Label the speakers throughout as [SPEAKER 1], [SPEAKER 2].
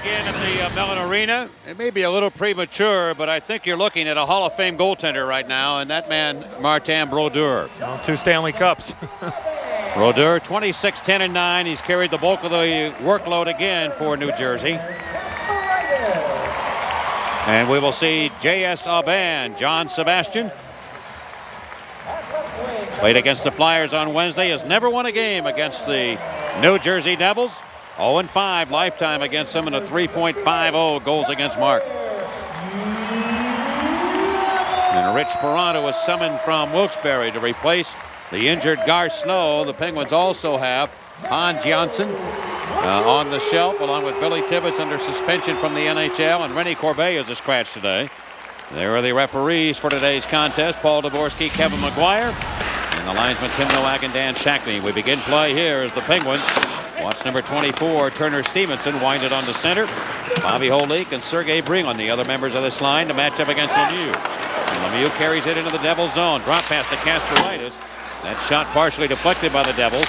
[SPEAKER 1] Again at the Mellon Arena. It may be a little premature, but I think you're looking at a Hall of Fame goaltender right now, and that man, Martin Brodeur.
[SPEAKER 2] Well, 2 Stanley Cups.
[SPEAKER 1] Brodeur, 26, 10, and 9. He's carried the bulk of the workload again for New Jersey. And we will see J.S. Aubin, John Sebastian. Played against the Flyers on Wednesday. Has never won a game against the New Jersey Devils. 0-5 lifetime against them, and a 3.50 goals against mark. And Rich Sperano was summoned from Wilkes-Barre to replace the injured Gar Snow. The Penguins also have Hans Janssen on the shelf, along with Billy Tibbetts under suspension from the NHL, and Rennie Corbet is a scratch today. There are the referees for today's contest: Paul Dvorsky, Kevin McGuire, and the linesmen Tim Nowak and Dan Shackney. We begin play here as the Penguins watch number 24, Turner Stevenson, wind it on the center. Bobby Holik and Sergei Bring, the other members of this line, to match up against Lemieux. And Lemieux carries it into the Devils' zone. Drop pass to Kasparaitis. That shot partially deflected by the Devils.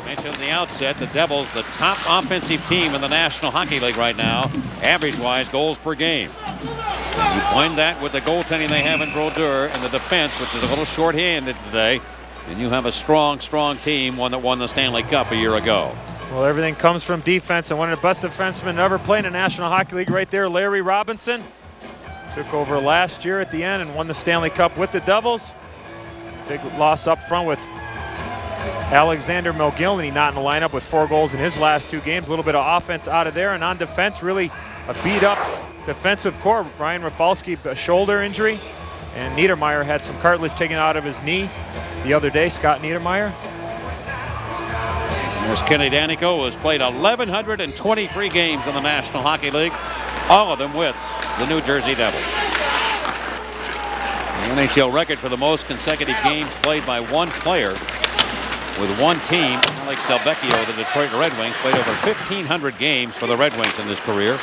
[SPEAKER 1] Mentioned at the outset, the Devils, the top offensive team in the National Hockey League right now, average-wise goals per game. And you find that with the goaltending they have in Brodeur and the defense, which is a little short-handed today. And you have a strong, strong team, one that won the Stanley Cup a year ago.
[SPEAKER 2] Well, everything comes from defense, and one of the best defensemen ever played in the National Hockey League right there, Larry Robinson. Took over last year at the end and won the Stanley Cup with the Devils. Big loss up front with Alexander Mogilny not in the lineup with 4 goals in his last 2 games. A little bit of offense out of there, and on defense, really a beat-up defensive core. Brian Rafalski, a shoulder injury, and Niedermeyer had some cartilage taken out of his knee the other day, Scott Niedermeyer.
[SPEAKER 1] There's Kenny Danico, who has played 1,123 games in the National Hockey League, all of them with the New Jersey Devils. The NHL record for the most consecutive games played by one player with one team. Alex Delvecchio, the Detroit Red Wings, played over 1,500 games for the Red Wings in his career.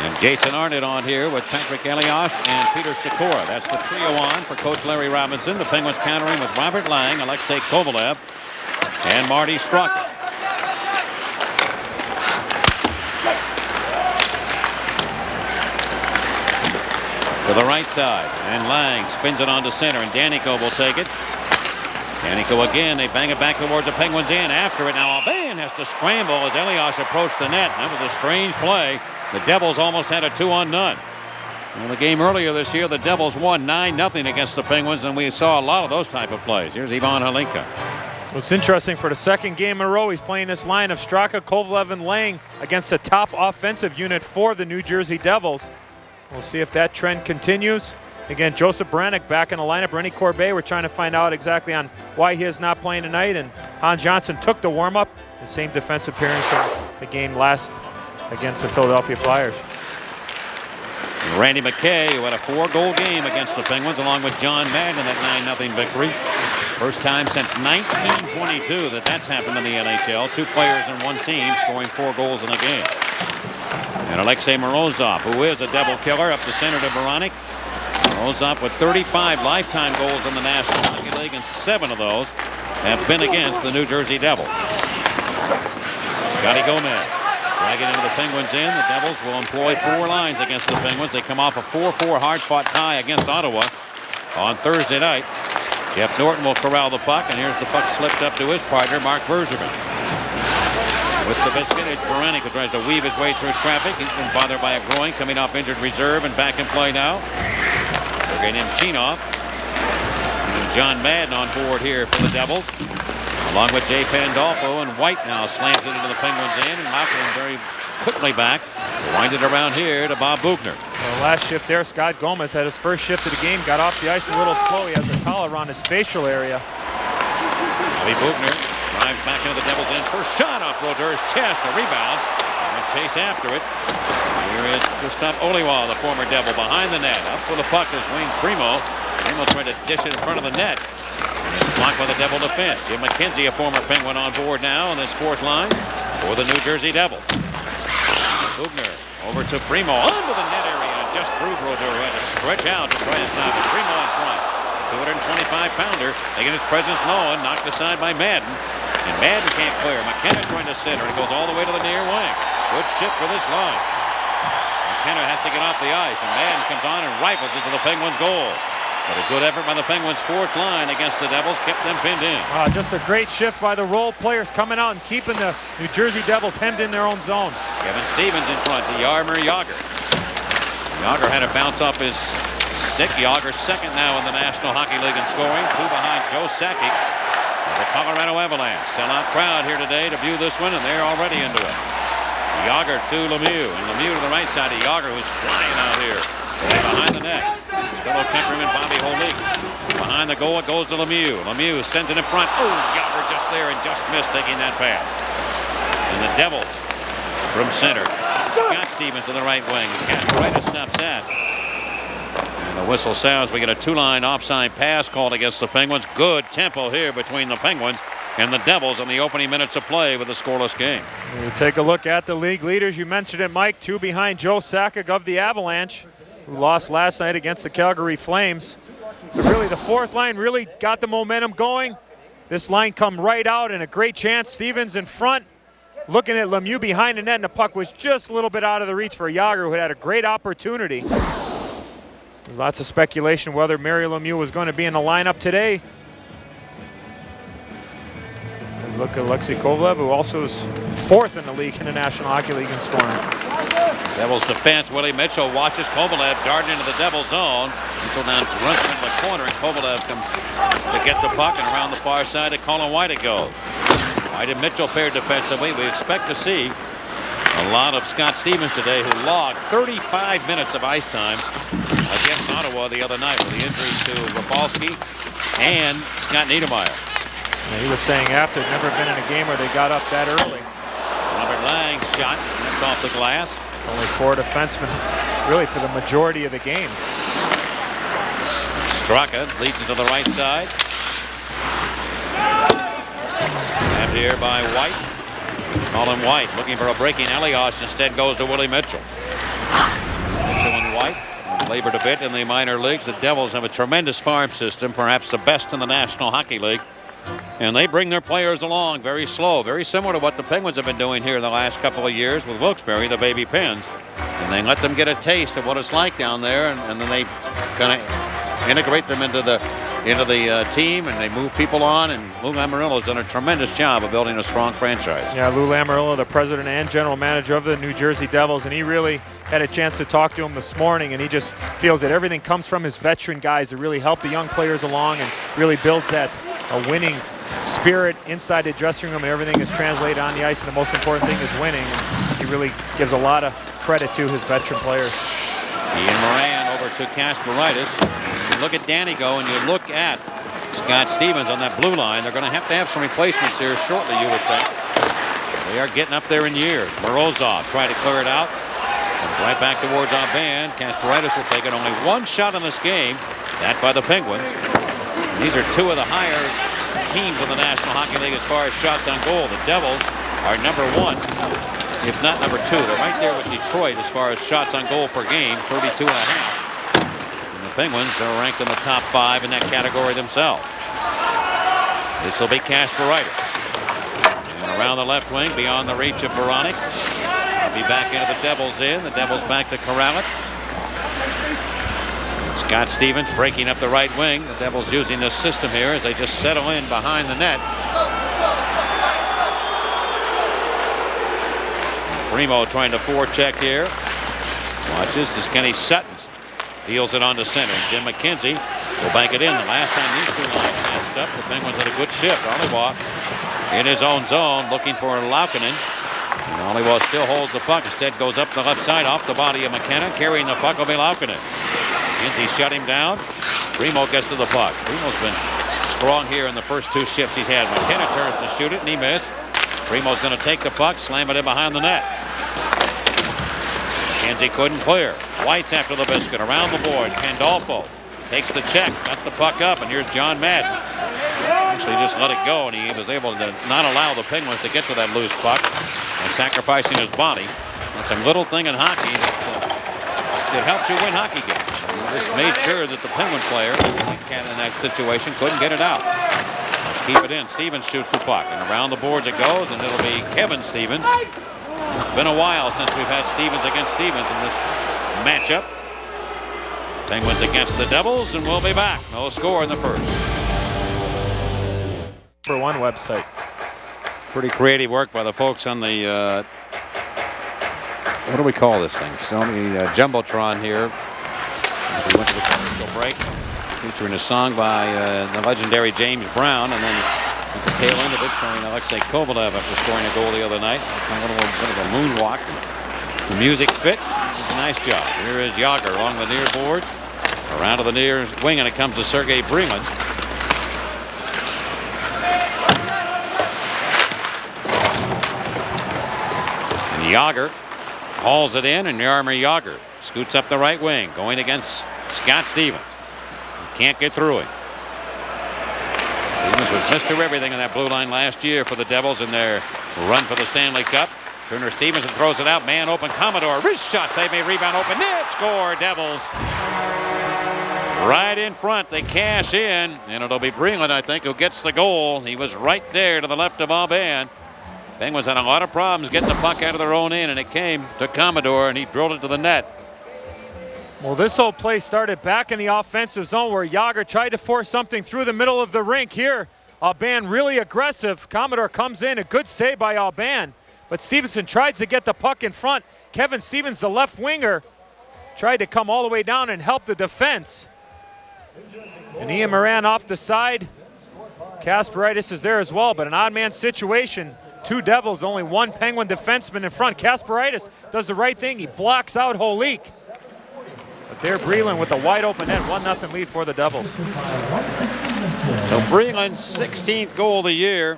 [SPEAKER 1] And Jason Arnott on here with Patrick Elias and Peter Sikora. That's the trio on for Coach Larry Robinson. The Penguins countering with Robert Lang, Alexei Kovalev, and Marty Straka. To the right side, and Lang spins it onto center, and Danico will take it. Danico again, they bang it back towards the Penguins in. After it, now Aubin has to scramble as Elias approached the net. That was a strange play. The Devils almost had a 2-on-0. In the game earlier this year, the Devils won 9-0 against the Penguins, and we saw a lot of those type of plays. Here's Ivan Halinka.
[SPEAKER 2] Well, it's interesting, for the 2nd game in a row, he's playing this line of Straka, Kovalev, and Lang against the top offensive unit for the New Jersey Devils. We'll see if that trend continues. Again, Joseph Branik back in the lineup. Rennie Corbet, we're trying to find out exactly on why he is not playing tonight. And Hans Johnson took the warm-up, the same defensive appearance from the game last against the Philadelphia Flyers.
[SPEAKER 1] Randy McKay, who had a 4-goal game against the Penguins, along with John Madden in that 9-0 victory. First time since 1922 that that's happened in the NHL. 2 players in one team scoring 4 goals in a game. And Alexei Morozov, who is a double killer, up the center to Beranek. Morozov with 35 lifetime goals in the National Hockey League, and 7 of those have been against the New Jersey Devils. Scotty Gomez dragging into the Penguins in. The Devils will employ 4 lines against the Penguins. They come off a 4-4 hard-fought tie against Ottawa on Thursday night. Jeff Norton will corral the puck, and here's the puck slipped up to his partner, Mark Bergevin. With the biscuit, it's Beranek who tries to weave his way through traffic. He's been bothered by a groin, coming off injured reserve and back in play now. Sergei Nemchinov and John Madden on board here for the Devils, along with Jay Pandolfo, and White now slams it into the Penguins in, and Malcolm very quickly back. Wind it around here to Bob Buchner.
[SPEAKER 2] Well, last shift there, Scott Gomez had his first shift of the game, got off the ice a little slow. He has a towel around his facial area.
[SPEAKER 1] Bobby Buchner drives back into the Devils in. First shot off Brodeur's chest, a rebound. Let's chase after it. Here is Gustav Oliwa, the former Devil, behind the net. Up for the puck is Wayne Primo. Primo trying to dish it in front of the net. And it's blocked by the Devil defense. Jim McKenzie, a former Penguin, on board now on this 4th line for the New Jersey Devils. Buchner over to Primo, under the net area, just through Brodeur, who had to stretch out to try to stop it. Primo in front. 225-pounder, taking his presence low and knocked aside by Madden. And Madden can't clear. McKenna trying to center. It goes all the way to the near wing. Good shift for this line. McKenna has to get off the ice, and Madden comes on and rifles it to the Penguins' goal. But a good effort by the Penguins' fourth line against the Devils kept them pinned in.
[SPEAKER 2] Just a great shift by the role players coming out and keeping the New Jersey Devils hemmed in their own zone.
[SPEAKER 1] Kevin Stevens in front to Jaromir Jagr. Jagr had to bounce off his stick. Jagr second now in the National Hockey League in scoring. Two behind Joe Sakic. The Colorado Avalanche. Sellout crowd here today to view this one, and they're already into it. Jagr to Lemieux, and Lemieux to the right side of Jagr, who's flying out here. Behind the net. His fellow countryman Bobby Holik. Behind the goal, it goes to Lemieux. Lemieux sends it in front. Oh, Jagr just there and just missed taking that pass. And the Devils from center. Scott Stevens to the right wing. Kasparaitis stops that. And the whistle sounds. We get a two-line offside pass called against the Penguins. Good tempo here between the Penguins and the Devils in the opening minutes of play with a scoreless game.
[SPEAKER 2] We take a look at the league leaders. You mentioned it, Mike. Two behind Joe Sakic of the Avalanche, who lost last night against the Calgary Flames. But really, the fourth line really got the momentum going. This line come right out, and a great chance. Stevens in front, looking at Lemieux behind the net, and the puck was just a little bit out of the reach for Jagr, who had a great opportunity. There's lots of speculation whether Mario Lemieux was going to be in the lineup today. Look at Alexei Kovalev, who also is fourth in the league in the National Hockey League in scoring.
[SPEAKER 1] Devils defense, Willie Mitchell watches Kovalev darting into the Devils zone. Mitchell now runs into the corner, and Kovalev comes to get the puck, and around the far side to Colin White it goes. White and Mitchell paired defensively. We expect to see a lot of Scott Stevens today, who logged 35 minutes of ice time against Ottawa the other night with the injuries to Rafalski and Scott Niedermayer.
[SPEAKER 2] Yeah, he was saying after, never been in a game where they got up that early.
[SPEAKER 1] Robert Lang shot, that's off the glass.
[SPEAKER 2] Only four defensemen, really, for the majority of the game.
[SPEAKER 1] Straka leads it to the right side. Grabbed here by White. Colin White looking for a breaking Elias, instead goes to Willie Mitchell. Mitchell and White labored a bit in the minor leagues. The Devils have a tremendous farm system, perhaps the best in the National Hockey League. And they bring their players along very slow, very similar to what the Penguins have been doing here in the last couple of years with Wilkes-Barre, the baby Pens. And they let them get a taste of what it's like down there, and then they kind of integrate them into the team, and they move people on. And Lou Lamoriello has done a tremendous job of building a strong franchise.
[SPEAKER 2] Yeah, Lou Lamoriello, the president and general manager of the New Jersey Devils, and he really had a chance to talk to him this morning, and he just feels that everything comes from his veteran guys that really help the young players along and really builds that a winning spirit inside the dressing room, and everything is translated on the ice, and the most important thing is winning. And he really gives a lot of credit to his veteran players.
[SPEAKER 1] Ian Moran over to Kasparaitis. You look at Danny go, and you look at Scott Stevens on that blue line. They're going to have some replacements here shortly, you would think. They are getting up there in years. Morozov tried to clear it out. Comes right back towards Aubin. Kasparaitis will take it. Only one shot in this game, that by the Penguins. These are two of the higher teams in the National Hockey League as far as shots on goal. The Devils are number one, if not number two. They're right there with Detroit as far as shots on goal per game, 32.5. And the Penguins are ranked in the top 5 in that category themselves. This will be Kasparaitis. And around the left wing, beyond the reach of Veronic. He'll be back into the Devils in. The Devils back to corral it. Scott Stevens breaking up the right wing. The Devils using this system here as they just settle in behind the net. Primo trying to forecheck here. Watch this as Kenny Sutton deals it onto center. Jim McKenzie will bank it in. The last time these two lines matched up, the Penguins had a good shift. Oliwa in his own zone looking for Laukkonen. And Oliwa still holds the puck. Instead goes up the left side off the body of McKenna. Carrying the puck will be Laukkonen. McKenzie shut him down. Primo gets to the puck. Primo's been strong here in the first two shifts he's had. McKenna turns to shoot it, and he missed. Primo's going to take the puck, slam it in behind the net. McKenzie couldn't clear. White's after the biscuit. Around the boards. Pandolfo takes the check, got the puck up, and here's John Madden. Actually just let it go, and he was able to not allow the Penguins to get to that loose puck by sacrificing his body. That's a little thing in hockey that helps you win hockey games. He just made sure that the Penguin player in that situation couldn't get it out. Let's keep it in. Stevens shoots the puck, and around the boards it goes, and it'll be Kevin Stevens. been a while since we've had Stevens against Stevens in this matchup. Penguins against the Devils, and we'll be back. No score in the first.
[SPEAKER 2] For one website.
[SPEAKER 1] Pretty creative work by the folks on the, what do we call this thing? Sony Jumbotron here. We went to the commercial break, featuring a song by the legendary James Brown, and then at the tail end of it, showing Alexei Kovalev after scoring a goal the other night. Kind of a moonwalk. The music fit. It's a nice job. Here is Yager along the near boards. Around to the near wing, and it comes to Sergei Brylin. And Yager hauls it in, and Jaromir Yager scoots up the right wing, going against Scott Stevens. He can't get through him. Stevens was Mr. Everything in that blue line last year for the Devils in their run for the Stanley Cup. Turner Stevenson throws it out, man open, Commodore, wrist shot, save made, rebound open, net, score, Devils. Right in front, they cash in, and it'll be Brylin, I think, who gets the goal. He was right there to the left of Aubin. Penguins had a lot of problems getting the puck out of their own end, and it came to Commodore, and he drilled it to the net.
[SPEAKER 2] Well, this whole play started back in the offensive zone where Yager tried to force something through the middle of the rink. Here, Aubin really aggressive. Commodore comes in, a good save by Aubin. But Stevenson tries to get the puck in front. Kevin Stevens, the left winger, tried to come all the way down and help the defense. And Ian Moran off the side. Kasparaitis is there as well, but an odd man situation. Two Devils, only one Penguin defenseman in front. Kasparaitis does the right thing. He blocks out Holik. But there, Brylin with a wide open net, 1-0 lead for the Devils.
[SPEAKER 1] So Brylin's 16th goal of the year.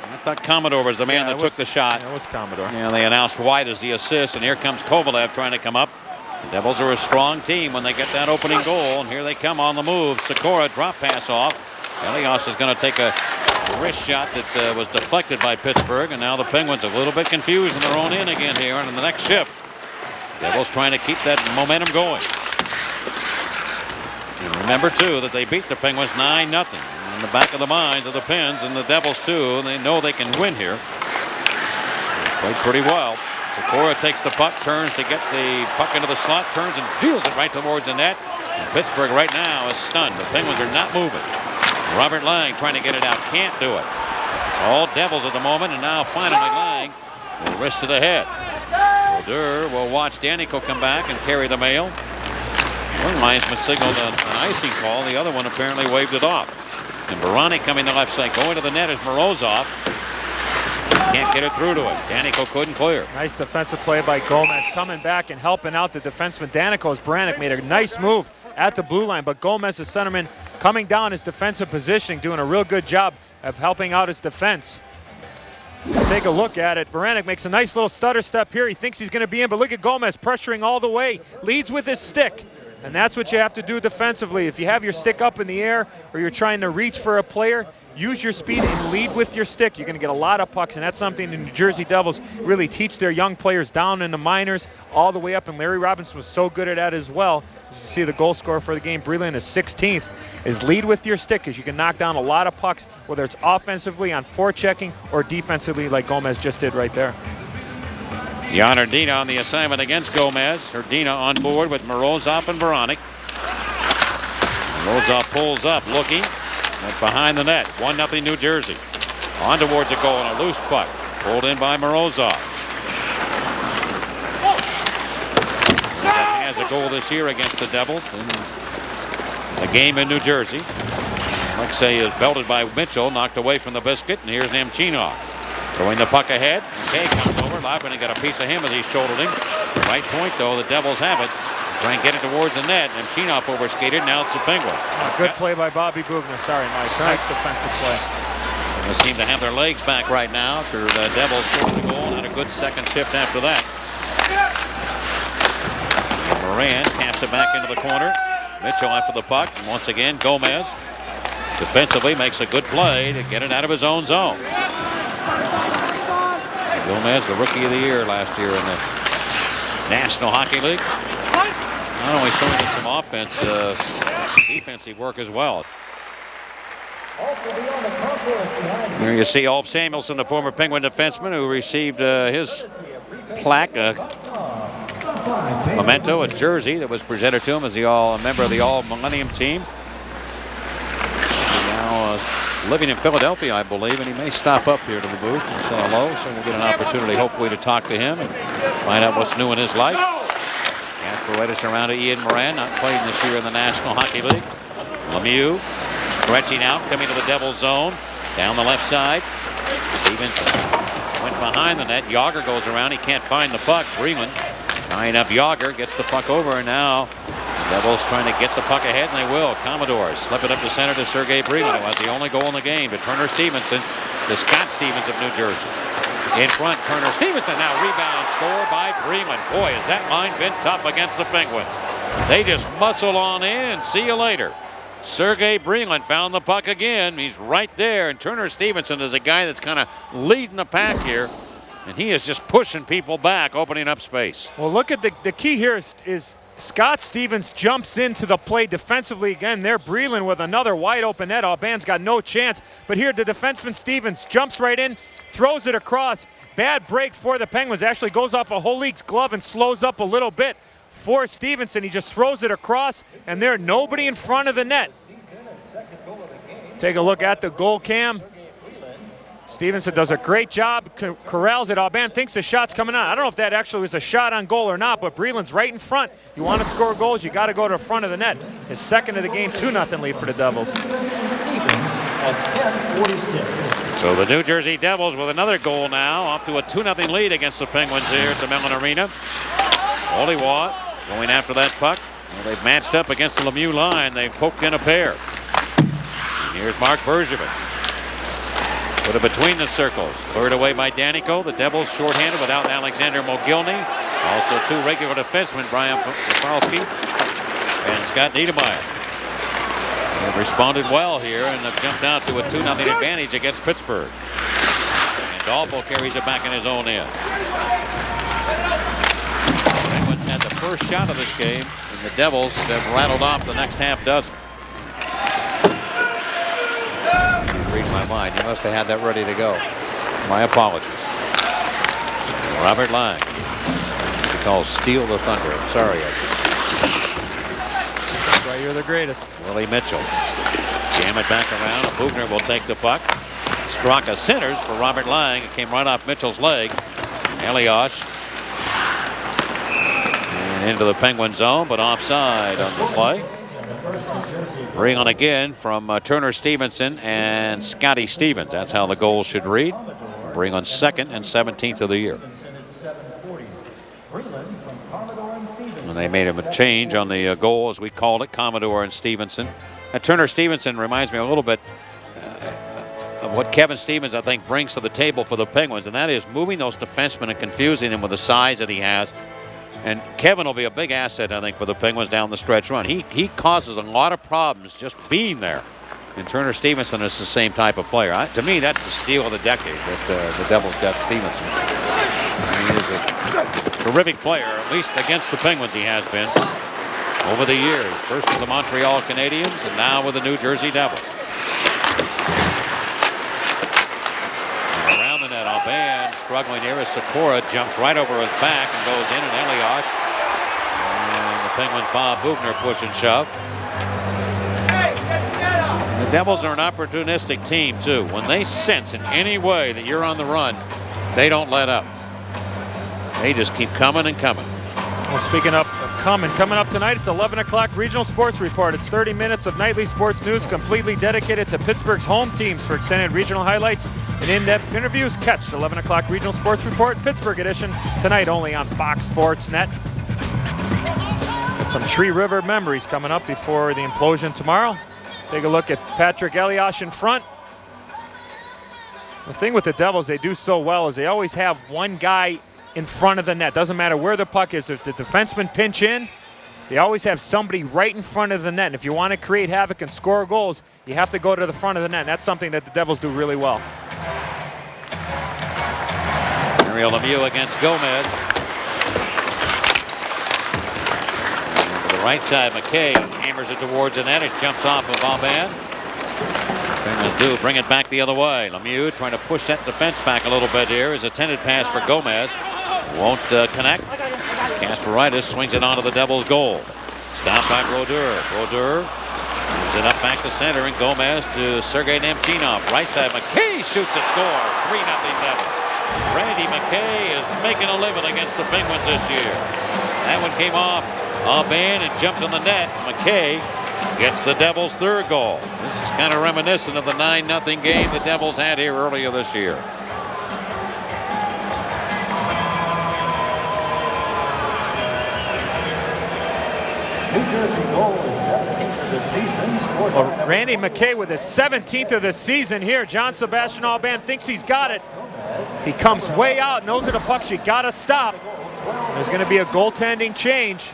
[SPEAKER 1] I thought Commodore was the man that took the shot.
[SPEAKER 2] It was Commodore.
[SPEAKER 1] Yeah, they announced White as the assist, and here comes Kovalev trying to come up. The Devils are a strong team when they get that opening goal, and here they come on the move. Sikora drop pass off. Elias is going to take a wrist shot that was deflected by Pittsburgh, and now the Penguins are a little bit confused in their own end again here on the next shift. Devils trying to keep that momentum going. And remember, too, that they beat the Penguins 9-0. In the back of the minds of the Pens and the Devils, too, and they know they can win here. Played pretty well. Sikora takes the puck, turns to get the puck into the slot, turns and deals it right towards the net. And Pittsburgh right now is stunned. The Penguins are not moving. Robert Lang trying to get it out, can't do it. It's all Devils at the moment, and now finally Lang will wrist it ahead. Brodeur will watch Danico come back and carry the mail. One linesman signaled an icing call, the other one apparently waved it off. And Barani coming to the left side, going to the net is Morozov. Can't get it through to him. Danico couldn't clear.
[SPEAKER 2] Nice defensive play by Gomez, coming back and helping out the defenseman. Danico's Branik made a nice move at the blue line, but Gomez, the centerman, coming down his defensive positioning, doing a real good job of helping out his defense. Take a look at it. Baranek makes a nice little stutter step here. He thinks he's going to be in, but look at Gomez pressuring all the way. Leads with his stick. And that's what you have to do defensively. If you have your stick up in the air or you're trying to reach for a player, use your speed and lead with your stick. You're going to get a lot of pucks, and that's something the New Jersey Devils really teach their young players down in the minors all the way up, and Larry Robinson was so good at that as well. As you see the goal scorer for the game, Brylin is 16th, is lead with your stick, because you can knock down a lot of pucks, whether it's offensively on forechecking or defensively like Gomez just did right there.
[SPEAKER 1] Jan Erdina on the assignment against Gomez. Erdina on board with Morozov and Baranek. Morozov pulls up, looking. That's behind the net. 1-0 New Jersey. On towards a goal and a loose puck. Pulled in by Morozov. He has a goal this year against the Devils in a game in New Jersey. Alexei is belted by Mitchell, knocked away from the biscuit, and here's Nemchinov. Throwing the puck ahead. Kay comes over. Laubin got a piece of him as he shouldered him. Right point, though, the Devils have it. Try and get it towards the net. And Nemchinov overskated. Now it's the Penguins.
[SPEAKER 2] Good play by Bobby Bugner. Sorry, Mike. Nice defensive play.
[SPEAKER 1] They seem to have their legs back right now after the Devils scored the goal and had a good second shift after that. And Moran taps it back into the corner. Mitchell after the puck. And once again, Gomez defensively makes a good play to get it out of his own zone. Gomez, the Rookie of the Year last year in the National Hockey League. Not only showing us some offense, some defensive work as well. There you see Ulf Samuelsson, the former Penguin defenseman, who received his plaque, memento, a jersey that was presented to him as a member of the All-Millennium team. Now living in Philadelphia, I believe, and he may stop up here to the booth and say hello, so we'll get an opportunity hopefully to talk to him and find out what's new in his life. Kasparaitis around to Ian Moran, not playing this year in the National Hockey League. Lemieux stretching out, coming to the Devils zone, down the left side. Stevens went behind the net. Yager goes around, he can't find the puck. Breland tying up Yager, gets the puck over, and now Devils trying to get the puck ahead, and they will. Commodores slip it up to center to Sergei Breland, who has the only goal in the game, to Turner Stevenson, to Scott Stevens of New Jersey. In front, Turner Stevenson, now rebound score by Breland. Boy, has that line been tough against the Penguins. They just muscle on in and see you later. Sergei Breland found the puck again. He's right there, and Turner Stevenson is a guy that's kind of leading the pack here, and he is just pushing people back, opening up space.
[SPEAKER 2] Well, look at the key here is Scott Stevens jumps into the play defensively again. There, Breland with another wide open net. Alban's got no chance. But here, the defenseman Stevens jumps right in, throws it across. Bad break for the Penguins. Actually goes off a Holik's glove and slows up a little bit for Stevenson. He just throws it across, and there, nobody in front of the net. Take a look at the goal cam. Stevenson does a great job, corrals it. Alban thinks the shot's coming out. I don't know if that actually was a shot on goal or not, but Breland's right in front. You want to score goals, you got to go to the front of the net. His second of the game, 2-0 lead for the Devils.
[SPEAKER 1] So the New Jersey Devils with another goal now, off to a 2-0 lead against the Penguins here at the Mellon Arena. Oliwat going after that puck. Well, they've matched up against the Lemieux line. They've poked in a pair. And here's Mark Bergevin. Put it between the circles. Cleared away by Danico. The Devils shorthanded without Alexander Mogilny. Also two regular defensemen, Brian Rafalski and Scott Niedermayer. They've responded well here and have jumped out to a 2-0 advantage against Pittsburgh. And Dolfo carries it back in his own end. The Penguins had the first shot of this game, and the Devils have rattled off the next half dozen. Read my mind. You must have had that ready to go. My apologies. Robert Lang. He calls Steal the Thunder. I'm sorry.
[SPEAKER 2] That's why you're the greatest.
[SPEAKER 1] Willie Mitchell. Jam it back around. Bugner will take the puck. Straka centers for Robert Lang. It came right off Mitchell's leg. Elias. And into the Penguin zone, but offside on the play. Bring on again from Turner Stevenson and Scotty Stevens. That's how the goal should read. Bring on second and 17th of the year. And they made him a change on the goal, as we called it, Commodore and Stevenson. And Turner Stevenson reminds me a little bit of what Kevin Stevens, I think, brings to the table for the Penguins, and that is moving those defensemen and confusing them with the size that he has. And Kevin will be a big asset, I think, for the Penguins down the stretch run. He causes a lot of problems just being there. And Turner Stevenson is the same type of player. To me, that's the steal of the decade that the Devils got Stevenson. He is a terrific player, at least against the Penguins he has been over the years. First with the Montreal Canadiens and now with the New Jersey Devils. Around the net, Alban struggling here as Sikora jumps right over his back and goes in, and Elias and the Penguins Bob Bugner push and shove. The Devils are an opportunistic team too. When they sense in any way that you're on the run, they don't let up. They just keep coming and coming.
[SPEAKER 2] Well, speaking of coming up tonight, it's 11 o'clock Regional Sports Report. It's 30 minutes of nightly sports news completely dedicated to Pittsburgh's home teams for extended regional highlights and in-depth interviews. Catch the 11 o'clock Regional Sports Report, Pittsburgh edition, tonight only on Fox Sports Net. Got some Tree River memories coming up before the implosion tomorrow. Take a look at Patrick Elias in front. The thing with the Devils they do so well is they always have one guy in front of the net. Doesn't matter where the puck is. If the defensemen pinch in, they always have somebody right in front of the net. And if you want to create havoc and score goals, you have to go to the front of the net. And that's something that the Devils do really well.
[SPEAKER 1] Mario Lemieux against Gomez. To the right side, McKay hammers it towards the net. It jumps off of Alban. Penguins do bring it back the other way. Lemieux trying to push that defense back a little bit here. His intended pass for Gomez won't connect. Kasparaitis swings it onto the Devils' goal. Stopped by Brodeur. Brodeur moves it up back to center, and Gomez to Sergei Nemchinov. Right side, McKay shoots and scores. 3-0 Devils. Randy McKay is making a living against the Penguins this year. That one came off Aubin and jumped on the net. McKay gets the Devils' third goal. This is kind of reminiscent of the 9-0 game the Devils had here earlier this year.
[SPEAKER 3] New Jersey goal is 17th of the season. Scored
[SPEAKER 2] Well, Randy McKay with his 17th of the season here. John Sebastian Aubin thinks he's got it. He comes way out, knows that a puck you got to stop. There's going to be a goaltending change.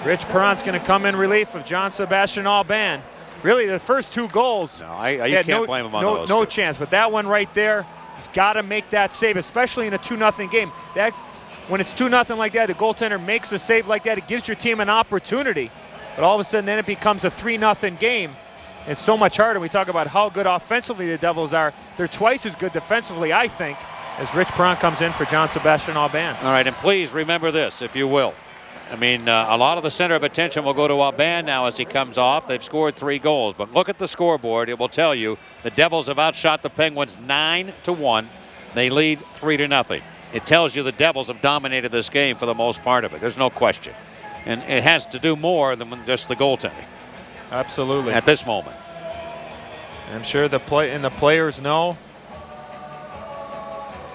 [SPEAKER 2] Rich Perron's going to come in relief of John Sebastian Aubin. Really, the first two goals.
[SPEAKER 1] No, you can't blame him on those.
[SPEAKER 2] No chance, but that one right there, he's got to make that save, especially in a 2-0 game. When it's 2-0 like that, the goaltender makes a save like that, it gives your team an opportunity. But all of a sudden, then it becomes a 3-0 game. It's so much harder. We talk about how good offensively the Devils are. They're twice as good defensively, I think, as Rich Perron comes in for John Sebastian Aubin.
[SPEAKER 1] All right, and please remember this, if you will. I mean, a lot of the center of attention will go to Aubin now as he comes off. They've scored 3 goals, but look at the scoreboard. It will tell you the Devils have outshot the Penguins 9-1. They lead 3-0. It tells you the Devils have dominated this game for the most part of it. There's no question. And it has to do more than just the goaltending.
[SPEAKER 2] Absolutely.
[SPEAKER 1] At this moment.
[SPEAKER 2] I'm sure the players know.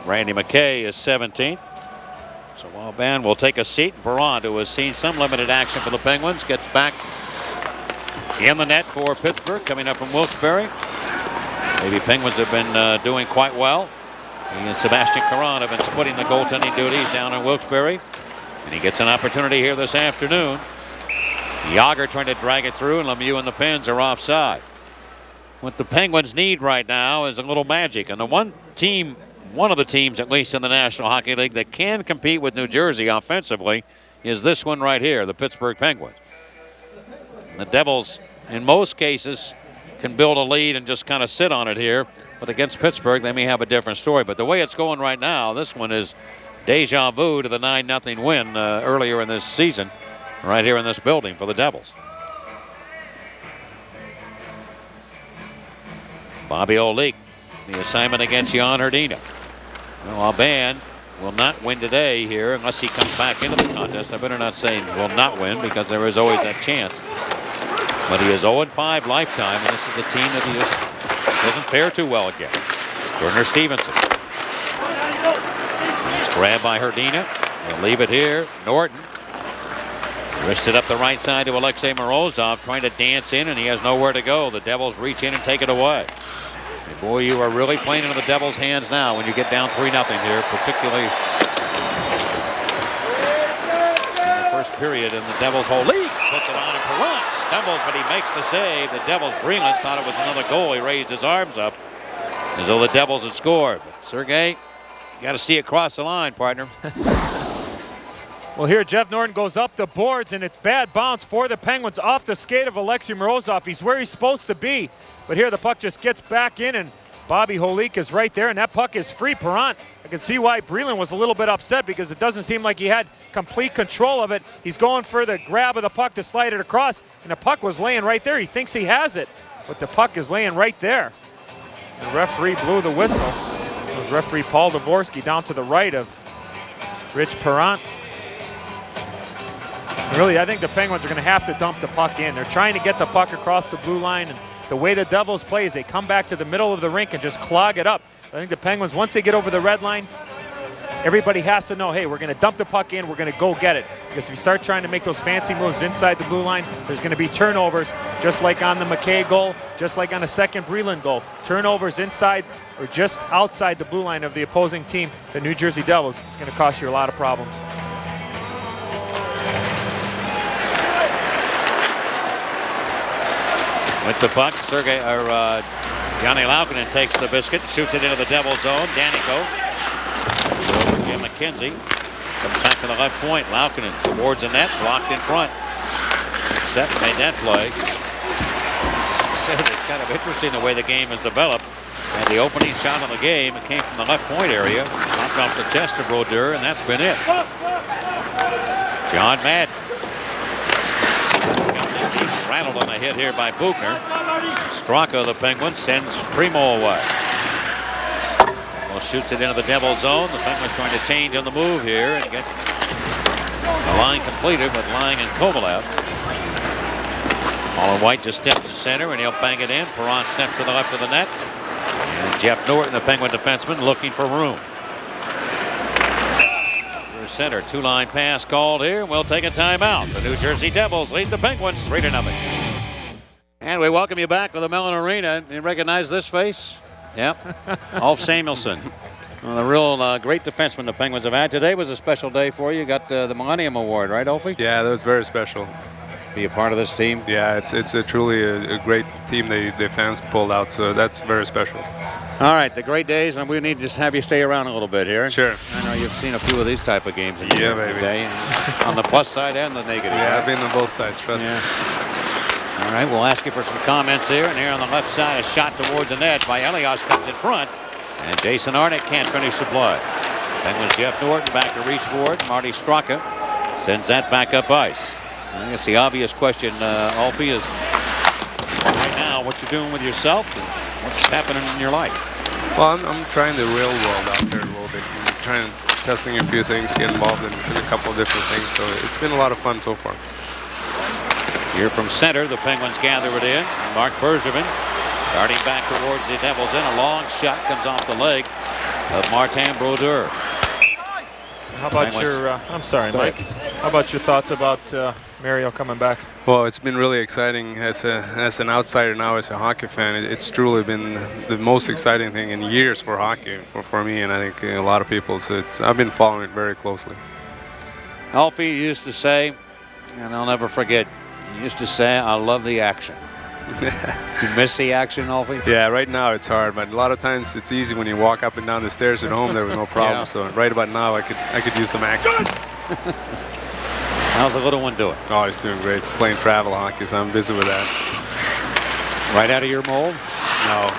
[SPEAKER 1] Randy McKay is 17th. So Aubin will take a seat. Perron, who has seen some limited action for the Penguins, gets back in the net for Pittsburgh, coming up from Wilkes-Barre. Maybe Penguins have been doing quite well. He and Sebastian Caron have been splitting the goaltending duties down in Wilkes-Barre. And he gets an opportunity here this afternoon. Yager trying to drag it through, and Lemieux and the Pens are offside. What the Penguins need right now is a little magic. And the one of the teams, at least in the National Hockey League, that can compete with New Jersey offensively is this one right here, the Pittsburgh Penguins. And the Devils, in most cases, can build a lead and just kind of sit on it here. But against Pittsburgh, they may have a different story. But the way it's going right now, this one is deja vu to the 9-0 win earlier in this season, right here in this building for the Devils. Bobby Olik, the assignment against Jan Hrdina. Well, Aubin will not win today here unless he comes back into the contest. I better not say will not win because there is always that chance. But he is 0-5 lifetime, and this is the team that he just doesn't fare too well against. Turner Stevenson. It's grabbed by Hrdina. They'll leave it here. Norton wristed up the right side to Alexei Morozov, trying to dance in, and he has nowhere to go. The Devils reach in and take it away. And boy, you are really playing into the Devils' hands now when you get down 3-0 here, particularly in the first period. And the Devils' whole league puts it on, and Perron stumbles, but he makes the save. The Devils' Breland thought it was another goal. He raised his arms up as though the Devils had scored. But Sergei, you got to see across the line, partner.
[SPEAKER 2] Well, here Jeff Norton goes up the boards, and it's bad bounce for the Penguins off the skate of Alexei Morozov. He's where he's supposed to be, but here the puck just gets back in, and Bobby Holik is right there, and that puck is free. Perron, I can see why Breland was a little bit upset because it doesn't seem like he had complete control of it. He's going for the grab of the puck to slide it across, and the puck was laying right there. He thinks he has it, but the puck is laying right there. The referee blew the whistle. It was referee Paul Dvorsky down to the right of Rich Perron. Really, I think the Penguins are going to have to dump the puck in. They're trying to get the puck across the blue line, and the way the Devils play is they come back to the middle of the rink and just clog it up. I think the Penguins, once they get over the red line, everybody has to know, hey, we're going to dump the puck in, we're going to go get it. Because if you start trying to make those fancy moves inside the blue line, there's going to be turnovers, just like on the McKay goal, just like on the second Breland goal. Turnovers inside or just outside the blue line of the opposing team, the New Jersey Devils. It's going to cost you a lot of problems.
[SPEAKER 1] With the puck, Johnny Laukkonen takes the biscuit, shoots it into the Devils zone. Danico over Jim McKenzie. Comes back to the left point. Laukkonen towards the net, blocked in front. Set made that play. said, it's kind of interesting the way the game has developed. And the opening shot of the game, it came from the left point area, knocked off the chest of Brodeur, and that's been it. John Madden. Rattled on a hit here by Buchner. Straka, the Penguins, sends Primo away. Well, shoots it into the Devil zone. The Penguins trying to change on the move here and get the line completed with Lang and Kovalev. Colin White just steps to center and he'll bang it in. Perron steps to the left of the net. And Jeff Norton, the Penguin defenseman, looking for room. Through center, two-line pass called here, and we'll take a timeout. The New Jersey Devils lead the Penguins 3-0. And we welcome you back to the Mellon Arena. You recognize this face? Yep. Ulf Samuelsson. Well, the real great defenseman the Penguins have had. Today was a special day for you. You got the Millennium Award, right, Ulfie?
[SPEAKER 4] Yeah, that was very special.
[SPEAKER 1] Be a part of this team?
[SPEAKER 4] Yeah, it's a truly a great team the fans pulled out, so that's very special.
[SPEAKER 1] All right, the great days, and we need to just have you stay around a little bit here.
[SPEAKER 4] Sure.
[SPEAKER 1] I know you've seen a few of these type of games in
[SPEAKER 4] yeah, baby.
[SPEAKER 1] Day, on the plus side and the negative.
[SPEAKER 4] Yeah, I've been on both sides, trust me.
[SPEAKER 1] All right, we'll ask you for some comments here, and here on the left side, a shot towards the net by Elias comes in front, and Jason Arnott can't finish the play. Penguins Jeff Norton back to reach for it. Marty Straka sends that back up ice. I guess the obvious question, Alfie, is right now what you're doing with yourself and what's happening in your life.
[SPEAKER 4] Well, I'm trying the real world out there a little bit. I'm trying testing a few things, get involved in a couple of different things. So it's been a lot of fun so far.
[SPEAKER 1] Here from center, the Penguins gather it in. Mark Bergevin darting back towards the Devils in. A long shot comes off the leg of Martin Brodeur.
[SPEAKER 2] How about your, I'm sorry, Mike. How about your thoughts about Mario coming back?
[SPEAKER 4] Well, it's been really exciting as an outsider now, as a hockey fan. It's truly been the most exciting thing in years for hockey, for me, and I think a lot of people. So I've been following it very closely.
[SPEAKER 1] Alfie used to say, and I'll never forget, he used to say, I love the action. You miss the action, Alfie?
[SPEAKER 4] Yeah, right now it's hard, but a lot of times it's easy when you walk up and down the stairs at home. There was no problem. Yeah. So right about now, I could use some action.
[SPEAKER 1] How's the little one doing?
[SPEAKER 4] Oh, he's doing great. He's playing travel hockey, so I'm busy with that.
[SPEAKER 1] Right out of your mold?
[SPEAKER 4] No.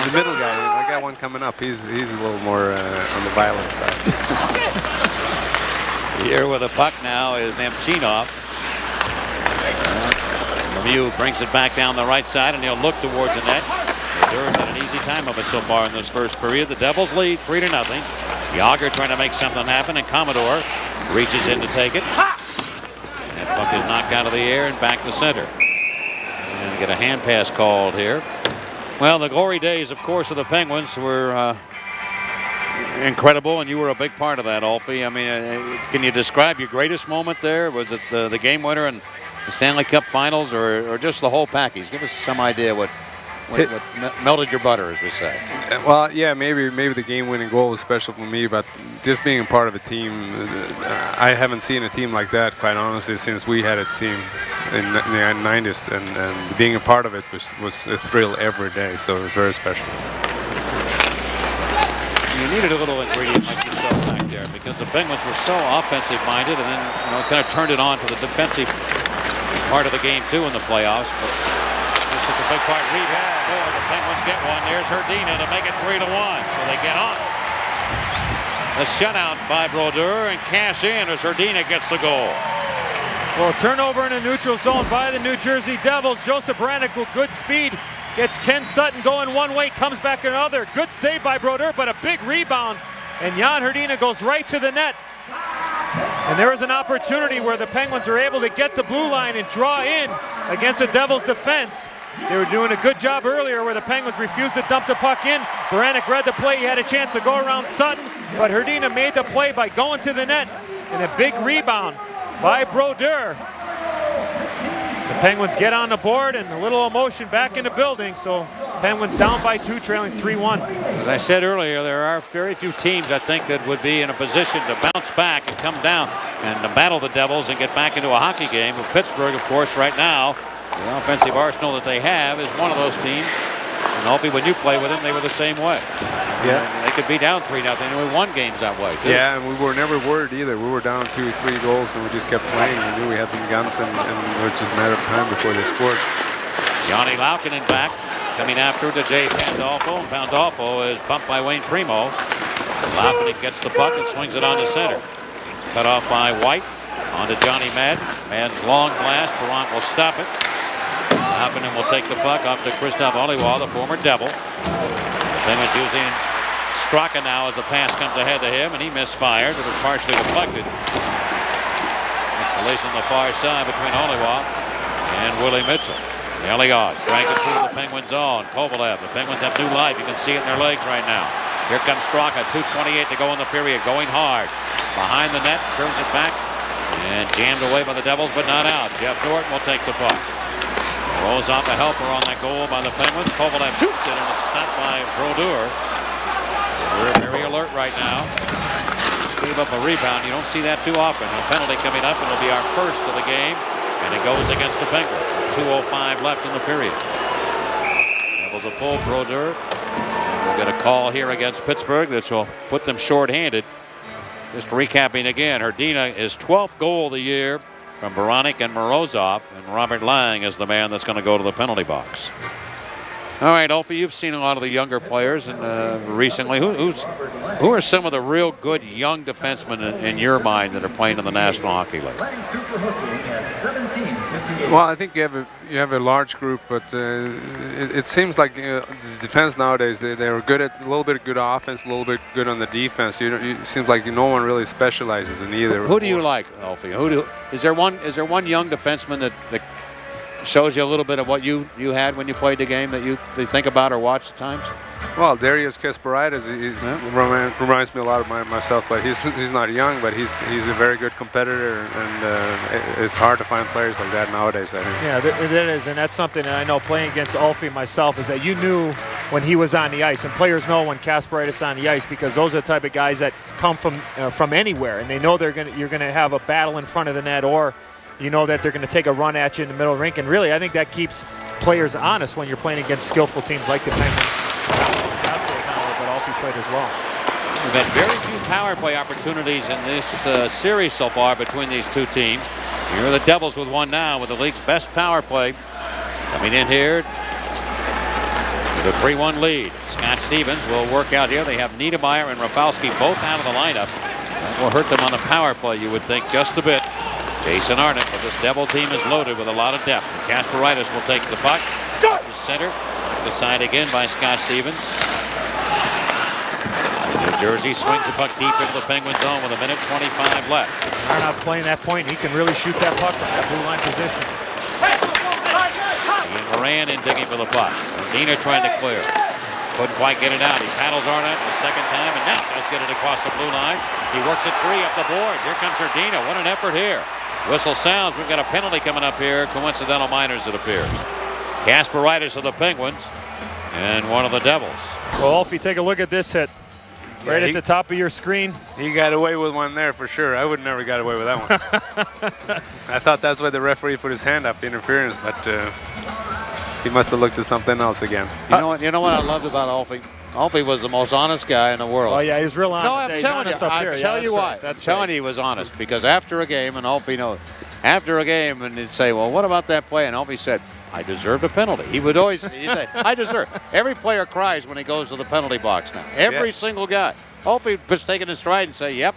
[SPEAKER 4] The middle guy, I got one coming up. He's a little more on the violent side.
[SPEAKER 1] Here with a puck now is Nemchinov. Lemieux brings it back down the right side, and he'll look towards the net. Brodeur had an easy time of it so far in this first period. The Devils lead 3-0. Yager trying to make something happen, and Commodore reaches in to take it. That puck is knocked out of the air and back to center. And get a hand pass called here. Well, the glory days, of course, of the Penguins were incredible, and you were a big part of that, Alfie. I mean, can you describe your greatest moment there? Was it the game winner and the Stanley Cup Finals, or just the whole package? Give us some idea what melted your butter, as we say.
[SPEAKER 4] Well, yeah, maybe the game-winning goal was special for me, but just being a part of a team, I haven't seen a team like that, quite honestly, since we had a team in the 90s, and being a part of it was a thrill every day, so it was very special.
[SPEAKER 1] You needed a little ingredient like yourself back there, because the Penguins were so offensive-minded, and then kind of turned it on to the defensive part of the game too in the playoffs. But this is a big part. Rebound, score. The Penguins get one. There's Herdina to make it 3-1. So they get on. The shutout by Brodeur, and cash in as Herdina gets the goal.
[SPEAKER 2] Well, turnover in a neutral zone by the New Jersey Devils. Joseph Branik with good speed gets Ken Sutton going one way, comes back another. Good save by Brodeur, but a big rebound, and Jan Herdina goes right to the net. And there is an opportunity where the Penguins are able to get the blue line and draw in against the Devils' defense. They were doing a good job earlier where the Penguins refused to dump the puck in. Branik read the play. He had a chance to go around Sutton, but Herdina made the play by going to the net. And a big rebound by Brodeur. The Penguins get on the board, and a little emotion back in the building. So Penguins down by 2, trailing 3-1.
[SPEAKER 1] As I said earlier, there are very few teams, I think, that would be in a position to bounce back and come down and to battle the Devils and get back into a hockey game. With Pittsburgh, of course, right now, the offensive arsenal that they have is one of those teams. And Alfie, when you play with them, they were the same way.
[SPEAKER 4] Yeah.
[SPEAKER 1] And they could be down 3-0, and we won games that way, too.
[SPEAKER 4] Yeah, and we were never worried either. We were down 2 or 3 goals, and we just kept playing. We knew we had some guns, and it was just a matter of time before they scored.
[SPEAKER 1] Yanni Laukkanen back. Coming after to Jay Pandolfo. And Pandolfo is bumped by Wayne Primo. Laukkanen gets the puck and swings it on the center. It's cut off by White. On to Johnny Madden. Madden's long blast. Perrant will stop it. Laukkanen will take the puck up to Christoph Oliwa, the former Devil. Penguins using Straka now as the pass comes ahead to him, and he misfired. It was partially deflected. Collision on the far side between Oliwa and Willie Mitchell. Elias dragging it through the Penguin zone. Kovalev. The Penguins have new life. You can see it in their legs right now. Here comes Straka. 2:28 to go in the period. Going hard. Behind the net. Turns it back. And jammed away by the Devils, but not out. Jeff Norton will take the puck. Rolls off a helper on that goal by the Penguins. Kovalev shoots it, and it's stopped by Brodeur. We're very alert right now. Gave up a rebound. You don't see that too often. A penalty coming up, and it'll be our first of the game. And it goes against the Penguins. 2:05 left in the period. Devils a pull, Brodeur. We'll get a call here against Pittsburgh. This will put them shorthanded. Just recapping again, Hrdina is 12th goal of the year from Baranik and Morozov, and Robert Lang is the man that's going to go to the penalty box. All right, Ulfie, you've seen a lot of the younger players and recently. Who are some of the real good young defensemen in your mind that are playing in the National Hockey League?
[SPEAKER 4] Well, I think you have a large group, but it seems like the defense nowadays they're good at a little bit of good offense, a little bit good on the defense. It seems like no one really specializes in either.
[SPEAKER 1] Who do you like, Ulfie? Is there one young defenseman that shows you a little bit of what you had when you played the game that you think about or watch at times?
[SPEAKER 4] Well, Darius Kasparaitis reminds me a lot of myself, but he's not young, but he's a very good competitor, and it's hard to find players like that nowadays, I think.
[SPEAKER 2] Yeah, it is, and that's something that I know playing against Ulfie myself is that you knew when he was on the ice, and players know when Kasparaitis is on the ice because those are the type of guys that come from anywhere, and they know you're gonna have a battle in front of the net, or you know that they're going to take a run at you in the middle of the rink. And really, I think that keeps players honest when you're playing against skillful teams like the Penguins. But Ulfie played as well.
[SPEAKER 1] We've had very few power play opportunities in this series so far between these two teams. Here are the Devils with one now, with the league's best power play. Coming in here with a 3-1 lead. Scott Stevens will work out here. They have Niedermeyer and Rafalski both out of the lineup. That will hurt them on the power play, you would think, just a bit. Jason Arnott, but this Devil team is loaded with a lot of depth. Kasparaitis will take the puck. The center, the side again by Scott Stevens. New Jersey swings the puck deep into the Penguin zone with 1:25 left.
[SPEAKER 2] Arnott's playing that point. He can really shoot that puck from that blue line position.
[SPEAKER 1] Ian Moran in digging for the puck. Hrdina trying to clear. Couldn't quite get it out. He paddles Arnott the second time, and now does get it across the blue line. He works it free up the boards. Here comes Hrdina. What an effort here. Whistle sounds. We've got a penalty coming up here. Coincidental minors, it appears. Kasparaitis of the Penguins and one of the Devils.
[SPEAKER 2] Well, Ulfie, take a look at this hit. Right at the top of your screen.
[SPEAKER 4] He got away with one there for sure. I would never got away with that one. I thought that's why the referee put his hand up, interference, but he must have looked at something else again.
[SPEAKER 1] You know what I loved about Ulfie? Ulfie was the most honest guy in the world.
[SPEAKER 2] Oh, yeah, he's real honest.
[SPEAKER 1] No, I'm telling you. I'll tell you why. I'm telling you he was honest. Because after a game, and Ulfie knows, after a game, and he'd say, well, what about that play? And Ulfie said, I deserved a penalty. He would always say, I deserve. Every player cries when he goes to the penalty box now. Every single guy. Ulfie was taking his stride and say, yep,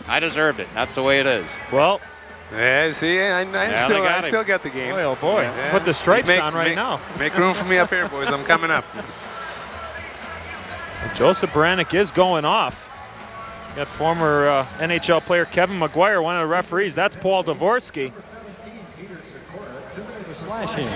[SPEAKER 1] I deserved it. That's the way it is.
[SPEAKER 2] Well,
[SPEAKER 4] yeah, see, I still got the game.
[SPEAKER 2] Oh boy,
[SPEAKER 4] yeah.
[SPEAKER 2] Put the stripes on right now.
[SPEAKER 4] Make room for me up here, boys. I'm coming up.
[SPEAKER 2] Joseph Baranik is going off. You got former NHL player Kevin McGuire, one of the referees. That's Paul Dvorsky.
[SPEAKER 5] For slashing.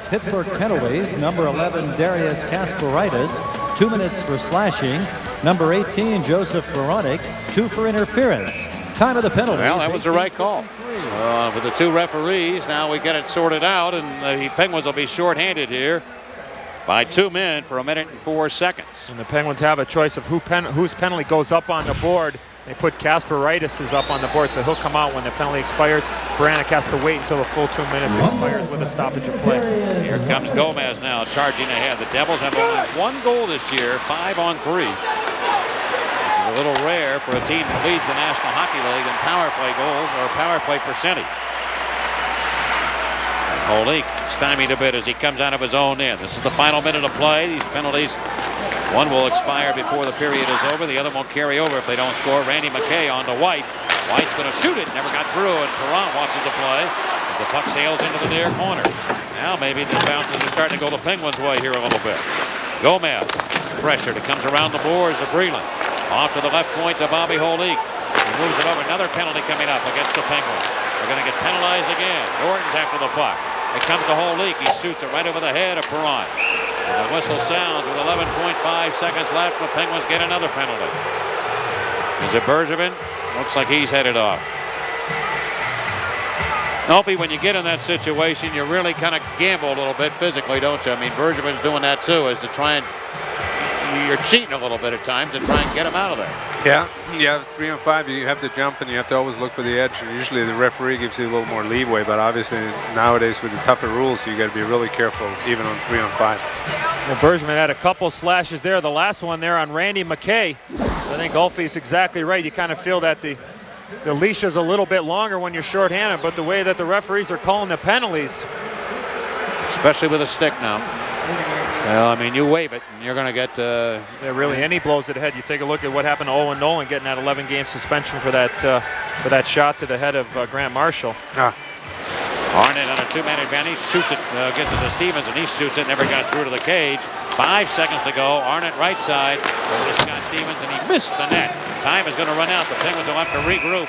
[SPEAKER 5] Pittsburgh penalties. Number 11, Darius Kasparaitis. 2 minutes for slashing. Number 18, Joseph Baranik. 2 for interference. Time of the penalty.
[SPEAKER 1] Well, that was the right call. So, with the two referees, now we get it sorted out, and the Penguins will be shorthanded here by 2 men for 1:04.
[SPEAKER 2] And the Penguins have a choice of whose penalty goes up on the board. They put Kasparaitis up on the board, so he'll come out when the penalty expires. Baranik has to wait until the full 2 minutes expires with a stoppage of play.
[SPEAKER 1] Here comes Gomez now charging ahead. The Devils have only 1 goal this year, 5 on 3. Which is a little rare for a team that leads the National Hockey League in power play goals or power play percentage. Holik stymied a bit as he comes out of his own end. This is the final minute of play. These penalties, one will expire before the period is over. The other won't carry over if they don't score. Randy McKay on to White. White's going to shoot it. Never got through, and Perron watches the play. The puck sails into the near corner. Now maybe the bounces are starting to go the Penguins' way here a little bit. Gomez, pressured. It comes around the boards to Breland. Off to the left point to Bobby Holik. He moves it over. Another penalty coming up against the Penguins. They're going to get penalized again. Norton's after the puck. It comes to Holik. He shoots it right over the head of Perron. And the whistle sounds with 11.5 seconds left. The Penguins get another penalty. Is it Bergevin? Looks like he's headed off. Alfie, when you get in that situation, you really kind of gamble a little bit physically, don't you? I mean, Bergevin's doing that too, is to try and you're cheating a little bit at times to try and get him out of there.
[SPEAKER 4] Yeah, 3-on-5, you have to jump and you have to always look for the edge. And usually the referee gives you a little more leeway, but obviously nowadays with the tougher rules, you got to be really careful even on 3-on-5.
[SPEAKER 2] Well, Bergevin had a couple slashes there. The last one there on Randy McKay. I think Alfie's exactly right. You kind of feel that the leash is a little bit longer when you're shorthanded, but the way that the referees are calling the penalties.
[SPEAKER 1] Especially with a stick now. Well, I mean, you wave it, and you're going to get...
[SPEAKER 2] Yeah, really, and he blows it ahead. You take a look at what happened to Owen Nolan getting that 11-game suspension for that shot to the head of Grant Marshall.
[SPEAKER 1] Arnott on a two-man advantage, shoots it, gets it to Stevens, and he shoots it, never got through to the cage. 5 seconds to go. Arnott right side over to Scott Stevens, and he missed the net. Time is going to run out. The Penguins will have to regroup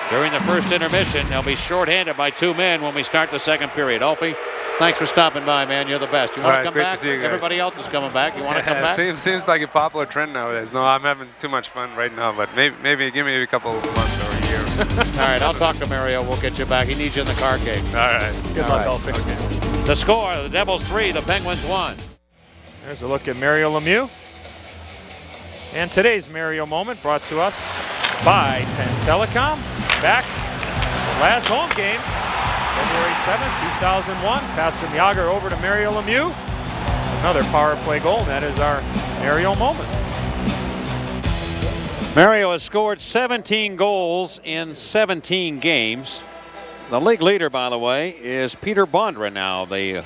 [SPEAKER 1] during the first intermission. They'll be shorthanded by 2 men when we start the second period. Alfie, thanks for stopping by, man. You're the best. You want to come back?
[SPEAKER 4] To see you guys.
[SPEAKER 1] Everybody else is coming back. You want to come back?
[SPEAKER 4] Seems like a popular trend nowadays. No, I'm having too much fun right now, but maybe give me a couple of months or a year.
[SPEAKER 1] All right, I'll talk to Mario. We'll get you back. He needs you in the car cage.
[SPEAKER 4] All right.
[SPEAKER 2] Good luck, Alfie.
[SPEAKER 1] Okay. The score, the Devils 3, the Penguins 1.
[SPEAKER 2] There's a look at Mario Lemieux. And today's Mario moment brought to us by Penn Telecom. Back the last home game, February 7th, 2001. Pass from Yager over to Mario Lemieux. Another power play goal, and that is our Mario moment.
[SPEAKER 1] Mario has scored 17 goals in 17 games. The league leader, by the way, is Peter Bondra now. The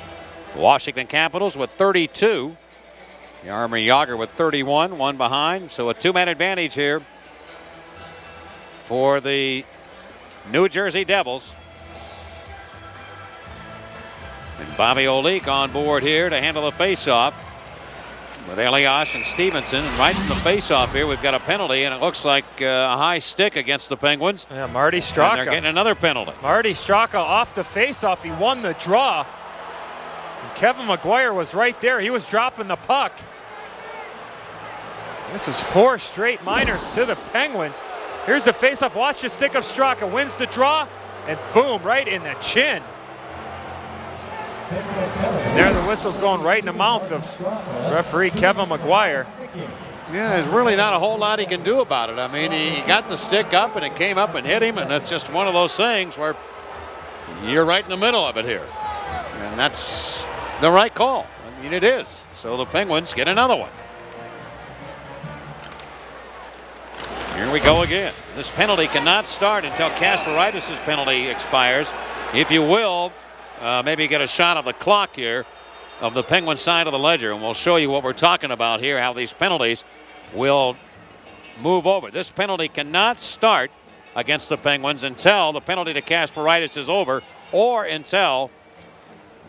[SPEAKER 1] Washington Capitals with 32. Jaromir Jagr with 31, one behind. So a 2-man advantage here for the New Jersey Devils. And Bobby Holik on board here to handle the faceoff with Elias and Stevenson. And right from the faceoff here, we've got a penalty, and it looks like a high stick against the Penguins.
[SPEAKER 2] Yeah, Marty Straka.
[SPEAKER 1] And they're getting another penalty.
[SPEAKER 2] Marty Straka off the faceoff. He won the draw. And Kevin McGuire was right there. He was dropping the puck. This is 4 straight minors to the Penguins. Here's the faceoff. Watch the stick of Straka. Wins the draw, and boom, right in the chin. And there the whistle's going right in the mouth of referee Kevin McGuire.
[SPEAKER 1] Yeah, there's really not a whole lot he can do about it. I mean, he got the stick up, and it came up and hit him, and it's just one of those things where you're right in the middle of it here. And that's the right call. I mean, it is. So the Penguins get another one. Here we go again. This penalty cannot start until Kasparaitis' penalty expires. If you will, maybe get a shot of the clock here of the Penguin side of the ledger, and we'll show you what we're talking about here, how these penalties will move over. This penalty cannot start against the Penguins until the penalty to Kasparaitis is over, or until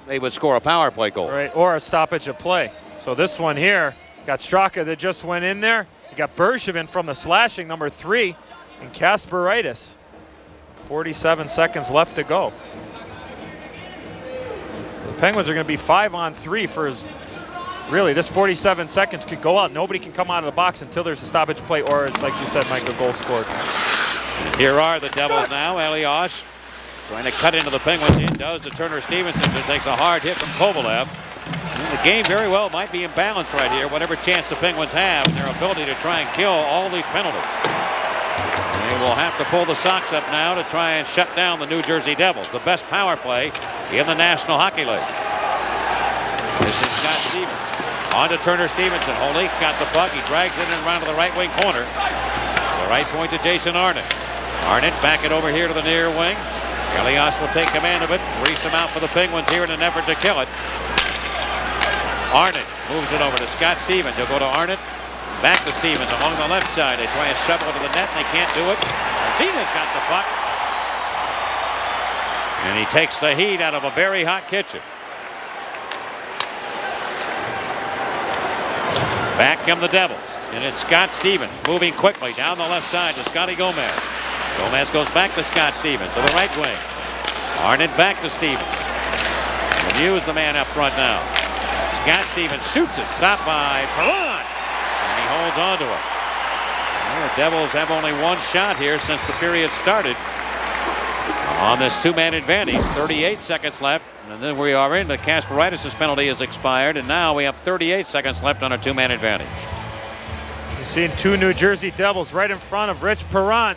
[SPEAKER 1] they would score a power play goal.
[SPEAKER 2] Right, or a stoppage of play. So this one here, got Straka that just went in there. You got Bergevin from the slashing, number 3, and Kasparaitis. 47 seconds left to go. The Penguins are going to be 5-on-3 for his. Really, this 47 seconds could go out. Nobody can come out of the box until there's a stoppage play, or it's like you said, Mike, a goal scored.
[SPEAKER 1] And here are the Devils now. Elias trying to cut into the Penguins. He does to Turner Stevenson, who takes a hard hit from Kovalev. And the game very well might be in balance right here, whatever chance the Penguins have and their ability to try and kill all these penalties. They will have to pull the socks up now to try and shut down the New Jersey Devils, the best power play in the National Hockey League. This is Scott Stevens. On to Turner Stevenson. Holik's got the puck. He drags it in around to the right wing corner. The right point to Jason Arnott. Arnott back it over here to the near wing. Elias will take command of it. Reese him out for the Penguins here in an effort to kill it. Arnott moves it over to Scott Stevens. He'll go to Arnott. Back to Stevens along the left side. They try and shovel it to the net, and they can't do it. Medina's got the puck. And he takes the heat out of a very hot kitchen. Back come the Devils. And it's Scott Stevens moving quickly down the left side to Scotty Gomez. Gomez goes back to Scott Stevens to the right wing. Arnott back to Stevens. Lemieux is the man up front now. Scott Stevens shoots it. Stopped by Perron. And he holds on to it. Well, the Devils have only one shot here since the period started. On this two-man advantage, 38 seconds left. And then we are in. The Kasparaitis' penalty has expired. And now we have 38 seconds left on a two-man advantage.
[SPEAKER 2] You're seeing two New Jersey Devils right in front of Rich Perron.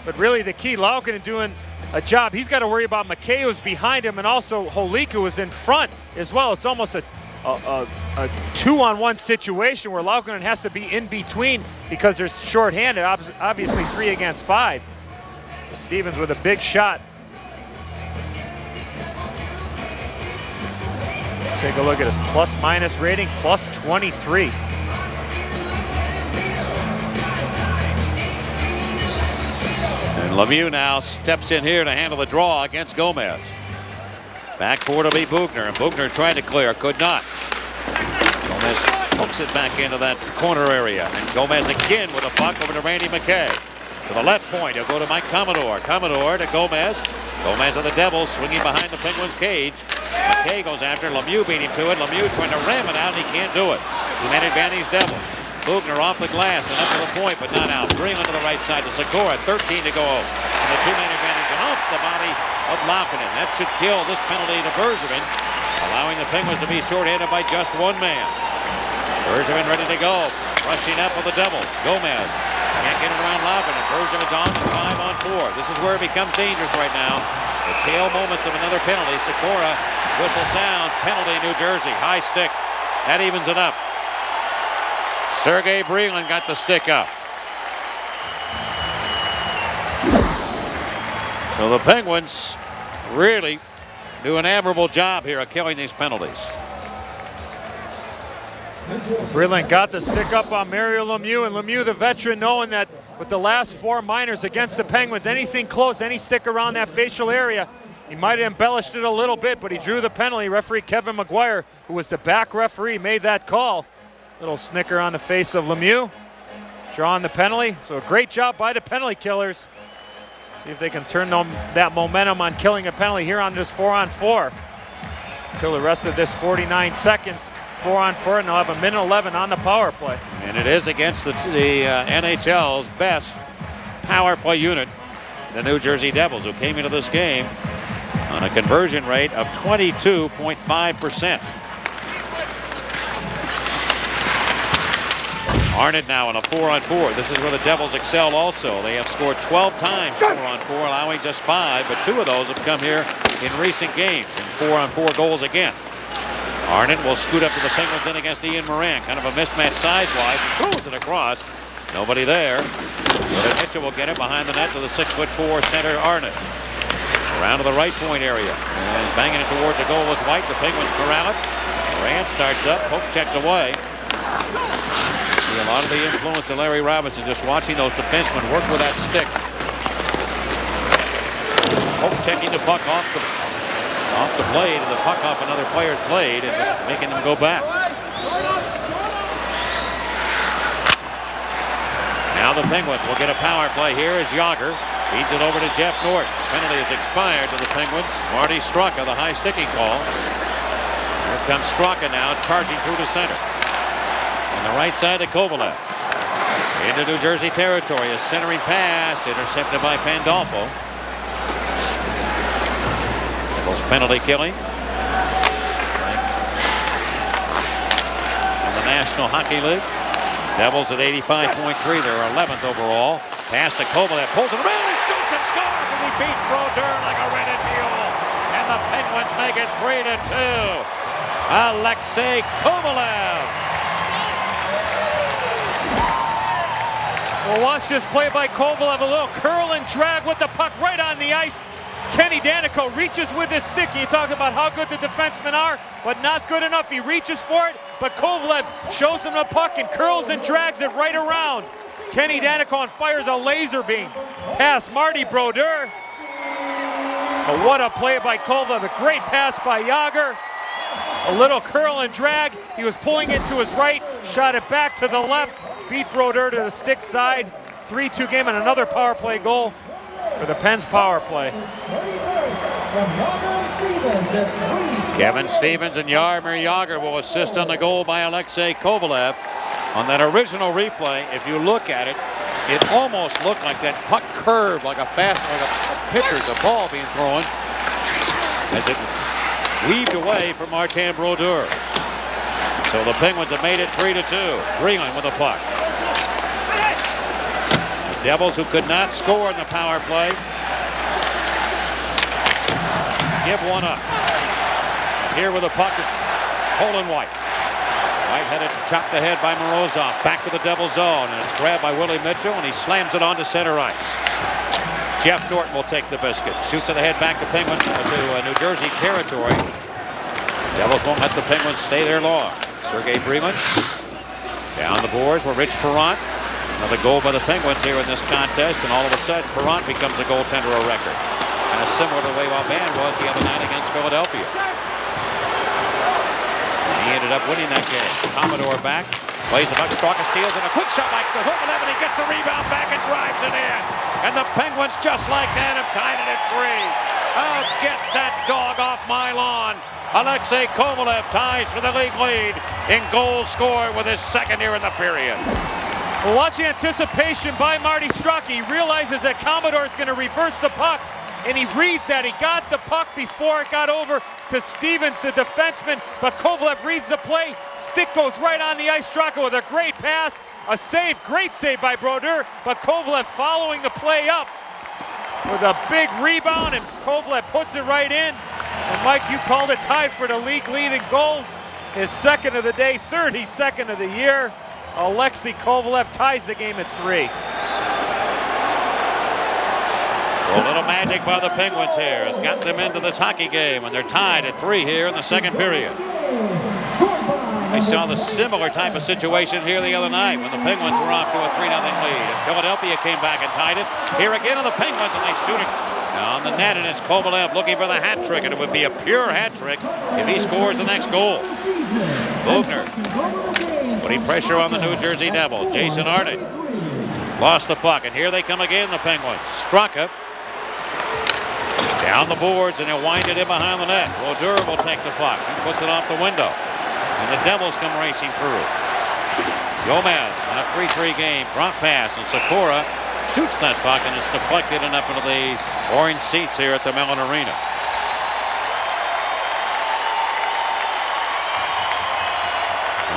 [SPEAKER 2] But really the key, Laukkanen doing a job. He's got to worry about McKay, who's behind him, and also Holikka is in front as well. It's almost a two-on-one situation where Laukkanen has to be in between because they're shorthanded, obviously 3 against 5. But Stevens with a big shot. Take a look at his plus-minus rating, plus 23.
[SPEAKER 1] And Lemieux now steps in here to handle the draw against Gomez. Back forward will be Bugner, and Bugner tried to clear, could not. Gomez hooks it back into that corner area, and Gomez again with a puck over to Randy McKay. To the left point, he'll go to Mike Commodore. Commodore to Gomez. Gomez of the Devils swinging behind the Penguins' cage. McKay goes after Lemieux, beat him to it. Lemieux trying to ram it out, and he can't do it. Two-man advantage Devils. Bugner off the glass and up to the point, but not out. Green to the right side to Segura. 13 to go. And the two-man advantage and off the body of Laukkanen. That should kill this penalty to Bergevin, allowing the Penguins to be shorthanded by just one man. Bergevin ready to go. Rushing up with the Devils. Gomez can't get it around Laukkanen. Bergevin's on the 5-on-4. This is where it becomes dangerous right now. The tail moments of another penalty. Segura, whistle sounds. Penalty, New Jersey. High stick. That evens it up. Sergei Brylin got the stick up. So the Penguins really do an admirable job here of killing these penalties.
[SPEAKER 2] Brylin got the stick up on Mario Lemieux, and Lemieux, the veteran, knowing that with the last 4 minors against the Penguins, anything close, any stick around that facial area, he might have embellished it a little bit, but he drew the penalty. Referee Kevin McGuire, who was the back referee, made that call. Little snicker on the face of Lemieux, drawing the penalty. So a great job by the penalty killers. See if they can turn that momentum on killing a penalty here on this 4-on-4. Until the rest of this 49 seconds, 4-on-4, and they'll have a minute 11 on the power play.
[SPEAKER 1] And it is against the NHL's best power play unit, the New Jersey Devils, who came into this game on a conversion rate of 22.5%. Arnott now in a 4-on-4. This is where the Devils excel also. They have scored 12 times 4-on-4, allowing just 5, but 2 of those have come here in recent games in 4-on-4 goals against. Arnott will scoot up to the Penguins in against Ian Moran. Kind of a mismatch size-wise. Throws it across. Nobody there. But Mitchell will get it behind the net to the 6'4" center Arnott. Around to the right point area. And banging it towards the goal was White. The Penguins corral it. Moran starts up. Poke checked away. See a lot of the influence of Larry Robinson just watching those defensemen work with that stick. Poke checking the puck off the blade and the puck off another player's blade and just making them go back. Now the Penguins will get a power play here as Yager feeds it over to Jeff Norton. Penalty has expired to the Penguins. Marty Straka, the high sticking call. Here comes Straka now charging through to center. On the right side of Kovalev. Into New Jersey territory. A centering pass intercepted by Pandolfo. Devils penalty killing. In the National Hockey League. Devils at 85.3. They're 11th overall. Pass to Kovalev. Pulls it around and shoots and scores. And he beat Brodeur like a rented mule. And the Penguins make it 3-2. Alexei Kovalev.
[SPEAKER 2] Well, watch this play by Kovalev. A little curl and drag with the puck right on the ice. Kenny Danico reaches with his stick. You talk about how good the defensemen are, but not good enough. He reaches for it, but Kovalev shows him the puck and curls and drags it right around. Kenny Danico and fires a laser beam past Marty Brodeur. But what a play by Kovalev. A great pass by Jágr. A little curl and drag. He was pulling it to his right, shot it back to the left, beat Brodeur to the stick side. 3-2 game and another power play goal for the Pens power play.
[SPEAKER 1] Kevin Stevens and Jaromir Jágr will assist on the goal by Alexei Kovalev. On that original replay, if you look at it, it almost looked like that puck curved like a pitcher, the ball being thrown as it weaved away from Martin Brodeur. So the Penguins have made it 3-2. Greenland with the puck. The Devils, who could not score in the power play, give one up. And here with the puck is Colin White. White had it chopped ahead by Morozov. Back to the Devil zone, and it's grabbed by Willie Mitchell, and he slams it onto center ice. Jeff Norton will take the biscuit. Shoots it ahead back to Penguin to New Jersey territory. Devils won't let the Penguins stay there long. Sergei Breland down the boards with Rich Perrant. Another goal by the Penguins here in this contest, and all of a sudden Perrant becomes a goaltender of record. Kind of similar to the way Vauban was the other night against Philadelphia. And he ended up winning that game. Commodore back. Plays the puck, Straka steals, and a quick shot by Kovalev, and he gets the rebound back and drives it in. And the Penguins, just like that, have tied it at 3. Oh, get that dog off my lawn. Alexei Kovalev ties for the league lead in goals scored with his second here in the period.
[SPEAKER 2] Well, watching anticipation by Marty Straka, he realizes that Commodore is going to reverse the puck, and he reads that. He got the puck before it got over to Stevens, the defenseman, but Kovalev reads the play. Stick goes right on the ice. Straka with a great pass, a save, great save by Brodeur, but Kovalev following the play up with a big rebound, and Kovalev puts it right in. And Mike, you called it tied for the league lead in goals. His second of the day, 32nd of the year. Alexei Kovalev ties the game at 3.
[SPEAKER 1] A little magic by the Penguins here has got them into this hockey game, and they're tied at 3 here in the second period. They saw the similar type of situation here the other night when the Penguins were off to a 3-0 lead. And Philadelphia came back and tied it. Here again are the Penguins, and they shoot it on the net, and it's Kovalev looking for the hat trick, and it would be a pure hat trick if he scores the next goal. Bogner putting pressure on the New Jersey Devils. Jason Arnott lost the puck, and here they come again, the Penguins. Straka down the boards, and he'll wind it in behind the net. Brodeur will take the puck. He puts it off the window, and the Devils come racing through. Gomez on a 3-3 game. Drop pass, and Sakura shoots that puck, and it's deflected and up into the orange seats here at the Mellon Arena.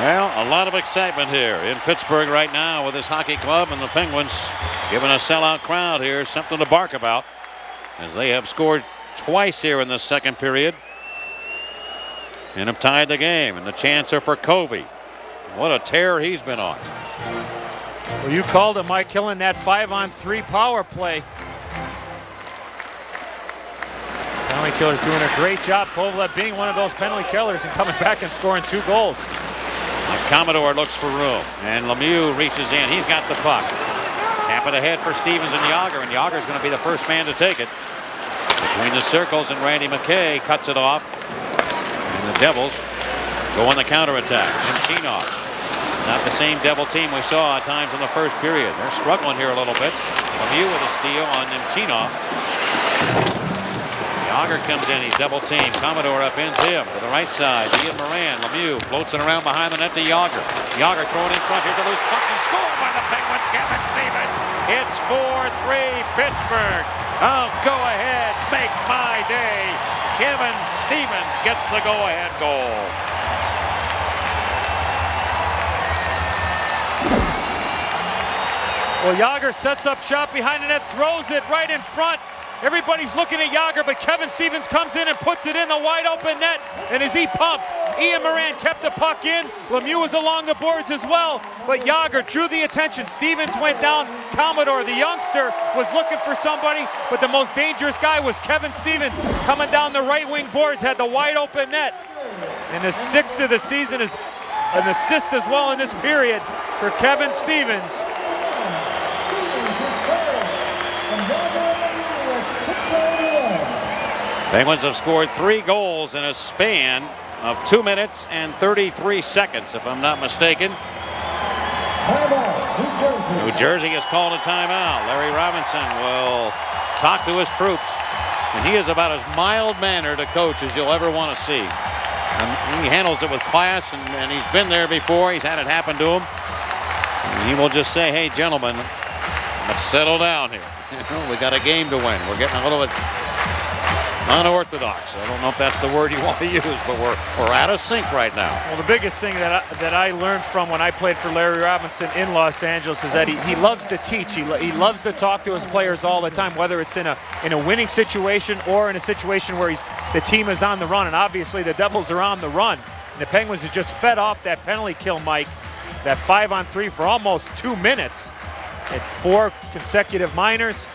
[SPEAKER 1] Well, a lot of excitement here in Pittsburgh right now with this hockey club, and the Penguins giving a sellout crowd here something to bark about, as they have scored twice here in the second period and have tied the game. And the chance are for Covey. What a tear he's been on.
[SPEAKER 2] Well, you called it, Mike, killing that 5-on-3 power play. Penalty killer's doing a great job. Kovalev being one of those penalty killers and coming back and scoring 2 goals.
[SPEAKER 1] And Commodore looks for room, and Lemieux reaches in. He's got the puck. Tap it ahead for Stevens and Jágr, and Jágr's going to be the first man to take it. Between the circles, and Randy McKay cuts it off. And the Devils go on the counterattack. Nemchinov. Not the same Devil team we saw at times in the first period. They're struggling here a little bit. Lemieux with a steal on Nemchinov. Jágr comes in, he's double teamed. Commodore upends him to the right side. Ian Moran, Lemieux floats it around behind the net to Jágr. Jágr thrown in front. Here's a loose puck and scored by the Penguins. Kevin Stevens. It's 4-3 Pittsburgh. Oh, go ahead, make my day. Kevin Stevens gets the go-ahead goal.
[SPEAKER 2] Well, Jágr sets up shot behind the net, throws it right in front. Everybody's looking at Yager, but Kevin Stevens comes in and puts it in the wide open net. And as he pumped, Ian Moran kept the puck in. Lemieux was along the boards as well, but Yager drew the attention. Stevens went down. Commodore, the youngster, was looking for somebody, but the most dangerous guy was Kevin Stevens. Coming down the right wing boards, had the wide open net. And his 6th of the season is an assist as well in this period for Kevin Stevens.
[SPEAKER 1] Penguins have scored 3 goals in a span of 2 minutes and 33 seconds, if I'm not mistaken.
[SPEAKER 3] Timeout, New Jersey.
[SPEAKER 1] New Jersey has called a timeout. Larry Robinson will talk to his troops, and he is about as mild-mannered a coach as you'll ever want to see. He handles it with class, and he's been there before. He's had it happen to him. And he will just say, hey, gentlemen, let's settle down here. We got a game to win. We're getting a little bit unorthodox. I don't know if that's the word you want to use, but we're out of sync right now.
[SPEAKER 2] Well, the biggest thing that I learned from when I played for Larry Robinson in Los Angeles is that he loves to teach. He loves to talk to his players all the time, whether it's in a winning situation or in a situation where the team is on the run. And obviously the Devils are on the run. And the Penguins have just fed off that penalty kill, Mike. That 5-on-3 for almost 2 minutes. At 4 consecutive minors.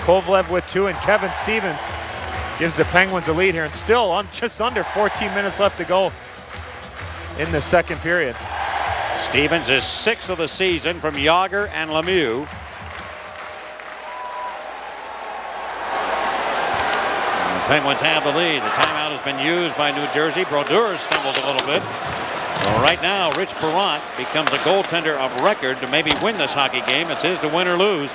[SPEAKER 2] Kovalev with 2, and Kevin Stevens gives the Penguins a lead here, and still just under 14 minutes left to go in the second period.
[SPEAKER 1] Stevens is 6th of the season from Yager and Lemieux. And the Penguins have the lead. The timeout has been used by New Jersey. Brodeur stumbled a little bit. So right now, Rich Perrant becomes a goaltender of record to maybe win this hockey game. It's his to win or lose.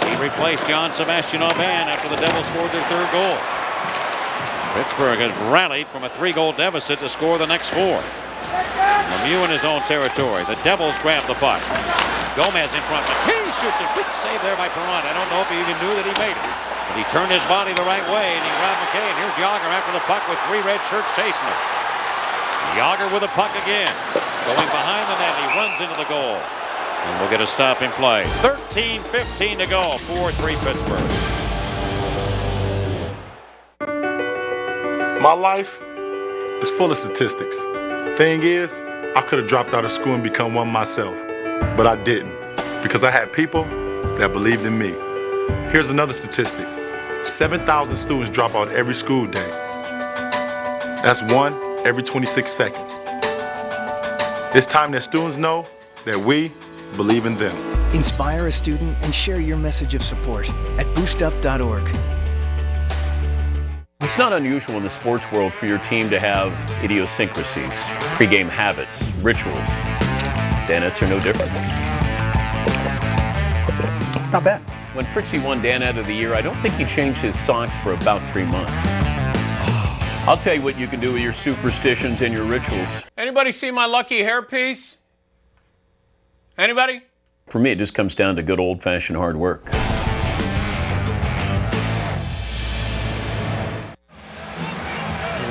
[SPEAKER 1] He replaced John Sebastian Aubin after the Devils scored their 3rd goal. Pittsburgh has rallied from a 3-goal deficit to score the next 4. Lemieux in his own territory. The Devils grab the puck. Gomez in front. McKay shoots a big save there by Perrant. I don't know if he even knew that he made it. But he turned his body the right way, and he robbed McKay. And here's Yager after the puck with 3 red shirts chasing him. Yager with the puck again. Going behind the net, he runs into the goal. And we'll get a stop in play. 13:15 to go. 4-3 Pittsburgh.
[SPEAKER 6] My life is full of statistics. Thing is, I could have dropped out of school and become one myself. But I didn't, because I had people that believed in me. Here's another statistic. 7,000 students drop out every school day. That's 1 every 26 seconds. It's time that students know that we believe in them.
[SPEAKER 7] Inspire a student and share your message of support at boostup.org.
[SPEAKER 8] It's not unusual in the sports world for your team to have idiosyncrasies, pregame habits, rituals. Danettes are no different. It's not bad. When Fritzy won Danette of the Year, I don't think he changed his socks for about 3 months. I'll tell you what you can do with your superstitions and your rituals. Anybody see my lucky hairpiece? Anybody? For me, it just comes down to good old-fashioned hard work.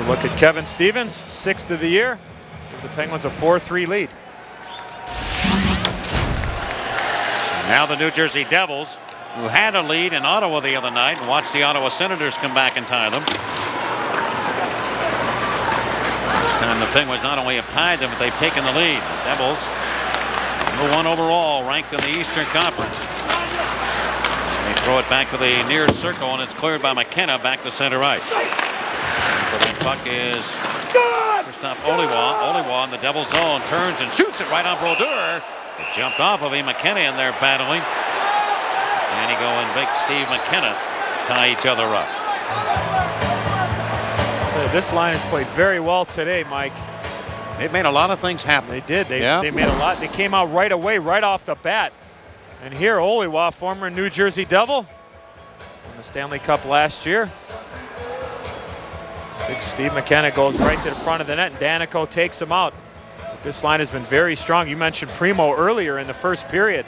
[SPEAKER 2] Look at Kevin Stevens, 6th of the year. Give the Penguins a 4-3 lead.
[SPEAKER 1] Now the New Jersey Devils, who had a lead in Ottawa the other night, and watched the Ottawa Senators come back and tie them. This time the Penguins not only have tied them, but they've taken the lead. The Devils, #1 overall, ranked in the Eastern Conference. They throw it back to the near circle, and it's cleared by McKenna back to center ice. So the puck is Christophe Oliwa. Oliwa in the Devils zone, turns and shoots it right on Brodeur. It jumped off of him. McKenna in there battling. And he go and big Steve McKenna tie each other up.
[SPEAKER 2] This line has played very well today, Mike.
[SPEAKER 1] They've made a lot of things happen.
[SPEAKER 2] They did. They made a lot. They came out right away, right off the bat. And here, Oliwa, former New Jersey Devil, won the Stanley Cup last year. Big Steve McKenna goes right to the front of the net, and Danico takes him out. But this line has been very strong. You mentioned Primo earlier in the first period.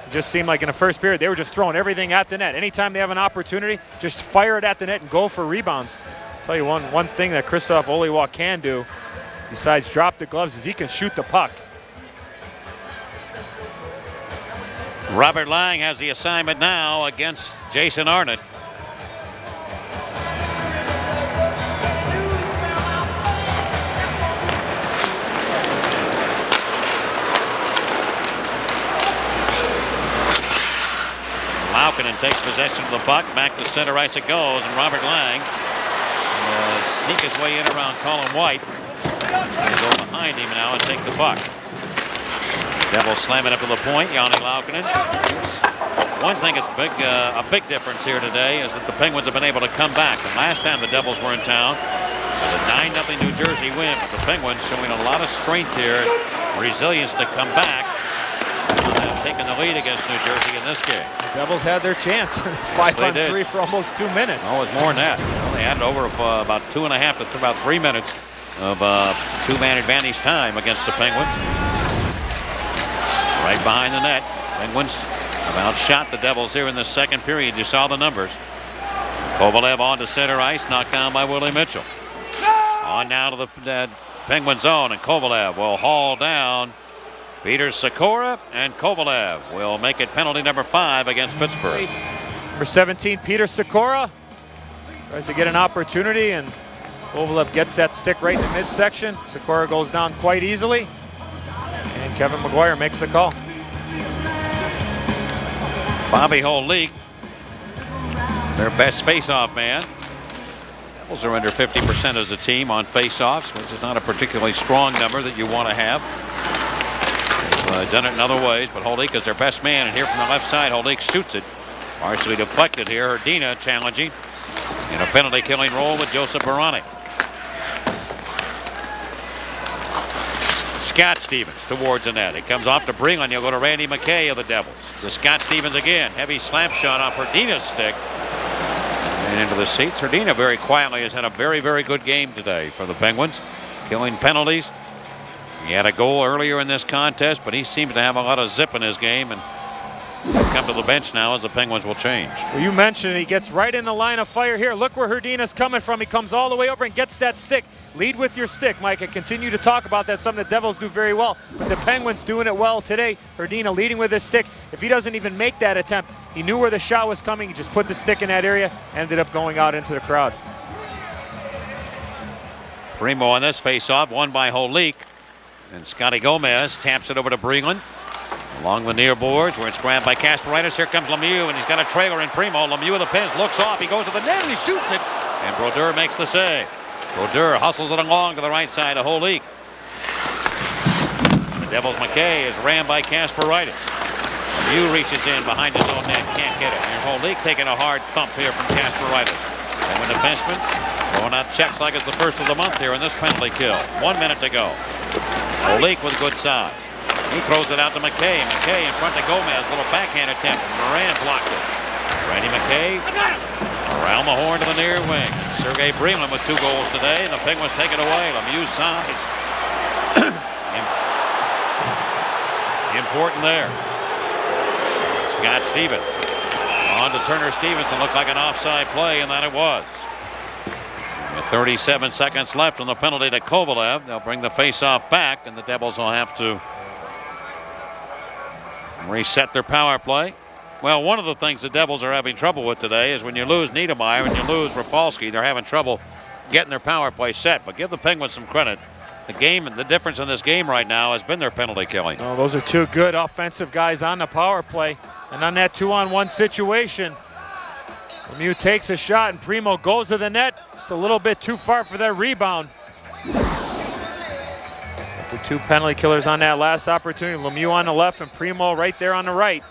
[SPEAKER 2] It just seemed like in the first period, they were just throwing everything at the net. Anytime they have an opportunity, just fire it at the net and go for rebounds. I'll tell you one thing that Christophe Oliwa can do, besides drop the gloves, is he can shoot the puck.
[SPEAKER 1] Robert Lang has the assignment now against Jason Arnott. and takes possession of the puck. Back to center ice it goes, and Robert Lang sneak his way in around Colin White. He's going to go behind him now and take the puck. Devils slam it up to the point. Jani Laukkonen. One thing that's a big difference here today is that the Penguins have been able to come back. The last time the Devils were in town was a 9-0 New Jersey win. But the Penguins showing a lot of strength here, resilience to come back. Taking the lead against New Jersey in this game.
[SPEAKER 2] The Devils had their chance. 5-on-3 for almost 2 minutes.
[SPEAKER 1] Oh, it was more than that. They had it over for about 2.5 to about 3 minutes of two-man advantage time against the Penguins. Right behind the net. Penguins have outshot the Devils here in the second period. You saw the numbers. Kovalev on to center ice, knocked down by Willie Mitchell. On now to the Penguin zone, and Kovalev will haul down Peter Sikora, and Kovalev will make it penalty number 5 against Pittsburgh.
[SPEAKER 2] Number 17, Peter Sikora, tries to get an opportunity, and Kovalev gets that stick right in the midsection. Sikora goes down quite easily, and Kevin McGuire makes the call.
[SPEAKER 1] Bobby Holik, their best face-off man. Devils are under 50% as a team on face-offs, which is not a particularly strong number that you want to have. Done it in other ways, but Holik is their best man, and here from the left side, Holik shoots it. Partially deflected here. Hrdina challenging in a penalty killing role with Joseph Baranek. Scott Stevens towards the net. It comes off to Bringan. You'll go to Randy McKay of the Devils. To Scott Stevens again. Heavy slap shot off Hrdina's stick. And into the seats. Hrdina very quietly has had a very, very good game today for the Penguins. Killing penalties. He had a goal earlier in this contest, but he seems to have a lot of zip in his game, and he'll come to the bench now as the Penguins will change.
[SPEAKER 2] Well, you mentioned he gets right in the line of fire here. Look where Hrdina's coming from. He comes all the way over and gets that stick. Lead with your stick, Mike. I continue to talk about that. Something the Devils do very well, but the Penguins doing it well today. Hrdina leading with his stick. If he doesn't even make that attempt, he knew where the shot was coming. He just put the stick in that area, ended up going out into the crowd.
[SPEAKER 1] Primo on this face-off, won by Holik. And Scotty Gomez taps it over to Bringan. Along the near boards where it's grabbed by Kasparaitis. Here comes Lemieux, and he's got a trailer in Primo. Lemieux with the pins, looks off. He goes to the net and he shoots it. And Brodeur makes the save. Brodeur hustles it along to the right side of Holik. The Devils' McKay is rammed by Kasparaitis. Lemieux reaches in behind his own net, can't get it. There's Holik taking a hard thump here from Kasparaitis. And the defenseman throwing out checks like it's the first of the month here in this penalty kill. 1 minute to go. Holik with good size. He throws it out to McKay. McKay in front of Gomez. Little backhand attempt. Moran blocked it. Randy McKay around the horn to the near wing. Sergei Bringan with 2 goals today, and the Penguins take it away. Lemieux's size. Important there. Scott Stevens. On to Turner Stevenson. Looked like an offside play, and that it was. With 37 seconds left on the penalty to Kovalev, they'll bring the face-off back, and the Devils will have to reset their power play. Well, one of the things the Devils are having trouble with today is when you lose Niedermeyer and you lose Rafalski, they're having trouble getting their power play set. But give the Penguins some credit. The difference in this game right now has been their penalty killing.
[SPEAKER 2] Oh, those are 2 good offensive guys on the power play. And on that 2-on-1 situation, Lemieux takes a shot and Primo goes to the net. Just a little bit too far for that rebound. The 2 penalty killers on that last opportunity. Lemieux on the left and Primo right there on the right.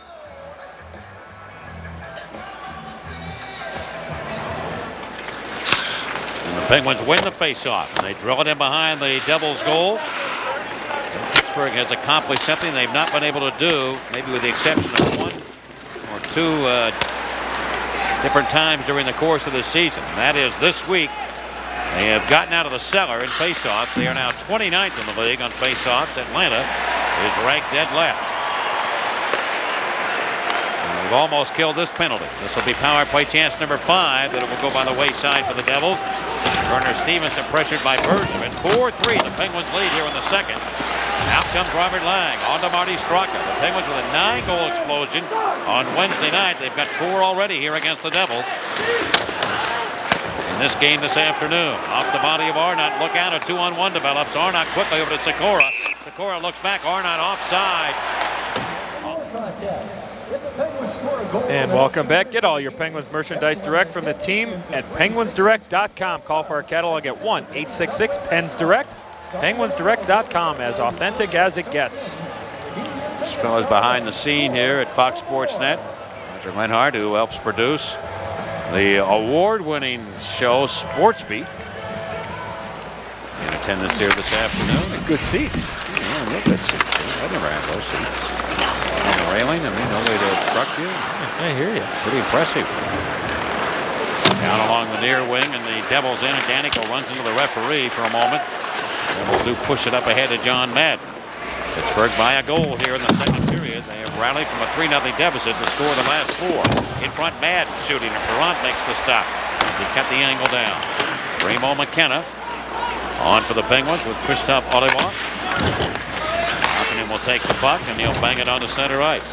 [SPEAKER 1] And the Penguins win the faceoff, and they drill it in behind the Devils' goal. Pittsburgh has accomplished something they've not been able to do, maybe with the exception of 1 or 2 different times during the course of the season. And that is this week. They have gotten out of the cellar in faceoffs. They are now 29th in the league on faceoffs. Atlanta is ranked dead last. And they've almost killed this penalty. This will be power play chance number 5, that it will go by the wayside for the Devils. Turner Stevenson pressured by Bergman. 4-3, the Penguins lead here in the second. Out comes Robert Lang, on to Marty Straka. The Penguins with a 9-goal explosion on Wednesday night. They've got 4 already here against the Devils. In this game this afternoon, off the body of Arnott. Look out, a 2-on-1 develops. Arnott quickly over to Sikora. Sikora looks back, Arnott offside.
[SPEAKER 3] Contest. If the Penguins score a
[SPEAKER 2] And welcome back. Get all your Penguins merchandise direct from the team at penguinsdirect.com. Call for our catalog at 1-866-PENS-DIRECT. Penguinsdirect.com, as authentic as it gets.
[SPEAKER 1] This fellow's behind the scene here at Fox Sports Net. Roger Lenhart, who helps produce the award-winning show Sports Beat. In attendance here this afternoon.
[SPEAKER 2] Good seats.
[SPEAKER 1] Yeah, real good seats. I never had those seats. On the railing, I mean, no way to obstruct you.
[SPEAKER 2] I hear you.
[SPEAKER 1] Pretty impressive. Down along the near wing, and the Devils in, and Danico runs into the referee for a moment. Devils do push it up ahead to John Madden. Pittsburgh by a goal here in the second period. They have rallied from a 3-0 deficit to score the last 4. In front, Madden shooting, and Perrant makes the stop. He cut the angle down. Remo McKenna on for the Penguins with Christophe Oliva. Markkanen will take the puck, and he'll bang it onto center ice.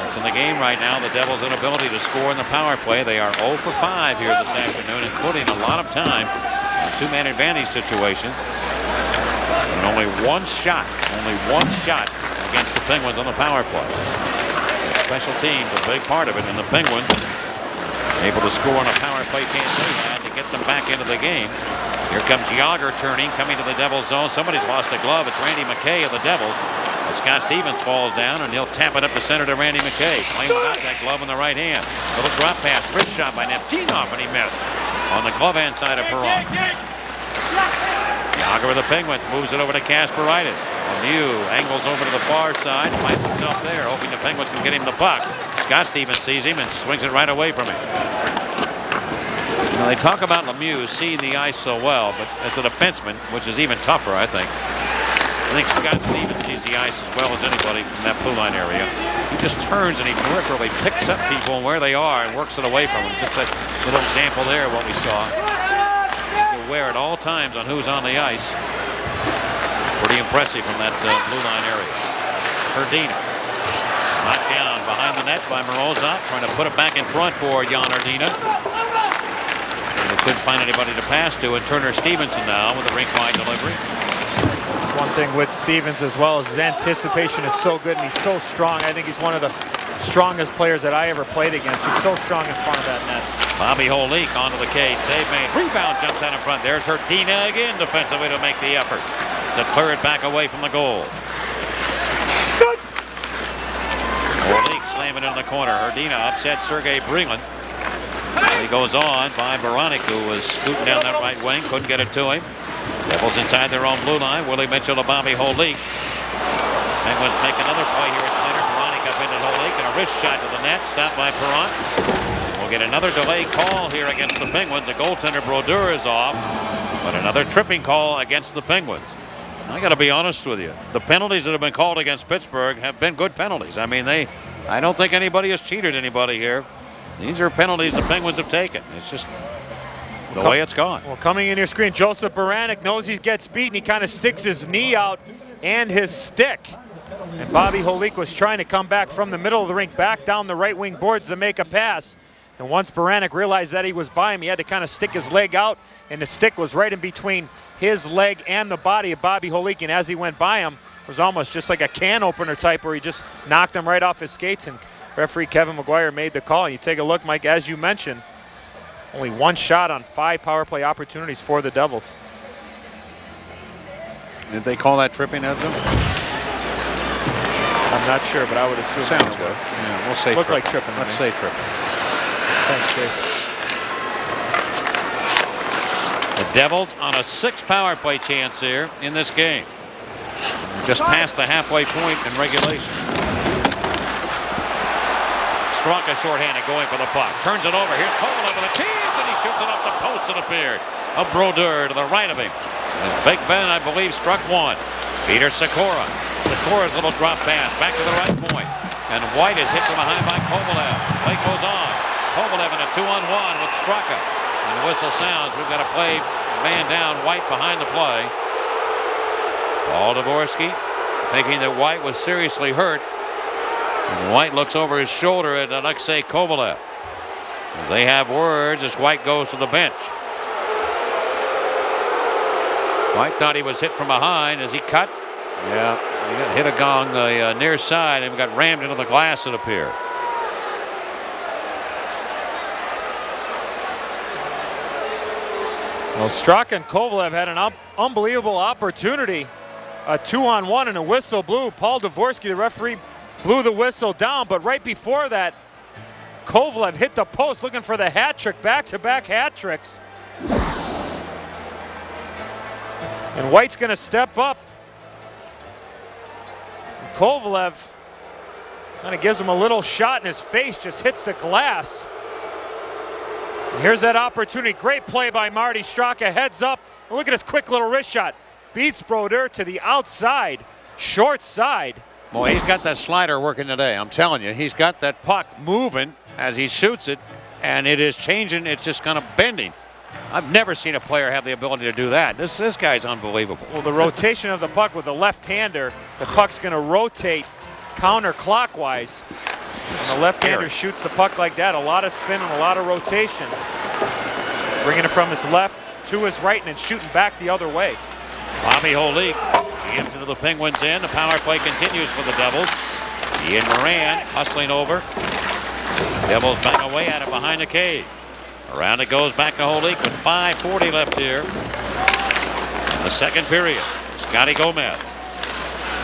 [SPEAKER 1] It's in the game right now. The Devils' inability to score in the power play. They are 0 for 5 here this afternoon, including a lot of time on two-man advantage situations. And only one shot against the Penguins on the power play. Special teams, a big part of it, and the Penguins able to score on a power play chance they had to get them back into the game. Here comes Yager turning, coming to the Devils zone. Somebody's lost a glove. It's Randy McKay of the Devils. Scott Stevens falls down, and he'll tap it up the center to Randy McKay. Playing without that glove in the right hand. Little drop pass, wrist shot by Neptunov, and he missed on the glove hand side of Perrant. Yager with the Penguins moves it over to Kasparaitis. Lemieux angles over to the far side, finds himself there, hoping the Penguins can get him the puck. Scott Stevens sees him and swings it right away from him. Now, they talk about Lemieux seeing the ice so well, but as a defenseman, which is even tougher, I think Scott Stevens sees the ice as well as anybody from that blue line area. He just turns and he peripherally picks up people and where they are and works it away from them. Just a little example there of what we saw. He's aware at all times on who's on the ice. Pretty impressive from that blue line area. Herdina. Knocked down behind the net by Morozov, trying to put it back in front for Jan Herdina. They couldn't find anybody to pass to, and Turner Stevenson now with a rink-wide delivery.
[SPEAKER 2] That's one thing with Stevens as well, is his anticipation is so good and he's so strong. I think he's one of the strongest players that I ever played against. He's so strong in front of that net.
[SPEAKER 1] Bobby Holik onto the cage, save made, rebound, jumps out in front. There's Herdina again defensively to make the effort to clear it back away from the goal. Holik slamming it in the corner. Herdina upsets Sergei Brylin. He goes on by Baranik, who was scooting down that right wing, couldn't get it to him. Devils inside their own blue line. Willie Mitchell to Bobby Holik. Penguins make another play here at center. Baranik up into Holik, and a wrist shot to the net, stopped by Perrant. We'll get another delayed call here against the Penguins. The goaltender Brodeur is off, but another tripping call against the Penguins. I got to be honest with you. The penalties that have been called against Pittsburgh have been good penalties. I mean, I don't think anybody has cheated anybody here. These are penalties the Penguins have taken. It's just the way it's gone.
[SPEAKER 2] Well, coming in your screen, Joseph Baranik knows he gets beaten. He kind of sticks his knee out and his stick. And Bobby Holik was trying to come back from the middle of the rink, back down the right wing boards to make a pass. And once Baranik realized that he was by him, he had to kind of stick his leg out, and the stick was right in between his leg and the body of Bobby Holik. And as he went by him, it was almost just like a can opener type where he just knocked him right off his skates, and referee Kevin McGuire made the call. You take a look, Mike, as you mentioned, only one shot on 5 power play opportunities for the Devils.
[SPEAKER 1] Did they call that tripping, Edzo?
[SPEAKER 2] I'm not sure, but I would assume.
[SPEAKER 1] Sounds good. Yeah, we'll say
[SPEAKER 2] looked
[SPEAKER 1] tripping.
[SPEAKER 2] Like tripping.
[SPEAKER 1] Let's say tripping.
[SPEAKER 2] Thanks, Chase.
[SPEAKER 1] The Devils on a 6 power play chance here in this game. Just past the halfway point in regulation. Straka shorthanded going for the puck. Turns it over. Here's Kovalev with a chance, and he shoots it off the post, it appeared. A Brodeur to the right of him. As Big Ben, I believe, struck one. Peter Sikora. Sikora's little drop pass back to the right point. And White is hit from behind by Kovalev. Play goes on. Kovalev in a 2-on-1 with Straka. And the whistle sounds. We've got to play man down. White behind the play. Paul Dvorsky thinking that White was seriously hurt. And White looks over his shoulder at Alexei Kovalev. They have words as White goes to the bench. White thought he was hit from behind as he cut. Yeah, he got hit along the near side and got rammed into the glass, it appeared.
[SPEAKER 2] Well, Straka and Kovalev had an unbelievable opportunity. A 2-on-1 and a whistle blew. Paul Dvorsky, the referee, blew the whistle down, but right before that, Kovalev hit the post looking for the hat trick, back-to-back hat tricks. And White's gonna step up. And Kovalev kind of gives him a little shot in his face, just hits the glass. And here's that opportunity. Great play by Marty Straka. Heads up. And look at his quick little wrist shot. Beats Brodeur to the outside, short side.
[SPEAKER 1] Boy, he's got that slider working today. I'm telling you, he's got that puck moving as he shoots it, and it is changing. It's just kind of bending. I've never seen a player have the ability to do that. This guy's unbelievable.
[SPEAKER 2] Well, the rotation of the puck with the left-hander, the puck's going to rotate counterclockwise. And the left-hander shoots the puck like that. A lot of spin and a lot of rotation. Bringing it from his left to his right and then shooting back the other way.
[SPEAKER 1] Bobby Holik jams into the Penguins end. The power play continues for the Devils. Ian Moran hustling over. Devils bang away at it behind the cage. Around it goes back to Holik with 5:40 left here in the second period. Scotty Gomez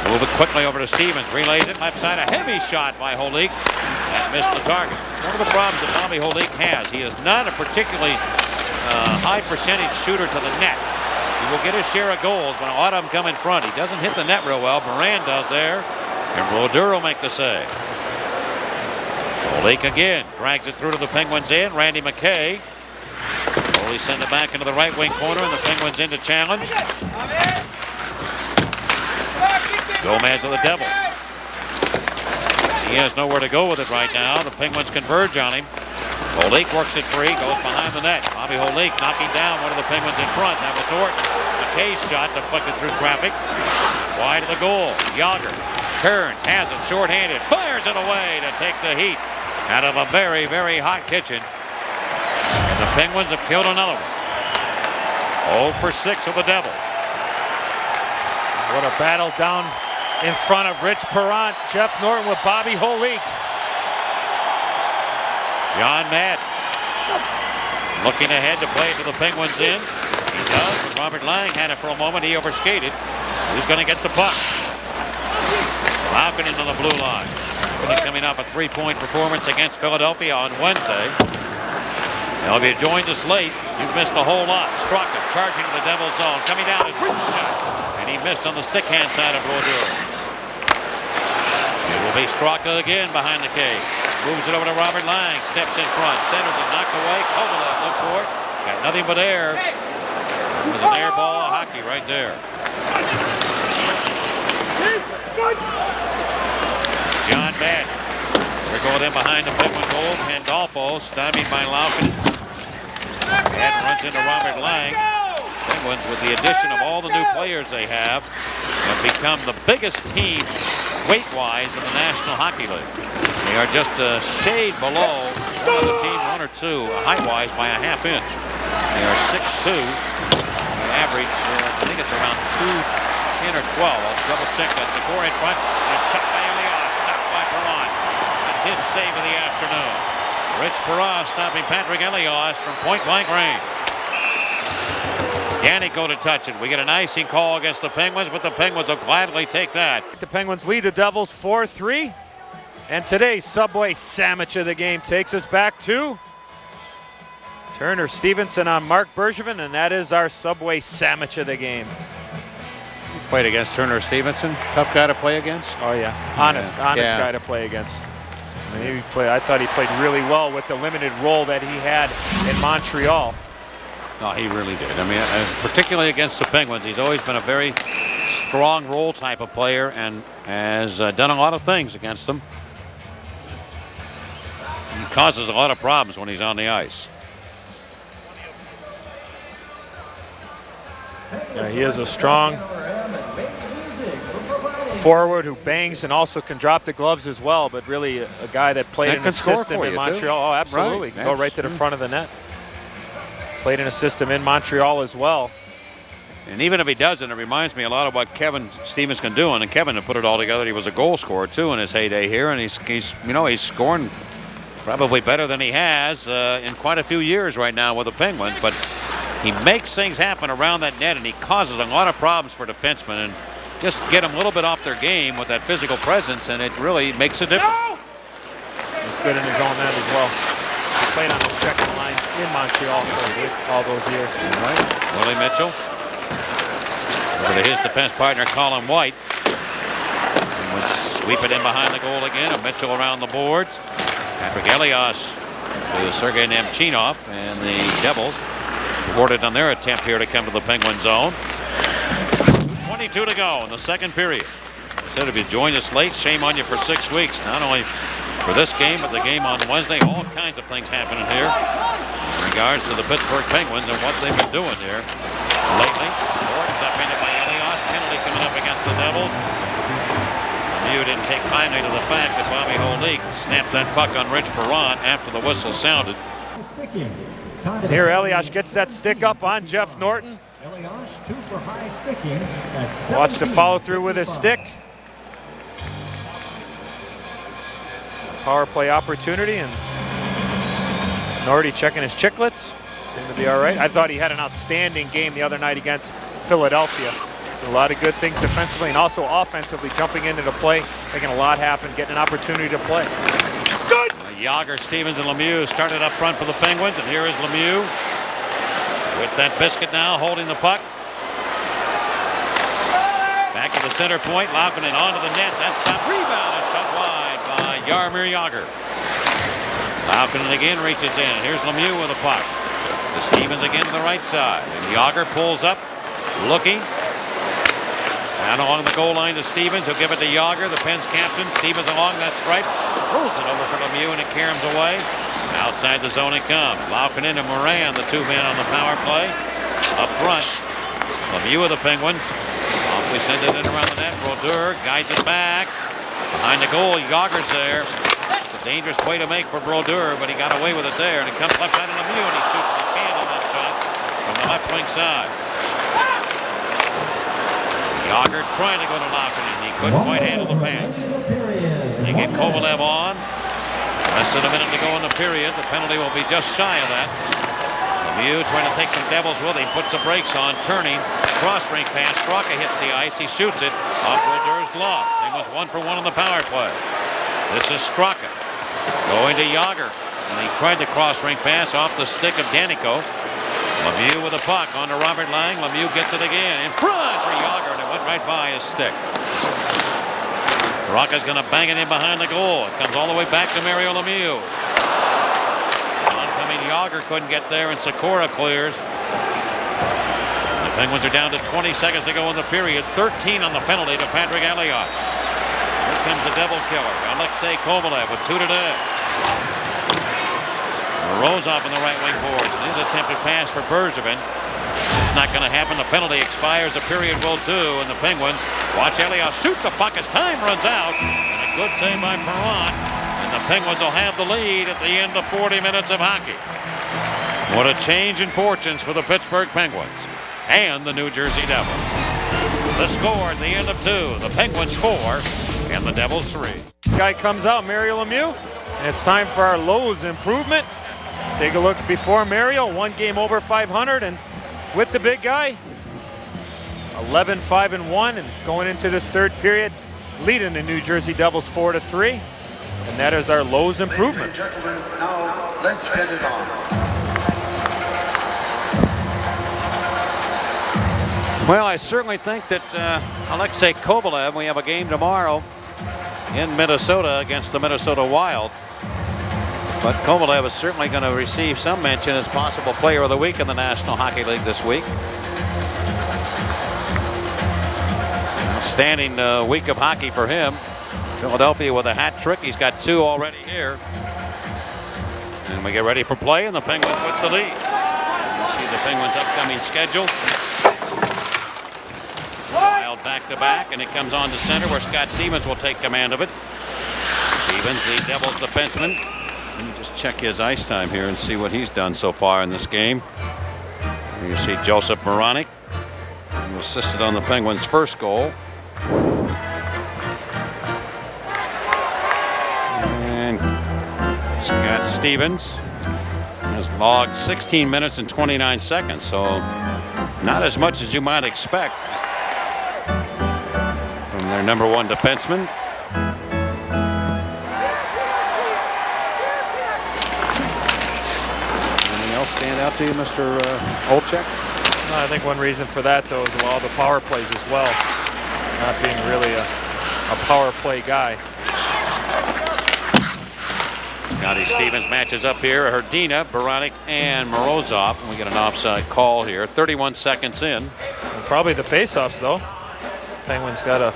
[SPEAKER 1] moving quickly over to Stevens. Relays it left side. A heavy shot by Holik. That missed the target. One of the problems that Bobby Holik has, he is not a particularly high percentage shooter to the net. He will get his share of goals, but a lot of them come in front. He doesn't hit the net real well. Moran does there, and Brodeur will make the save. Holik again drags it through to the Penguins end. Randy McKay slowly send it back into the right wing corner, and the Penguins in to challenge. Gomez of the Devil. He has nowhere to go with it right now. The Penguins converge on him. Holik works it free, goes behind the net. Bobby Holik knocking down one of the Penguins in front. That was Norton. McKay's shot deflected through traffic. Wide of the goal. Yager turns, has it shorthanded, fires it away to take the heat out of a very, very hot kitchen. And the Penguins have killed another one. 0 for 6 of the Devils.
[SPEAKER 2] What a battle down in front of Rich Perrant. Jeff Norton with Bobby Holik.
[SPEAKER 1] John Madden looking ahead to play to the Penguins in. He does, but Robert Lang had it for a moment. He overskated. Who's going to get the puck? Malkin into the blue line. Coming off a 3-point performance against Philadelphia on Wednesday. They'll be joined us late. You've missed a whole lot. Straka charging to the Devil's zone. Coming down his wrist shot. And he missed on the stick hand side of Brodeur. It will be Straka again behind the cage. Moves it over to Robert Lang. Steps in front. Centers it. Knocked away. Kovalev look for it. Got nothing but air. It was an air ball of hockey right there. John Madden. They're going in behind the Penguin goal. Pandolfo stymied by Lauken. Madden runs into Robert Lang. Penguins, with the addition of all the new players they have become the biggest team weight-wise in the National Hockey League. They are just a shade below the team, 1 or 2, height-wise by a half inch. They are 6'2". The average, I think it's around 210 or 12. I'll double check that. Sikora in front. And shot by Elias. Stopped by Perrant. That's his save of the afternoon. Rich Perrant stopping Patrick Elias from point-blank range. Yannick to touch it. We get an icing call against the Penguins, but the Penguins will gladly take that.
[SPEAKER 2] The Penguins lead the Devils 4-3. And today's Subway sandwich of the game takes us back to Turner Stevenson on Mark Bergevin, and that is our Subway sandwich of the game.
[SPEAKER 1] Played against Turner Stevenson. Tough guy to play against.
[SPEAKER 2] Oh, yeah. Honest guy to play against. I thought he played really well with the limited role that he had in Montreal.
[SPEAKER 1] No, he really did. I mean, particularly against the Penguins, he's always been a very strong role type of player and has done a lot of things against them. He causes a lot of problems when he's on the ice.
[SPEAKER 2] Yeah, he is a strong forward who bangs and also can drop the gloves as well, but really a guy that played in a system in Montreal. Too. Oh, absolutely. Right. Go right to the front of the net. Played in a system in Montreal as well.
[SPEAKER 1] And even if he doesn't, it reminds me a lot of what Kevin Stevens can do. And Kevin, to put it all together, he was a goal scorer too in his heyday here, and he's scoring probably better than he has in quite a few years right now with the Penguins. But He makes things happen around that net, and he causes a lot of problems for defensemen. And just get them a little bit off their game with that physical presence, and it really makes a difference.
[SPEAKER 2] He's good in his own end as well. He played on those checking lines in Montreal for all those years.
[SPEAKER 1] All right. Willie Mitchell. Over to his defense partner, Colin White. He was sweeping in behind the goal again. Mitchell around the boards. Patrick Elias to Sergei Nemchinov, and the Devils thwarted on their attempt here to come to the Penguin zone. 22 to go in the second period. I said if you joined us late, shame on you for 6 weeks. Not only for this game, but the game on Wednesday. All kinds of things happening here in regards to the Pittsburgh Penguins and what they've been doing here lately. Gordon's up into by Elias. Penalty coming up against the Devils. Lemieux didn't take kindly to the fact that Bobby Holik snapped that puck on Rich Perron after the whistle sounded.
[SPEAKER 2] Here Elias gets that stick up on Jeff Norton.
[SPEAKER 3] Elias, 2 for high sticking.
[SPEAKER 2] Watch the follow through with his stick. Power play opportunity, and Norty checking his chicklets. Seemed to be all right. I thought he had an outstanding game the other night against Philadelphia. A lot of good things defensively and also offensively, jumping into the play, making a lot happen, getting an opportunity to play. Good!
[SPEAKER 1] Yager, Stevens, and Lemieux started up front for the Penguins, and here is Lemieux with that biscuit now, holding the puck. Back to the center point, Laukkonen onto the net. That stop, rebounded shot wide by Jaromir Jagr. Laukkonen again reaches in. Here's Lemieux with the puck. To Stevens again to the right side. And Jagr pulls up, looking. Down along the goal line to Stevens. He'll give it to Jagr, the Pens captain. Stevens along that stripe. Throws it over for Lemieux, and it caroms away. Outside the zone it comes. Laukkonen and Moran, the 2 men on the power play. Up front, Lemieux of the Penguins. Softly sends it in around the net. Brodeur guides it back. Behind the goal, Jagr's there. It's a dangerous play to make for Brodeur, but he got away with it there. And it comes left side of Lemieux, and he shoots the can on that shot from the left wing side. Jagr trying to go to Laukkonen. He couldn't quite handle the pass. They get Kovalev on. Less than a minute to go in the period. The penalty will be just shy of that. Lemieux trying to take some Devils with him. Puts the brakes on, turning. Cross-rink pass. Straka hits the ice. He shoots it off Brodeur's glove. Penguins 1 for 1 on the power play. This is Straka going to Jagr. And he tried the cross-rink pass off the stick of Danico. Lemieux with a puck on to Robert Lang. Lemieux gets it again. In front for Jagr, and it went right by his stick. Straka's going to bang it in behind the goal. It comes all the way back to Mario Lemieux. Oncoming Jagr couldn't get there, and Sikora clears. The Penguins are down to 20 seconds to go in the period. 13 on the penalty to Patrick Elias. Here comes the Devil killer, Alexei Kovalev with 2 to do. Rozov in the right wing boards, and his attempted pass for Bergevin. It's not going to happen. The penalty expires. The period will too, and the Penguins watch Elias shoot the puck as time runs out. And a good save by Perron, and the Penguins will have the lead at the end of 40 minutes of hockey. What a change in fortunes for the Pittsburgh Penguins and the New Jersey Devils. The score at the end of 2, the Penguins 4 and the Devils 3.
[SPEAKER 2] Guy comes out, Mario Lemieux, and it's time for our Lowe's improvement. Take a look before Mario, 1 game over 500, and with the big guy, 11-5-1, and going into this third period, leading the New Jersey Devils 4-3, and that is our Lowe's improvement.
[SPEAKER 9] Ladies and gentlemen, now let's get it on.
[SPEAKER 1] Well, I certainly think that Alexei Kovalev, we have a game tomorrow in Minnesota against the Minnesota Wild. But Kovalev is certainly going to receive some mention as possible player of the week in the National Hockey League this week. Outstanding week of hockey for him. Philadelphia with a hat trick. He's got 2 already here. And we get ready for play, and the Penguins with the lead. You see the Penguins' upcoming schedule. Wild back-to-back, and it comes on to center where Scott Stevens will take command of it. Stevens, the Devils defenseman. Let me just check his ice time here and see what he's done so far in this game. You see Joseph Moronic, who assisted on the Penguins' first goal. And Scott Stevens. has logged 16 minutes and 29 seconds, so not as much as you might expect from their number one defenseman. Anything else stand out to you, Mr. Olczyk?
[SPEAKER 2] No, I think one reason for that, though, is all the power plays as well. Not being really a power play guy.
[SPEAKER 1] Scotty Stevens matches up here. Hrdina, Baranek, and Morozov. And we get an offside call here. 31 seconds in.
[SPEAKER 2] And probably the faceoffs, though. Penguins got a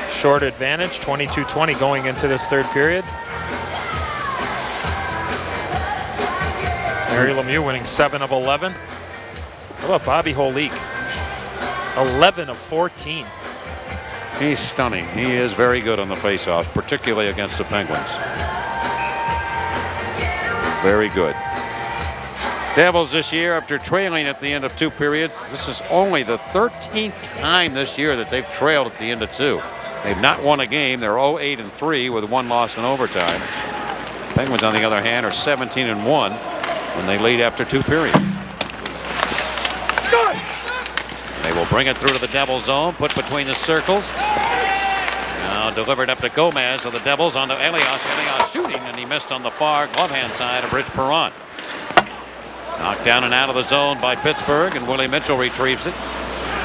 [SPEAKER 2] short advantage, 22-20 going into this third period. Mary Lemieux winning 7 of 11. How about Bobby Holik? 11 of 14.
[SPEAKER 1] He's stunning. He is very good on the faceoffs, particularly against the Penguins. Very good. Devils this year, after trailing at the end of 2 periods, this is only the 13th time this year that they've trailed at the end of 2. They've not won a game. They're 0-8-3 with 1 loss in overtime. Penguins, on the other hand, are 17-1 when they lead after 2 periods. They will bring it through to the Devils zone, put between the circles. Now delivered up to Gomez of the Devils onto Elias. Elias shooting, and he missed on the far glove hand side of Rich Perron. Knocked down and out of the zone by Pittsburgh, and Willie Mitchell retrieves it.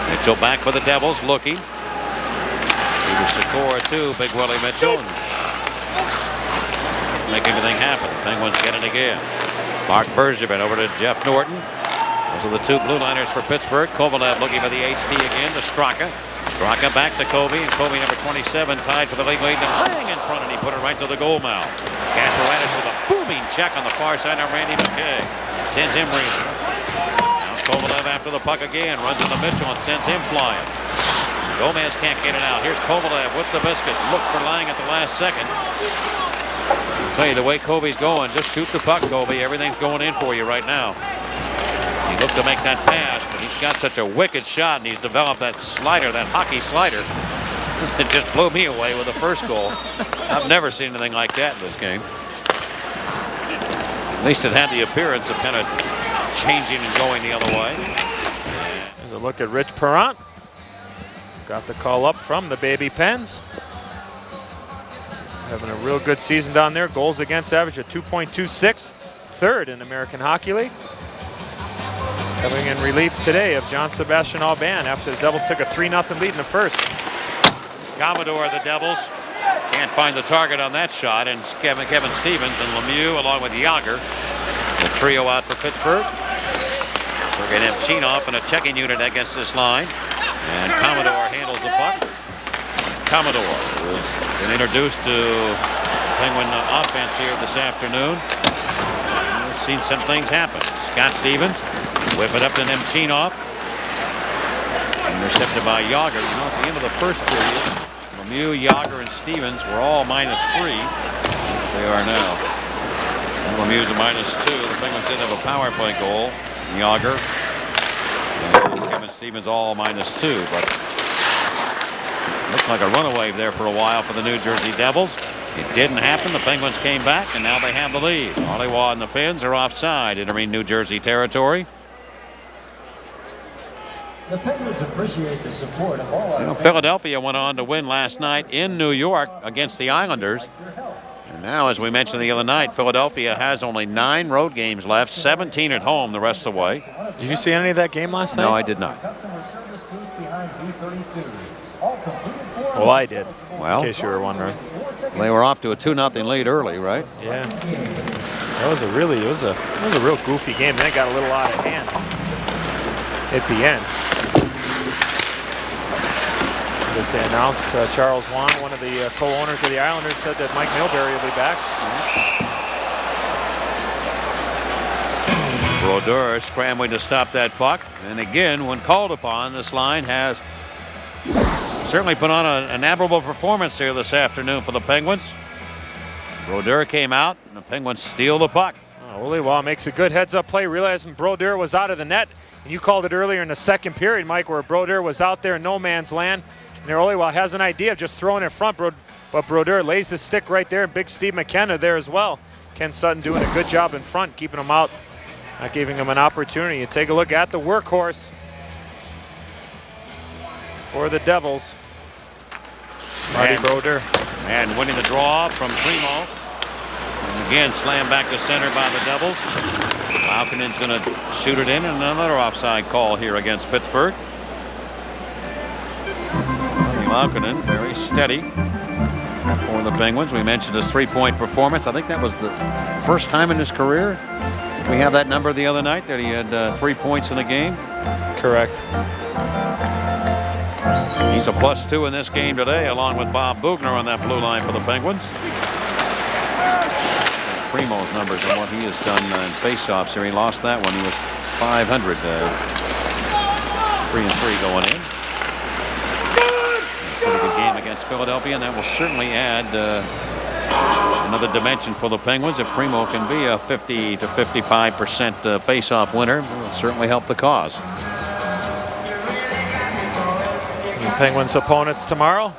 [SPEAKER 1] Mitchell back for the Devils, looking. He was Sikora too, big Willie Mitchell. And make anything happen. The Penguins get it again. Mark Bergevin over to Jeff Norton. Those are the 2 blue liners for Pittsburgh. Kovalev looking for the HT again to Straka. Straka back to Kobe, and Kobe number 27 tied for the league lead. And laying in front, and he put it right to the goal mouth. Kasparaitis with a booming check on the far side of Randy McKay. Sends him reeling. Now Kovalev after the puck again, runs into Mitchell and sends him flying. Gomez can't get it out. Here's Kovalev with the biscuit. Look for Lang at the last second. I'll tell you, the way Kobe's going, just shoot the puck, Kobe. Everything's going in for you right now. He looked to make that pass, but he's got such a wicked shot, and he's developed that slider, that hockey slider. It just blew me away with the first goal. I've never seen anything like that in this game. At least it had the appearance of kind of changing and going the other way.
[SPEAKER 2] There's a look at Rich Perron. Got the call up from the Baby Pens. Having a real good season down there. Goals against average at 2.26, 3rd in American Hockey League. Coming in relief today of John Sebastian Aubin after the Devils took a 3-0 lead in the first.
[SPEAKER 1] Commodore of the Devils can't find the target on that shot, and Kevin Stevens and Lemieux along with Yager. The trio out for Pittsburgh. We're going to have Chinoff in a checking unit against this line. And Commodore handles the puck. Commodore has been introduced to Penguin offense here this afternoon. We've seen some things happen. Scott Stevens whip it up to Nemchinov. Intercepted by Yager. You know, at the end of the first period, Lemieux, Yager, and Stevens were all -3. They are now. And Lemieux's a -2. The Penguins did have a power play goal. Yager and Kevin Stevens all -2, but looked like a runaway there for a while for the New Jersey Devils. It didn't happen. The Penguins came back, and now they have the lead. Oliwa and the Pens are offside, entering New Jersey territory.
[SPEAKER 3] The Penguins appreciate the support of all our
[SPEAKER 1] Philadelphia went on to win last night in New York against the Islanders. And now, as we mentioned the other night, Philadelphia has only 9 road games left, 17 at home the rest of the way.
[SPEAKER 2] Did you see any of that game last night?
[SPEAKER 1] No, I did not.
[SPEAKER 3] customer service booth behind B32. All completed forms.
[SPEAKER 2] Well, I did.
[SPEAKER 1] Well,
[SPEAKER 2] in case you were wondering.
[SPEAKER 1] They were off to a 2-0 lead early, right?
[SPEAKER 2] Yeah. That was a really, it was a real goofy game. Then it got a little out of hand at the end. Just they announced Charles Wan, one of the co-owners of the Islanders, said that Mike Milbury will be back.
[SPEAKER 1] Brodeur scrambling to stop that puck. And again, when called upon, this line has certainly put on an admirable performance here this afternoon for the Penguins. Brodeur came out, and the Penguins steal the puck.
[SPEAKER 2] Oliwa makes a good heads-up play, realizing Brodeur was out of the net. And you called it earlier in the second period, Mike, where Brodeur was out there in no man's land. And Oliwa has an idea of just throwing it in front, but Brodeur lays the stick right there, and big Steve McKenna there as well. Ken Sutton doing a good job in front, keeping him out Not giving him an opportunity. You take a look at the workhorse for the Devils. Marty Brodeur.
[SPEAKER 1] And winning the draw from Primo. And again, slammed back to center by the Devils. Laukkanen's going to shoot it in, and another offside call here against Pittsburgh. Laukkanen, very steady for the Penguins. We mentioned his three-point performance. I think that was the first time in his career. We have that number the other night that he had 3 points in a game.
[SPEAKER 2] Correct.
[SPEAKER 1] He's a +2 in this game today, along with Bob Bugner on that blue line for the Penguins. Primo's numbers and what he has done in faceoffs here. He lost that one. He was .500, 3-3 going in. Pretty good game against Philadelphia, and that will certainly add another dimension for the Penguins. If Primo can be a 50 to 55% faceoff winner, it will certainly help the cause.
[SPEAKER 2] The Penguins' opponents tomorrow,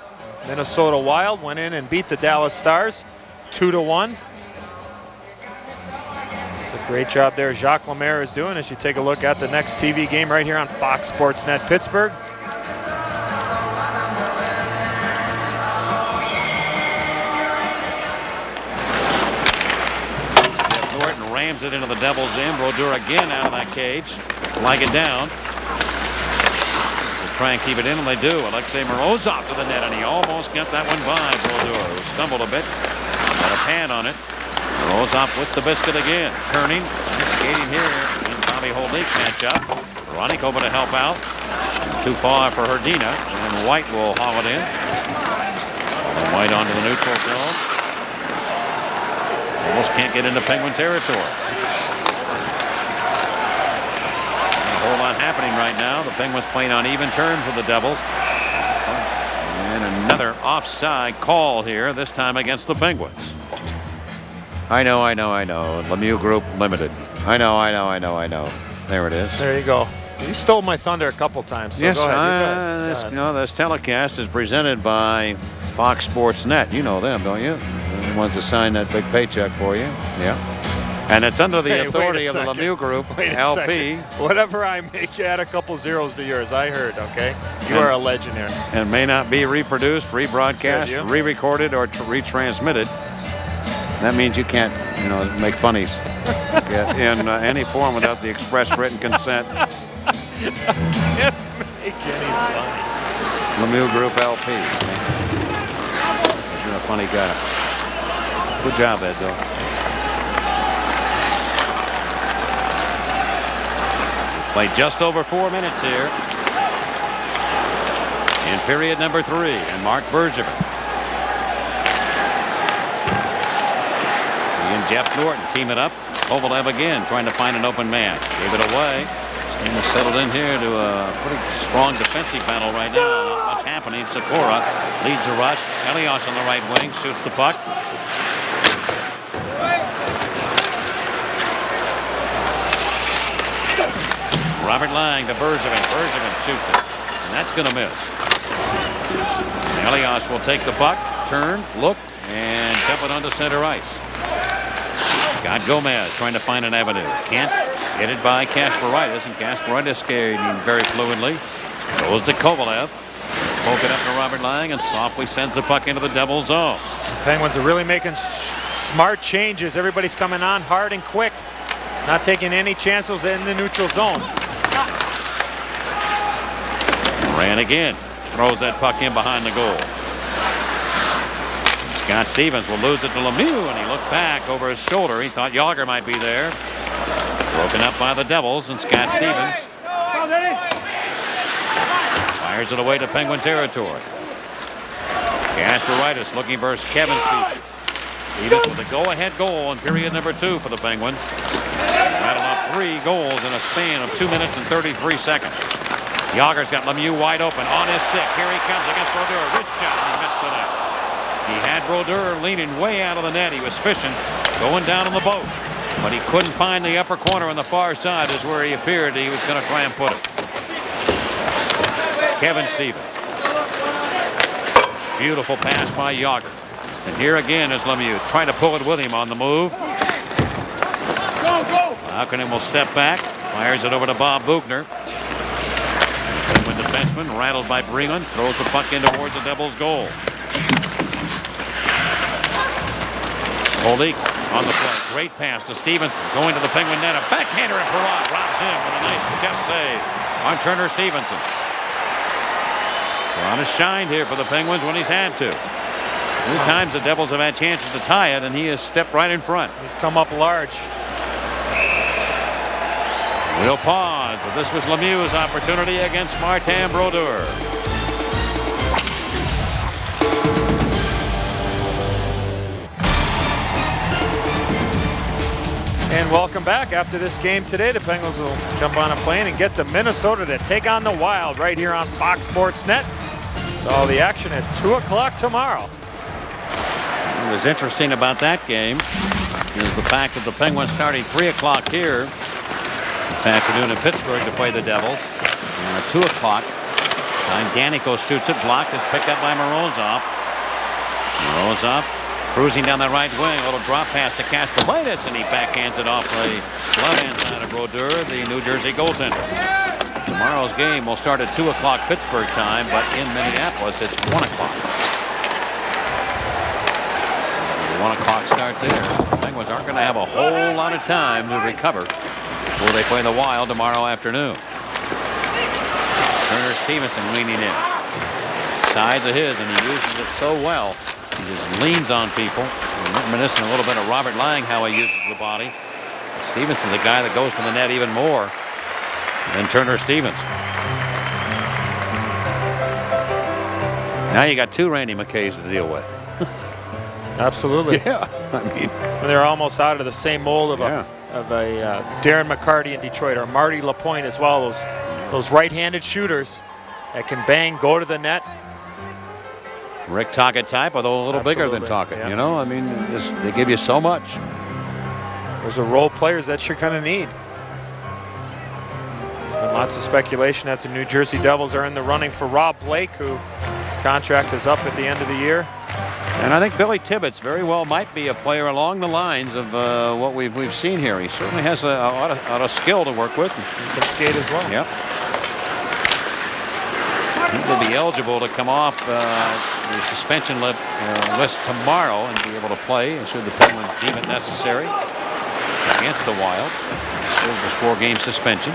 [SPEAKER 2] Minnesota Wild went in and beat the Dallas Stars 2-1. Great job there Jacques Lemaire is doing as you take a look at the next TV game right here on Fox Sports Net Pittsburgh.
[SPEAKER 1] Jeff Norton rams it into the Devils' end. Brodeur again out of that cage. Flag it down. They'll try and keep it in, and they do. Alexei Morozov to the net, and he almost got that one by Brodeur, who stumbled a bit. Got a pad on it. Morozov with the biscuit again. Turning. Skating here. And Bobby Holdek match up. Ronnie over to help out. Too far for Herdina. And White will haul it in. And White onto the neutral zone. Almost can't get into Penguin territory. A whole lot happening right now. The Penguins playing on even terms with the Devils. And another offside call here, this time against the Penguins. I know. Lemieux Group Limited. I know. There it is.
[SPEAKER 2] There you go. You stole my thunder a couple times. So
[SPEAKER 1] yes,
[SPEAKER 2] go ahead.
[SPEAKER 1] this telecast is presented by Fox Sports Net. You know them, don't you? They're the ones that sign that big paycheck for you. Yeah. And it's under the authority of the Lemieux Group, LP.
[SPEAKER 2] Whatever I make, add a couple zeros to yours. I heard, okay? You are a legend here.
[SPEAKER 1] And may not be reproduced, rebroadcast, re-recorded, or retransmitted. That means you can't, make funnies in any form without the express written consent.
[SPEAKER 2] I can't make any funnies.
[SPEAKER 1] Lemieux Group LP. You're a funny guy. Good job, Edzo. Thanks. Played just over 4 minutes here in period number 3, and Mark Bergevin. He and Jeff Norton team it up. Kovalev again trying to find an open man. Gave it away. This game is settled in here to a pretty strong defensive battle right now. Not much happening. Sikora leads the rush. Elias on the right wing shoots the puck. Robert Lang to Bergevin. Bergevin shoots it, and that's going to miss. Elias will take the puck, turn, look, and dump it onto center ice. Scott Gomez trying to find an avenue. Can't get it by Kasparaitis, and Kasparaitis skating very fluently. Goes to Kovalev. Poke it up to Robert Lang, and softly sends the puck into the Devils' zone.
[SPEAKER 2] The Penguins are really making smart changes. Everybody's coming on hard and quick. Not taking any chances in the neutral zone.
[SPEAKER 1] Moran again throws that puck in behind the goal. Scott Stevens will lose it to Lemieux, and he looked back over his shoulder. He thought Yager might be there. Broken up by the Devils, and Scott Stevens fires it away to Penguin territory. Kasparaitis looking versus Kevin Stevens. Stevens with a go-ahead goal in period number 2 for the Penguins. Rattled off 3 goals in a span of 2 minutes and 33 seconds. Yager's got Lemieux wide open on his stick. Here he comes against Brodeur. Wrist shot, and he missed the net. He had Brodeur leaning way out of the net. He was fishing, going down on the boat. But he couldn't find the upper corner on the far side is where he appeared he was going to try and put it. Kevin Stevens. Beautiful pass by Yager. And here again is Lemieux trying to pull it with him on the move. Hakkinen will step back, fires it over to Bob Buchner. Penguin defenseman rattled by Breland, throws the puck in towards the Devils' goal. Holdik on the play. Great pass to Stevenson. Going to the Penguin net. A backhander and Perrot robs him with a nice chest save on Turner Stevenson. Perrot has shined here for the Penguins when he's had to. 3 times the Devils have had chances to tie it, and he has stepped right in front.
[SPEAKER 2] He's come up large.
[SPEAKER 1] We'll pause, but this was Lemieux's opportunity against Martin Brodeur.
[SPEAKER 2] And welcome back. After this game today, the Penguins will jump on a plane and get to Minnesota to take on the Wild right here on Fox Sports Net. All the action at 2 o'clock tomorrow.
[SPEAKER 1] What was interesting about that game is the fact that the Penguins starting 3 o'clock here this afternoon in Pittsburgh to play the Devils. And at 2 o'clock, Danico shoots it, blocked, is picked up by Morozov. Morozov cruising down the right wing, a little drop pass to Castellitis, and he backhands it off the left-hand side of Brodeur, the New Jersey goaltender. Tomorrow's game will start at 2 o'clock Pittsburgh time, but in Minneapolis it's 1 o'clock. 1 o'clock start there. The Penguins aren't going to have a whole lot of time to recover before they play the Wild tomorrow afternoon. Turner Stevenson leaning in. Size of his, and he uses it so well. He just leans on people. Reminiscent a little bit of Robert Lang, how he uses the body. Stevenson's a guy that goes to the net even more than Turner Stevenson. Now you got 2 Randy McKays to deal with.
[SPEAKER 2] Absolutely.
[SPEAKER 1] Yeah. I mean,
[SPEAKER 2] they're almost out of the same mold of a Darren McCarty in Detroit, or Marty Lapointe as well. Those right-handed shooters that can bang, go to the net.
[SPEAKER 1] Rick Tocchet type, although a little bigger than Tocchet.
[SPEAKER 2] Yeah.
[SPEAKER 1] You know, I mean, they give you so much.
[SPEAKER 2] Those are role players that you're going to need. There's been lots of speculation that the New Jersey Devils are in the running for Rob Blake, whose contract is up at the end of the year.
[SPEAKER 1] And I think Billy Tibbetts very well might be a player along the lines of what we've seen here. He certainly has a lot of skill to work with.
[SPEAKER 2] He can skate as well.
[SPEAKER 1] Yep. He will be eligible to come off the suspension list tomorrow and be able to play, should the Penguins deem it necessary, against the Wild. Served his 4-game suspension.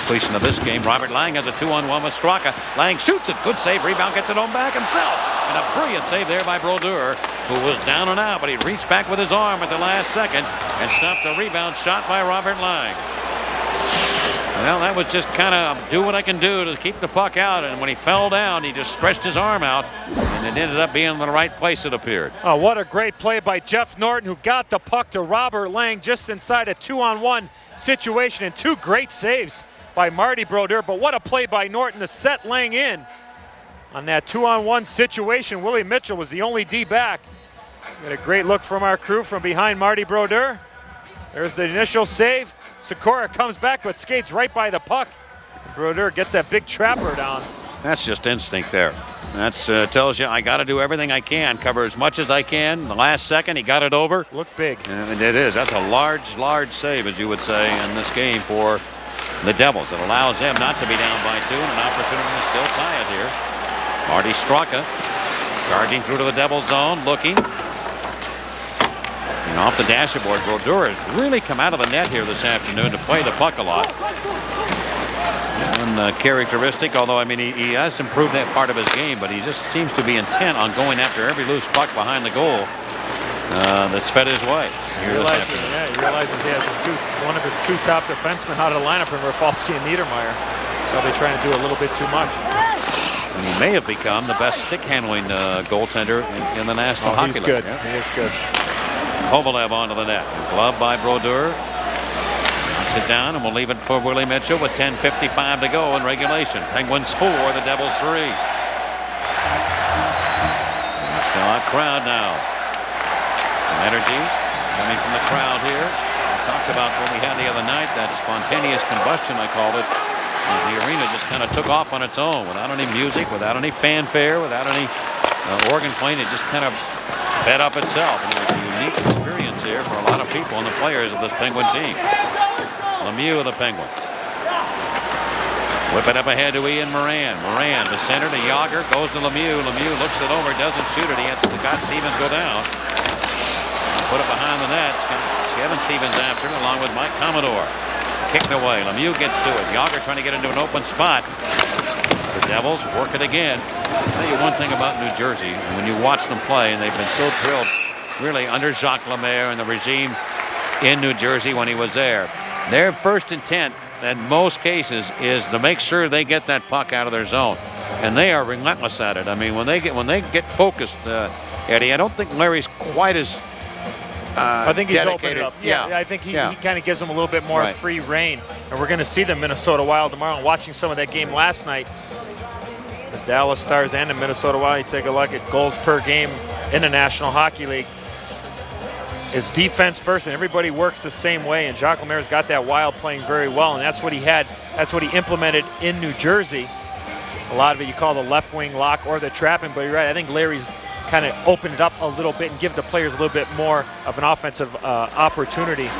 [SPEAKER 1] Completion of this game. Robert Lang has a 2-on-1 with Straka. Lang shoots it. Good save. Rebound. Gets it home back himself. And a brilliant save there by Brodeur, who was down and out, but he reached back with his arm at the last second and stopped the rebound shot by Robert Lang. Well, that was just kind of do what I can do to keep the puck out. And when he fell down, he just stretched his arm out, and it ended up being in the right place, it appeared.
[SPEAKER 2] Oh, what a great play by Jeff Norton, who got the puck to Robert Lang just inside a 2-on-1 situation, and 2 great saves by Marty Brodeur. But what a play by Norton to set Lang in on that 2-on-1 situation. Willie Mitchell was the only D back. Got a great look from our crew from behind Marty Brodeur. There's the initial save. Sikora comes back but skates right by the puck. Brodeur gets that big trapper down.
[SPEAKER 1] That's just instinct there. That tells you I got to do everything I can, cover as much as I can. The last second, he got it over.
[SPEAKER 2] Looked big.
[SPEAKER 1] And it is. That's a large save, as you would say, in this game for the Devils. It allows them not to be down by 2 and an opportunity to still tie it here. Marty Straka charging through to the Devils zone, looking. And off the dashboard, Brodeur has really come out of the net here this afternoon to play the puck a lot. Uncharacteristic, although, I mean, he has improved that part of his game, but he just seems to be intent on going after every loose puck behind the goal that's fed his way.
[SPEAKER 2] He realizes he has one of his 2 top defensemen out of the lineup in Rafalski and Niedermeyer. Probably trying to do a little bit too much.
[SPEAKER 1] And he may have become the best stick-handling goaltender in the National Hockey League.
[SPEAKER 2] He's good. Yeah. He is good.
[SPEAKER 1] Kovalev onto the net. Glove by Brodeur. Knocks it down, and we'll leave it for Willie Mitchell with 10:55 to go in regulation. Penguins 4, the Devils 3. So a crowd now. Some energy coming from the crowd here. We talked about what we had the other night, that spontaneous combustion, I called it. The arena just kind of took off on its own, without any music, without any fanfare, without any organ playing. It just kind of fed up itself. And it was a unique experience here for a lot of people and the players of this Penguin team. Lemieux of the Penguins. Whip it up ahead to Ian Moran. Moran to center to Yager. Goes to Lemieux. Lemieux looks it over. Doesn't shoot it. He has got Stevens go down. Put it behind the net. Kevin Stevens after it along with Mike Commodore. Kicked away. Lemieux gets to it. Yager trying to get into an open spot. The Devils work it again. I'll tell you one thing about New Jersey. When you watch them play, and they've been so drilled really under Jacques Lemaire and the regime in New Jersey when he was there. Their first intent in most cases is to make sure they get that puck out of their zone. And they are relentless at it. I mean, when they get focused, Eddie, I don't think Larry's quite as
[SPEAKER 2] I think he's
[SPEAKER 1] dedicated.
[SPEAKER 2] opened it up. Yeah, I think he kind of gives them a little bit more
[SPEAKER 1] Right.
[SPEAKER 2] free reign. And we're going to see the Minnesota Wild tomorrow. And watching some of that game last night, the Dallas Stars and the Minnesota Wild, you take a look at goals per game in the National Hockey League. It's defense first, and everybody works the same way. And Jacques Lemaire's got that Wild playing very well, and that's what he had. That's what he implemented in New Jersey. A lot of it you call the left wing lock or the trapping, but you're right. I think Larry's kind of opened it up a little bit and give the players a little bit more of an offensive opportunity to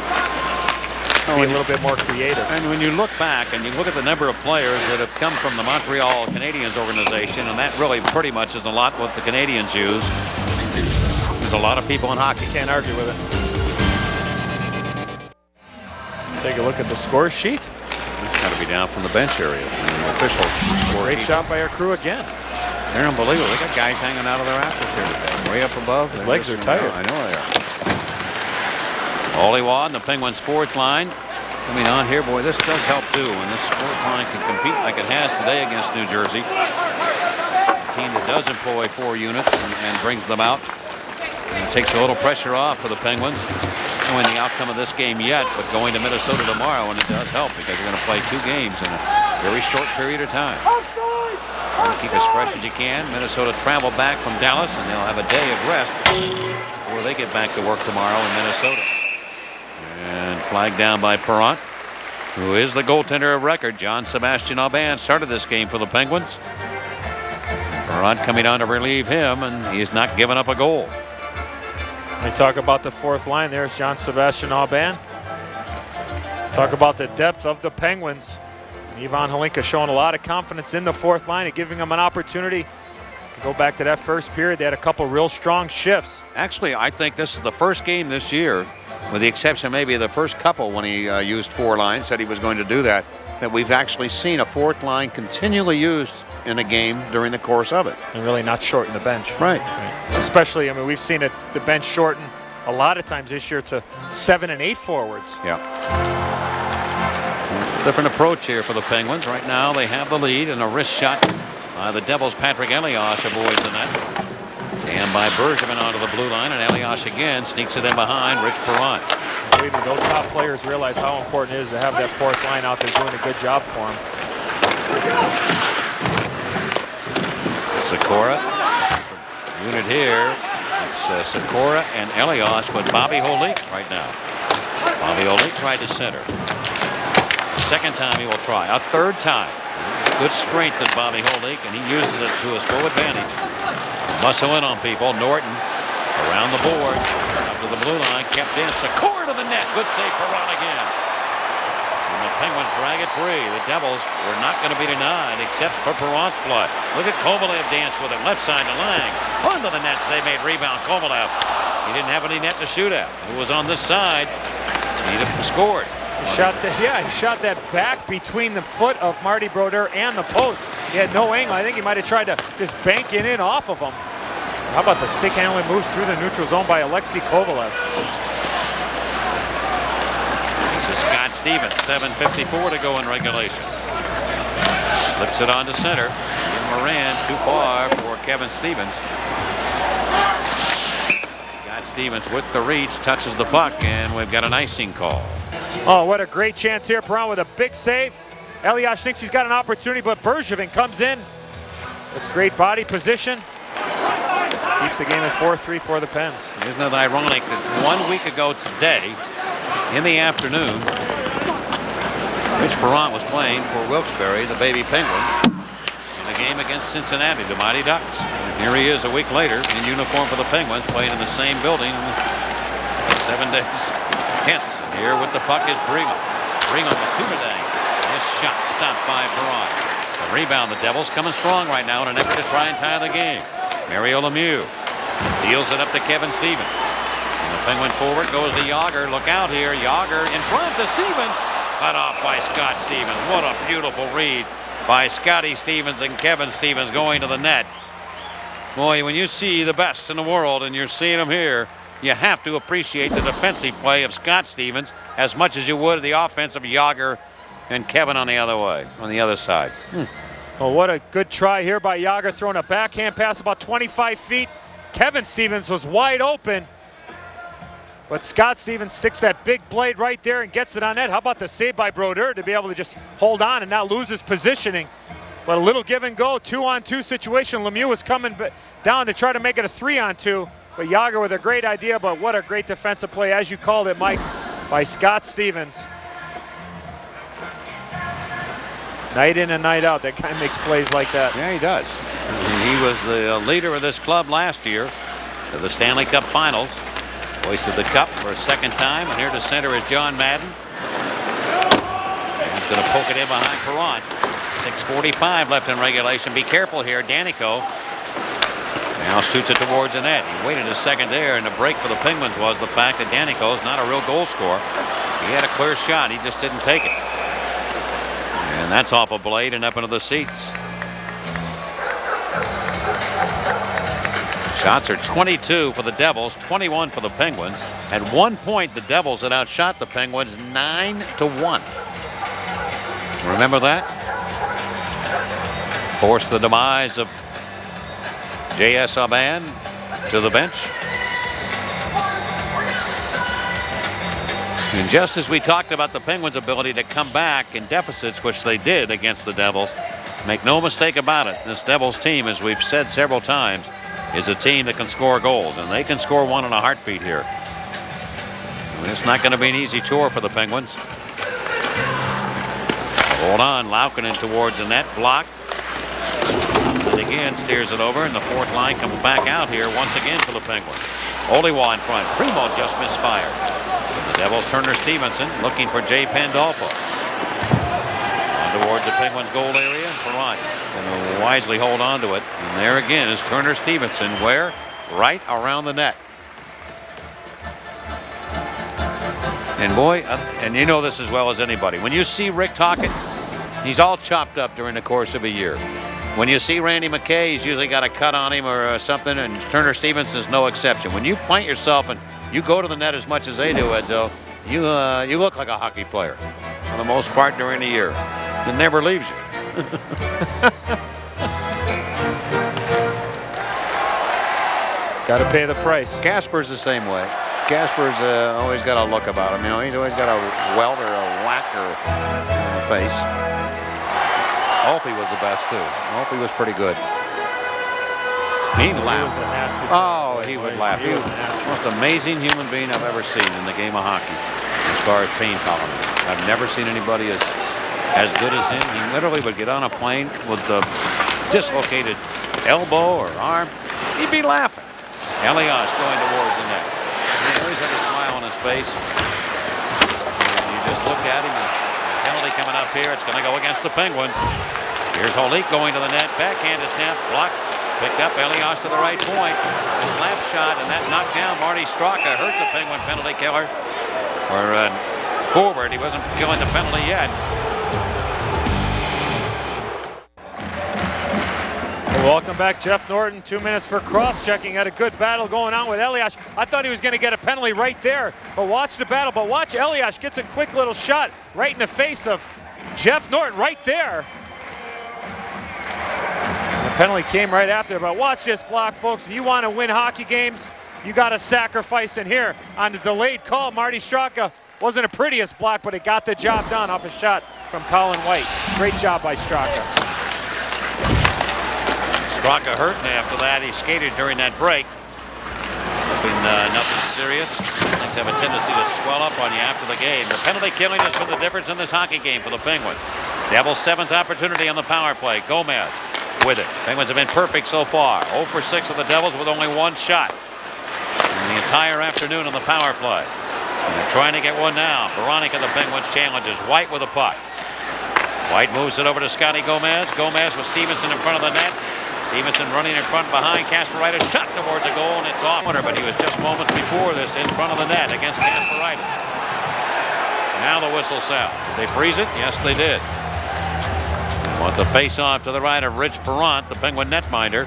[SPEAKER 2] be a little bit more creative.
[SPEAKER 1] And when you look back and you look at the number of players that have come from the Montreal Canadiens organization, and that really pretty much is a lot what the Canadians use. There's a lot of people in hockey.
[SPEAKER 2] Can't argue with it. Take a look at the score sheet.
[SPEAKER 1] He's got to be down from the bench area. The official score
[SPEAKER 2] Great
[SPEAKER 1] sheet.
[SPEAKER 2] shot by our crew again.
[SPEAKER 1] They're unbelievable. They got guys hanging out of their rafters here today, way up above.
[SPEAKER 2] His legs are tired.
[SPEAKER 1] I know they are. Oliwa and the Penguins' fourth line coming on here. Boy, this does help too. When this fourth line can compete like it has today against New Jersey, a team that does employ 4 units and brings them out. And it takes a little pressure off for the Penguins. Knowing the outcome of this game yet, but going to Minnesota tomorrow, and it does help because you're going to play 2 games in a very short period of time. Keep as fresh as you can. Minnesota travel back from Dallas, and they'll have a day of rest before they get back to work tomorrow in Minnesota. And flagged down by Perrant, who is the goaltender of record. John Sebastian Aubin started this game for the Penguins. Perrant coming on to relieve him, and he's not giving up a goal.
[SPEAKER 2] We talk about the fourth line. There's John Sebastian Aubin. Talk about the depth of the Penguins. Ivan Hlinka showing a lot of confidence in the fourth line and giving them an opportunity to go back to that first period. They had a couple real strong shifts.
[SPEAKER 1] Actually, I think this is the first game this year, with the exception maybe of the first couple when he used 4 lines, said he was going to do that we've actually seen a fourth line continually used in a game during the course of it.
[SPEAKER 2] And really not shorten the bench.
[SPEAKER 1] Right.
[SPEAKER 2] Especially, I mean, we've seen it, the bench shorten a lot of times this year to 7 and 8 forwards.
[SPEAKER 1] Yeah. Different approach here for the Penguins. Right now they have the lead, and a wrist shot by the Devils. Patrick Elias avoids the net. And by Bergevin onto the blue line, and Elias again sneaks it in behind Rich Perrant.
[SPEAKER 2] Believe me, those top players realize how important it is to have that fourth line out there doing a good job for them.
[SPEAKER 1] Sikora, unit here. It's Sikora and Elias with Bobby Holik right now. Bobby Holik tried to center. Second time he will try. A third time. Good strength at Bobby Holik, and he uses it to his full advantage. Muscle in on people. Norton around the board. Up to the blue line. Kept in. Sikora to the net. Good save for Ron again. And the Penguins drag it free. The Devils were not going to be denied except for Perrant's blood. Look at Kovalev dance with it. Left side to Lang. Onto the net. They made rebound. Kovalev. He didn't have any net to shoot at. Who was on this side? He scored.
[SPEAKER 2] He shot that back between the foot of Marty Brodeur and the post. He had no angle. I think he might have tried to just bank it in off of him. How about the stick handling moves through the neutral zone by Alexei Kovalev?
[SPEAKER 1] This is Scott Stevens, 7:54 to go in regulation. Slips it on to center. Moran too far for Kevin Stevens. Scott Stevens with the reach, touches the puck, and we've got an icing call.
[SPEAKER 2] Oh, what a great chance here. Perrant with a big save. Elias thinks he's got an opportunity, but Bergevin comes in. It's great body position. Keeps the game at 4-3 for the Pens.
[SPEAKER 1] Isn't it ironic that 1 week ago today, in the afternoon, Rich Perrant was playing for Wilkes-Barre, the Baby Penguins, in a game against Cincinnati, the Mighty Ducks. And here he is a week later in uniform for the Penguins, playing in the same building, the 7 days hence. And here with the puck is Brigham. Brigham with 2 today. This shot stopped by Perron. The rebound, the Devils coming strong right now in an effort to try and tie the game. Mario Lemieux deals it up to Kevin Stevens. And the Penguin forward goes to Yager. Look out here. Yager in front to Stevens. Cut off by Scott Stevens. What a beautiful read by Scotty Stevens and Kevin Stevens going to the net. Boy, when you see the best in the world and you're seeing them here, you have to appreciate the defensive play of Scott Stevens as much as you would the offensive Yager and Kevin on the other side.
[SPEAKER 2] Well, what a good try here by Yager, throwing a backhand pass about 25 feet. Kevin Stevens was wide open, but Scott Stevens sticks that big blade right there and gets it on net. How about the save by Brodeur to be able to just hold on and not lose his positioning? But a little give and go, 2-on-2 situation. Lemieux was coming down to try to make it a 3-on-2, but Yager with a great idea, but what a great defensive play, as you called it, Mike, by Scott Stevens. Night in and night out, that guy makes plays like that.
[SPEAKER 1] Yeah, he does. He was the leader of this club last year to the Stanley Cup Finals. Hoisted the cup for a second time, and here to center is John Madden. And he's going to poke it in behind Perron. 6:45 left in regulation. Be careful here, Danico. Now shoots it towards the net. He waited a second there, and the break for the Penguins was the fact that Danico is not a real goal scorer. He had a clear shot, he just didn't take it. And that's off a blade and up into the seats. Shots are 22 for the Devils, 21 for the Penguins. At one point, the Devils had outshot the Penguins 9-1. Remember that? Forced the demise of J.S. Aban to the bench. And just as we talked about the Penguins' ability to come back in deficits, which they did against the Devils, make no mistake about it, this Devils team, as we've said several times, is a team that can score goals, and they can score one in a heartbeat here. And it's not going to be an easy chore for the Penguins. Hold on, Laukkonen towards the net, blocked. And again steers it over, and the fourth line comes back out here once again for the Penguins. Oliwa in front, Primo just misfired. The Devils, Turner Stevenson looking for Jay Pandolfo. On towards the Penguins' goal area, Perron going to wisely hold on to it. And there again is Turner Stevenson, where? Right around the net. And boy, and you know this as well as anybody, when you see Rick Tocchet, he's all chopped up during the course of a year. When you see Randy McKay, he's usually got a cut on him or something, and Turner Stevenson's no exception. When you plant yourself and you go to the net as much as they do, Edzo, you look like a hockey player for the most part during the year. It never leaves you.
[SPEAKER 2] Got to pay the price.
[SPEAKER 1] Casper's the same way. Casper's always got a look about him. You know, he's always got a welt or a whack or in the face. Alfie was the best too. Alfie was pretty good. He laughed. Oh, he would laugh. He was the most amazing human being I've ever seen in the game of hockey as far as pain tolerance. I've never seen anybody as good as him. He literally would get on a plane with the dislocated elbow or arm. He'd be laughing. Elias going towards the net. He always had a smile on his face. And you just look at him. Penalty coming up here. It's going to go against the Penguins. Here's Holik going to the net. Backhand attempt. Blocked. Picked up. Elias to the right point. A slap shot, and that knocked down Marty Straka. Hurt the Penguin penalty killer. Or forward. He wasn't killing the penalty yet.
[SPEAKER 2] Welcome back, Jeff Norton. 2 minutes for cross-checking. Had a good battle going on with Elias. I thought he was going to get a penalty right there, but watch the battle. But watch Elias gets a quick little shot right in the face of Jeff Norton right there. The penalty came right after, but watch this block, folks. If you want to win hockey games, you got to sacrifice. And here on the delayed call, Marty Straka wasn't the prettiest block, but it got the job done off a shot from Colin White. Great job by Straka.
[SPEAKER 1] Straka hurt, and after that, he skated during that break. Hoping nothing serious. Things have a tendency to swell up on you after the game. The penalty killing has been the difference in this hockey game for the Penguins. Devils' 7th opportunity on the power play. Gomez with it. Penguins have been perfect so far. 0 for 6 of the Devils with only one shot in the entire afternoon on the power play. And they're trying to get one now. Veronica, the Penguins, challenges White with a puck. White moves it over to Scotty Gomez. Gomez with Stevenson in front of the net. Stevenson running in front behind. Kasparaitis shot towards a goal, and it's off. But he was just moments before this in front of the net against Kasparaitis. Now the whistle sound. Did they freeze it? Yes, they did. They want the face-off to the right of Rich Perrant, the Penguin netminder.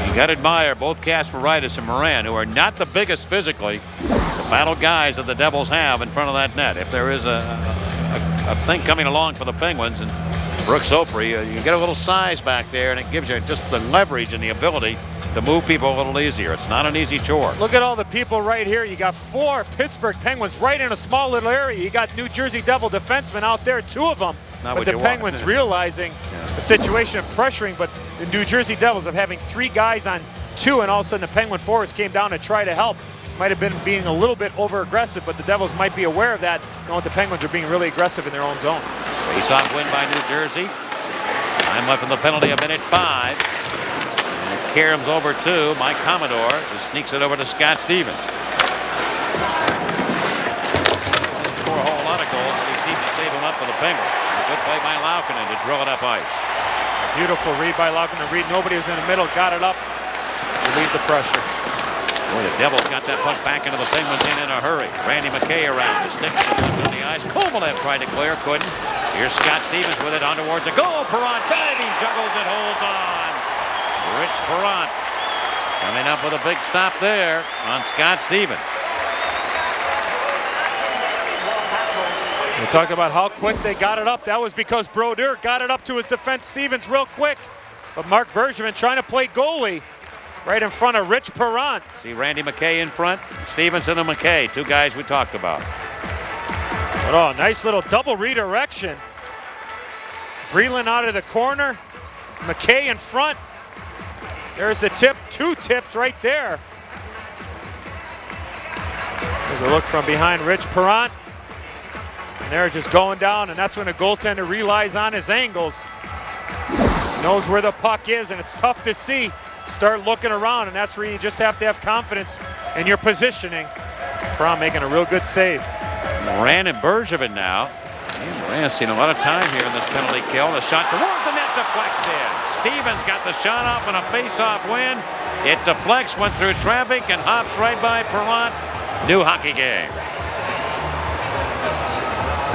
[SPEAKER 1] You got to admire both Kasparaitis and Moran, who are not the biggest physically, the battle guys that the Devils have in front of that net. If there is a thing coming along for the Penguins, and Brooks Opry, you get a little size back there, and it gives you just the leverage and the ability to move people a little easier. It's not an easy chore.
[SPEAKER 2] Look at all the people right here. You got 4 Pittsburgh Penguins right in a small little area. You got New Jersey Devil defensemen out there, 2 of them. But the Penguins realizing the situation of pressuring, but the New Jersey Devils of having 3 guys on 2, and all of a sudden the Penguin forwards came down to try to help. Might have been being a little bit over-aggressive, but the Devils might be aware of that, knowing the Penguins are being really aggressive in their own zone.
[SPEAKER 1] Face-off win by New Jersey. Time left in the penalty, a minute 5. And Karam's over to Mike Commodore, who sneaks it over to Scott Stevens. Didn't score a whole lot of goals, but he seemed to save them up for the Penguins. A good play by Laukkonen to drill it up ice.
[SPEAKER 2] A beautiful read by Laukkonen. Nobody was in the middle, got it up, relieved the pressure.
[SPEAKER 1] Boy, the Devils got that puck back into the Penguins in a hurry. Randy McKay around to stick on the ice. Kovalev tried to clear, couldn't. Here's Scott Stevens with it on towards a goal. Perrant diving, juggles it, holds on. Rich Perrant coming up with a big stop there on Scott Stevens.
[SPEAKER 2] We talked about how quick they got it up. That was because Brodeur got it up to his defense, Stevens, real quick. But Mark Bergevin trying to play goalie right in front of Rich Perrant.
[SPEAKER 1] See Randy McKay in front, Stevenson and McKay, 2 guys we talked about.
[SPEAKER 2] But oh, nice little double redirection. Breland out of the corner, McKay in front. There's the tip, 2 tips right there. There's a look from behind Rich Perrant. And they're just going down, and that's when the goaltender relies on his angles. He knows where the puck is, and it's tough to see. Start looking around, and that's where you just have to have confidence in your positioning. Perrant making a real good save.
[SPEAKER 1] Moran and Bergevin now. Moran's seen a lot of time here in this penalty kill. The shot towards the net deflects in. Stevens got the shot off on a face-off win. It deflects, went through traffic, and hops right by Perrant. New hockey game.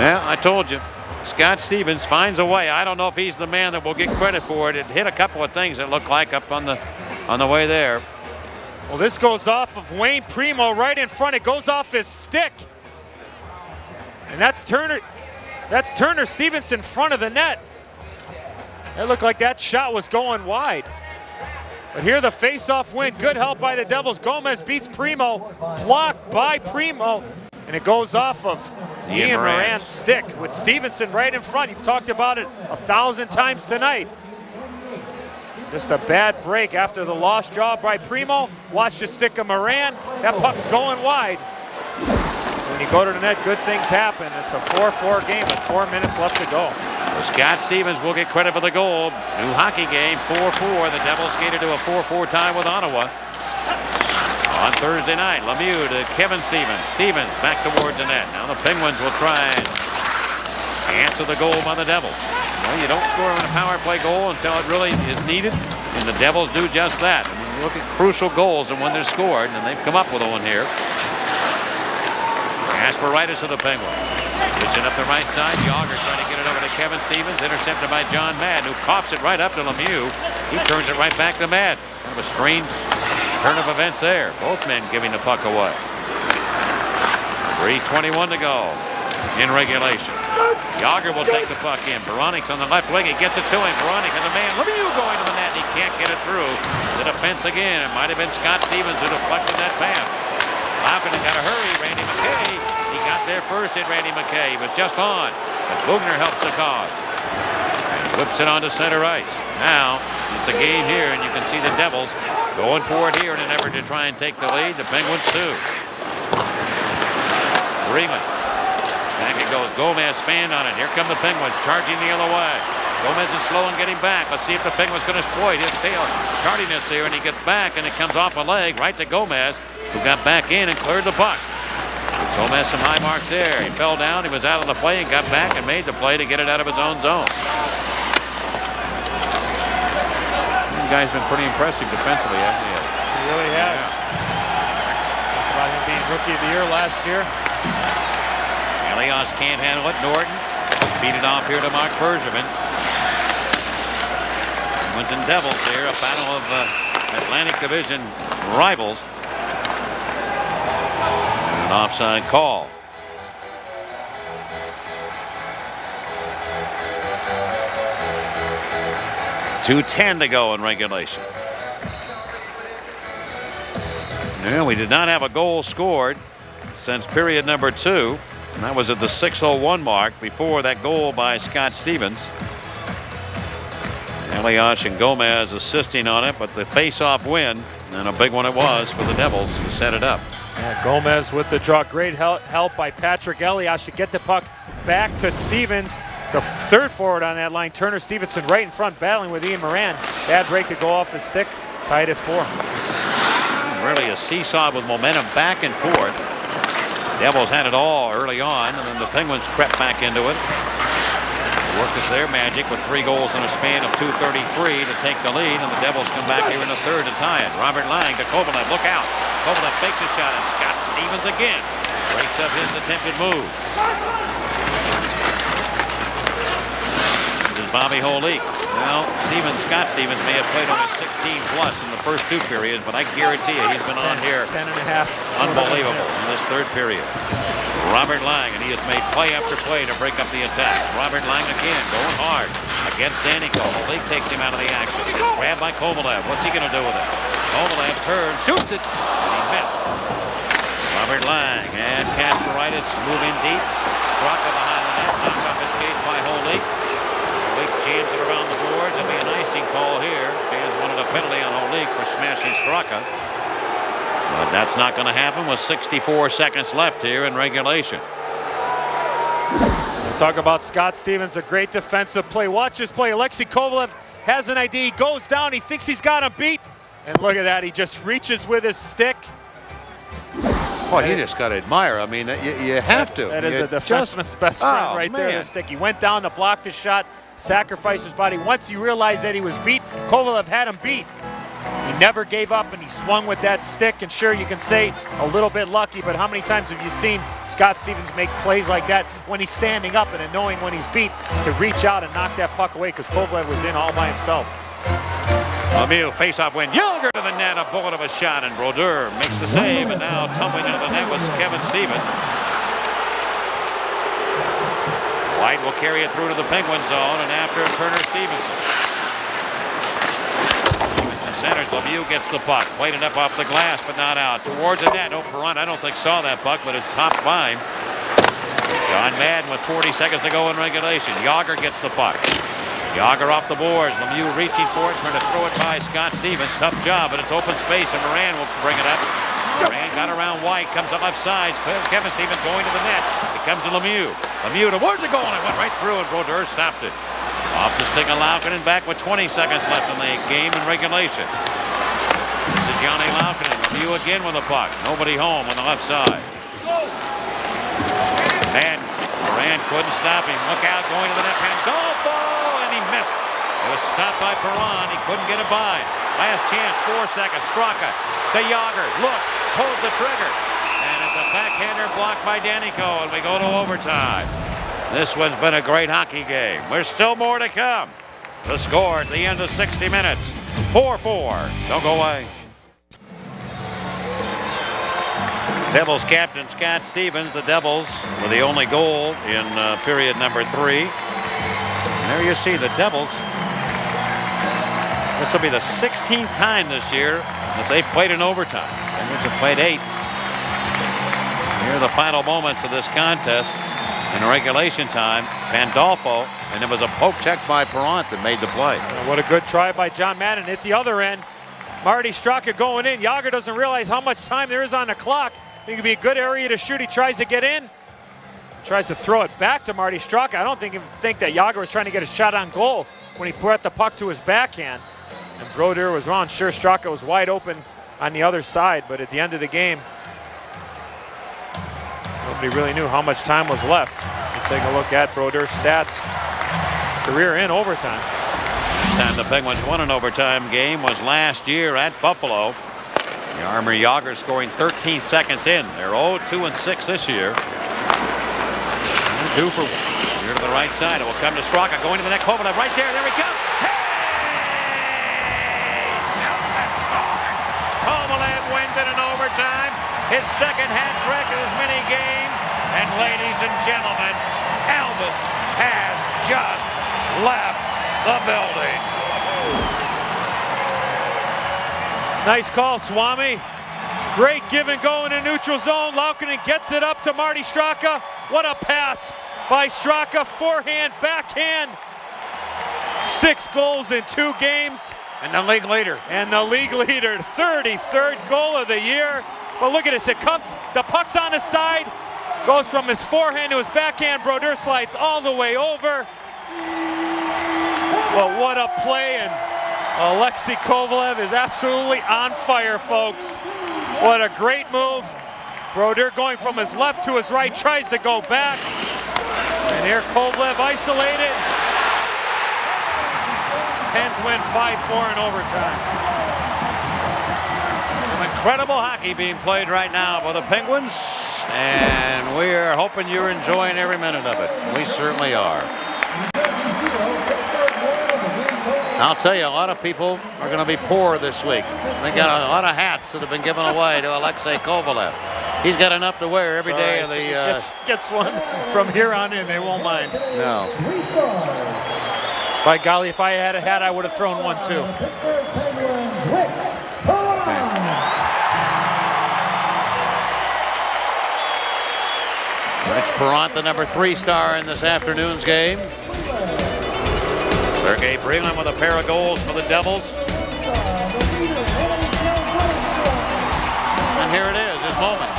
[SPEAKER 1] Yeah, I told you. Scott Stevens finds a way. I don't know if he's the man that will get credit for it. It hit a couple of things that looked like up on the way there.
[SPEAKER 2] Well, this goes off of Wayne Primo right in front. It goes off his stick. And that's Turner. That's Turner Stevens in front of the net. It looked like that shot was going wide. But here the face-off win. Good help by the Devils. Gomez beats Primo. Blocked by Primo. And it goes off of Ian Moran's stick with Stevenson right in front. You've talked about it 1,000 times tonight. Just a bad break after the lost job by Primo. Watch the stick of Moran. That puck's going wide. When you go to the net, good things happen. It's a 4-4 game with 4 minutes left to go.
[SPEAKER 1] Well, Scott Stevens will get credit for the goal. New hockey game, 4-4. The Devils skated to a 4-4 tie with Ottawa. On Thursday night, Lemieux to Kevin Stevens. Stevens back towards the net. Now the Penguins will try and answer the goal by the Devils. Well, you don't score on a power play goal until it really is needed, and the Devils do just that. I mean, you look at crucial goals and when they're scored, and they've come up with one here. Kasparaitis of the Penguins. Switching up the right side. Yager trying to get it over to Kevin Stevens. Intercepted by John Madden, who coughs it right up to Lemieux. He turns it right back to Madden. Kind of a strange turn of events there. Both men giving the puck away. 3:21 to go in regulation. Yager will take the puck in. Baranik's on the left wing. He gets it to him. Baranik has a man. Lemieux going to the net. He can't get it through. The defense again. It might have been Scott Stevens who deflected that pass. Laukkonen got to hurry. Randy McKay. He got there first at Randy McKay. He was just on. But Bugner helps the cause. And whips it onto center ice. Now, it's a game here, and you can see the Devils going for it here in an effort to try and take the lead. The Penguins too. Breland. Back it goes. Gomez fanned on it. Here come the Penguins charging the other way. Gomez is slow in getting back. Let's see if the Penguins going to exploit his tail tardiness here, and he gets back, and it comes off a leg right to Gomez, who got back in and cleared the puck. Gomez some high marks there. He fell down, he was out of the play, and got back and made the play to get it out of his own zone. The guy's been pretty impressive defensively, hasn't he?
[SPEAKER 2] He really has. Talk about him being Rookie of the Year last year.
[SPEAKER 1] Elias can't handle it. Norton feed it off here to Mark Bergevin. Penguins and Devils here, a battle of Atlantic Division rivals. And an offside call. .210 to go in regulation. Yeah, we did not have a goal scored since period number 2. And that was at the 6:01 mark before that goal by Scott Stevens. Elias and Gomez assisting on it, but the face-off win, and a big one it was for the Devils to set it up.
[SPEAKER 2] Yeah, Gomez with the draw. Great help by Patrick Elias to get the puck back to Stevens. The third forward on that line, Turner Stevenson, right in front, battling with Ian Moran. Bad break to go off his stick. Tied at 4.
[SPEAKER 1] Really a seesaw with momentum back and forth. Devils had it all early on, and then the Penguins crept back into it. Worked as their magic with 3 goals in a span of 2:33 to take the lead, and the Devils come back here in the third to tie it. Robert Lang to Kovalev. Look out. Kovalev fakes a shot, and Scott Stevens again breaks up his attempted move. This is Bobby Holik. Well, Scott Stevens may have played only 16 plus in the first 2 periods, but I guarantee you he's been on here
[SPEAKER 2] 10.5.
[SPEAKER 1] unbelievable in this third period. Robert Lang, and he has made play after play to break up the attack. Robert Lang again going hard against Danico. Holik takes him out of the action. Grabbed by Kovalev. What's he going to do with it? Kovalev turns, shoots it, and he missed. Robert Lang and Kasparaitis move in deep. Straka behind the net, knocked off his skates by Holik. Holik jams it around the boards. It'll be an icing call here. Fans wanted a penalty on Holik for smashing Straka. But that's not going to happen with 64 seconds left here in regulation.
[SPEAKER 2] Talk about Scott Stevens, a great defensive play. Watch this play. Alexei Kovalev has an idea. He goes down. He thinks he's got him beat. And look at that. He just reaches with his stick.
[SPEAKER 1] Boy, you just got to admire. I mean, you have to.
[SPEAKER 2] That is a defenseman's best friend right there. The stick. He went down to block the shot, sacrificed his body. Once he realized that he was beat, Kovalev had him beat. He never gave up, and he swung with that stick. And sure, you can say a little bit lucky, but how many times have you seen Scott Stevens make plays like that when he's standing up and knowing when he's beat to reach out and knock that puck away, because Kovalev was in all by himself.
[SPEAKER 1] Lemieux face-off win. Yelger to the net, a bullet of a shot, and Brodeur makes the save, and now tumbling into the net was Kevin Stevens. White will carry it through to the Penguin zone, and after Turner Stevenson. Centers, Lemieux gets the puck, played it up off the glass, but not out. Towards the net, Perron, I don't think saw that puck, but it's topped by him. John Madden with 40 seconds to go in regulation. Yager gets the puck. Yager off the boards. Lemieux reaching for it, trying to throw it by Scott Stevens. Tough job, but it's open space, and Moran will bring it up. Moran got around White, comes up left side. Kevin Stevens going to the net. It comes to Lemieux. Lemieux towards the goal, and it went right through, and Brodeur stopped it. Off the stick of Laukkanen, back with 20 seconds left in the game in regulation. This is Janne Laukkanen. Lemieux again with the puck. Nobody home on the left side. And Moran couldn't stop him. Look out, going to the net. Pandolfo, and he missed. It was stopped by Perron. He couldn't get it by. Last chance, 4 seconds. Straka to Yager. Look, pulls the trigger. And it's a backhander blocked by Danico, and we go to overtime. This one's been a great hockey game. There's still more to come. The score at the end of 60 minutes, 4-4. Don't go away. Devils captain Scott Stevens. The Devils with the only goal in period number 3. And there you see the Devils. This will be the 16th time this year that they've played in overtime. Penguins have played 8. Here are the final moments of this contest. In regulation time, Pandolfo, and it was a poke check by Perron that made the play.
[SPEAKER 2] What a good try by John Madden at the other end. Marty Straka going in. Yager doesn't realize how much time there is on the clock. It could be a good area to shoot. He tries to get in. Tries to throw it back to Marty Straka. I don't think that Yager was trying to get a shot on goal when he brought the puck to his backhand. And Brodeur was wrong. Sure, Straka was wide open on the other side, but at the end of the game, nobody really knew how much time was left. We'll take a look at Brodeur's stats. Career in overtime.
[SPEAKER 1] Last time the Penguins won an overtime game was last year at Buffalo. Jaromir Jagr scoring 13 seconds in. They're 0-2-6 this year. 2 for 1. Here to the right side. It will come to Straka. Going to the net. Kovalev right there. There he comes. Hey! Shoots and scores. Kovalev wins it in overtime. His second hat trick in as many games. And ladies and gentlemen, Elvis has just left the building.
[SPEAKER 2] Nice call, Swami. Great give and go in the neutral zone. Laukkanen gets it up to Marty Straka. What a pass by Straka. Forehand, backhand. 6 goals in 2 games.
[SPEAKER 1] And the league leader.
[SPEAKER 2] And the league leader, 33rd goal of the year. But look at this, it comes, the puck's on his side, goes from his forehand to his backhand. Brodeur slides all the way over. Well, what a play, and Alexei Kovalev is absolutely on fire, folks. What a great move. Brodeur going from his left to his right, tries to go back. And here Kovalev isolated. Pens win 5-4 in overtime.
[SPEAKER 1] Some incredible hockey being played right now by the Penguins, and we are hoping you're enjoying every minute of it. We certainly are. I'll tell you, a lot of people are going to be poor this week. They got a lot of hats that have been given away to Alexei Kovalev. He's got enough to wear every day of the...
[SPEAKER 2] Gets one from here on in, they won't mind.
[SPEAKER 1] No.
[SPEAKER 2] By golly, if I had a hat, I would have thrown one too.
[SPEAKER 1] Rich Perrant, the number 3 star in this afternoon's game. Sergei Brylin with a pair of goals for the Devils. And here it is, his moment.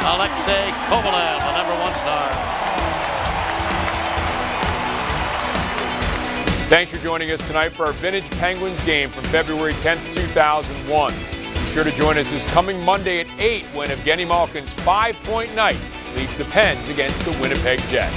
[SPEAKER 1] Alexei Kovalev, the number 1 star.
[SPEAKER 10] Thanks for joining us tonight for our Vintage Penguins game from February 10th, 2001. Be sure to join us this coming Monday at 8 when Evgeny Malkin's 5-point night leads the Pens against the Winnipeg Jets.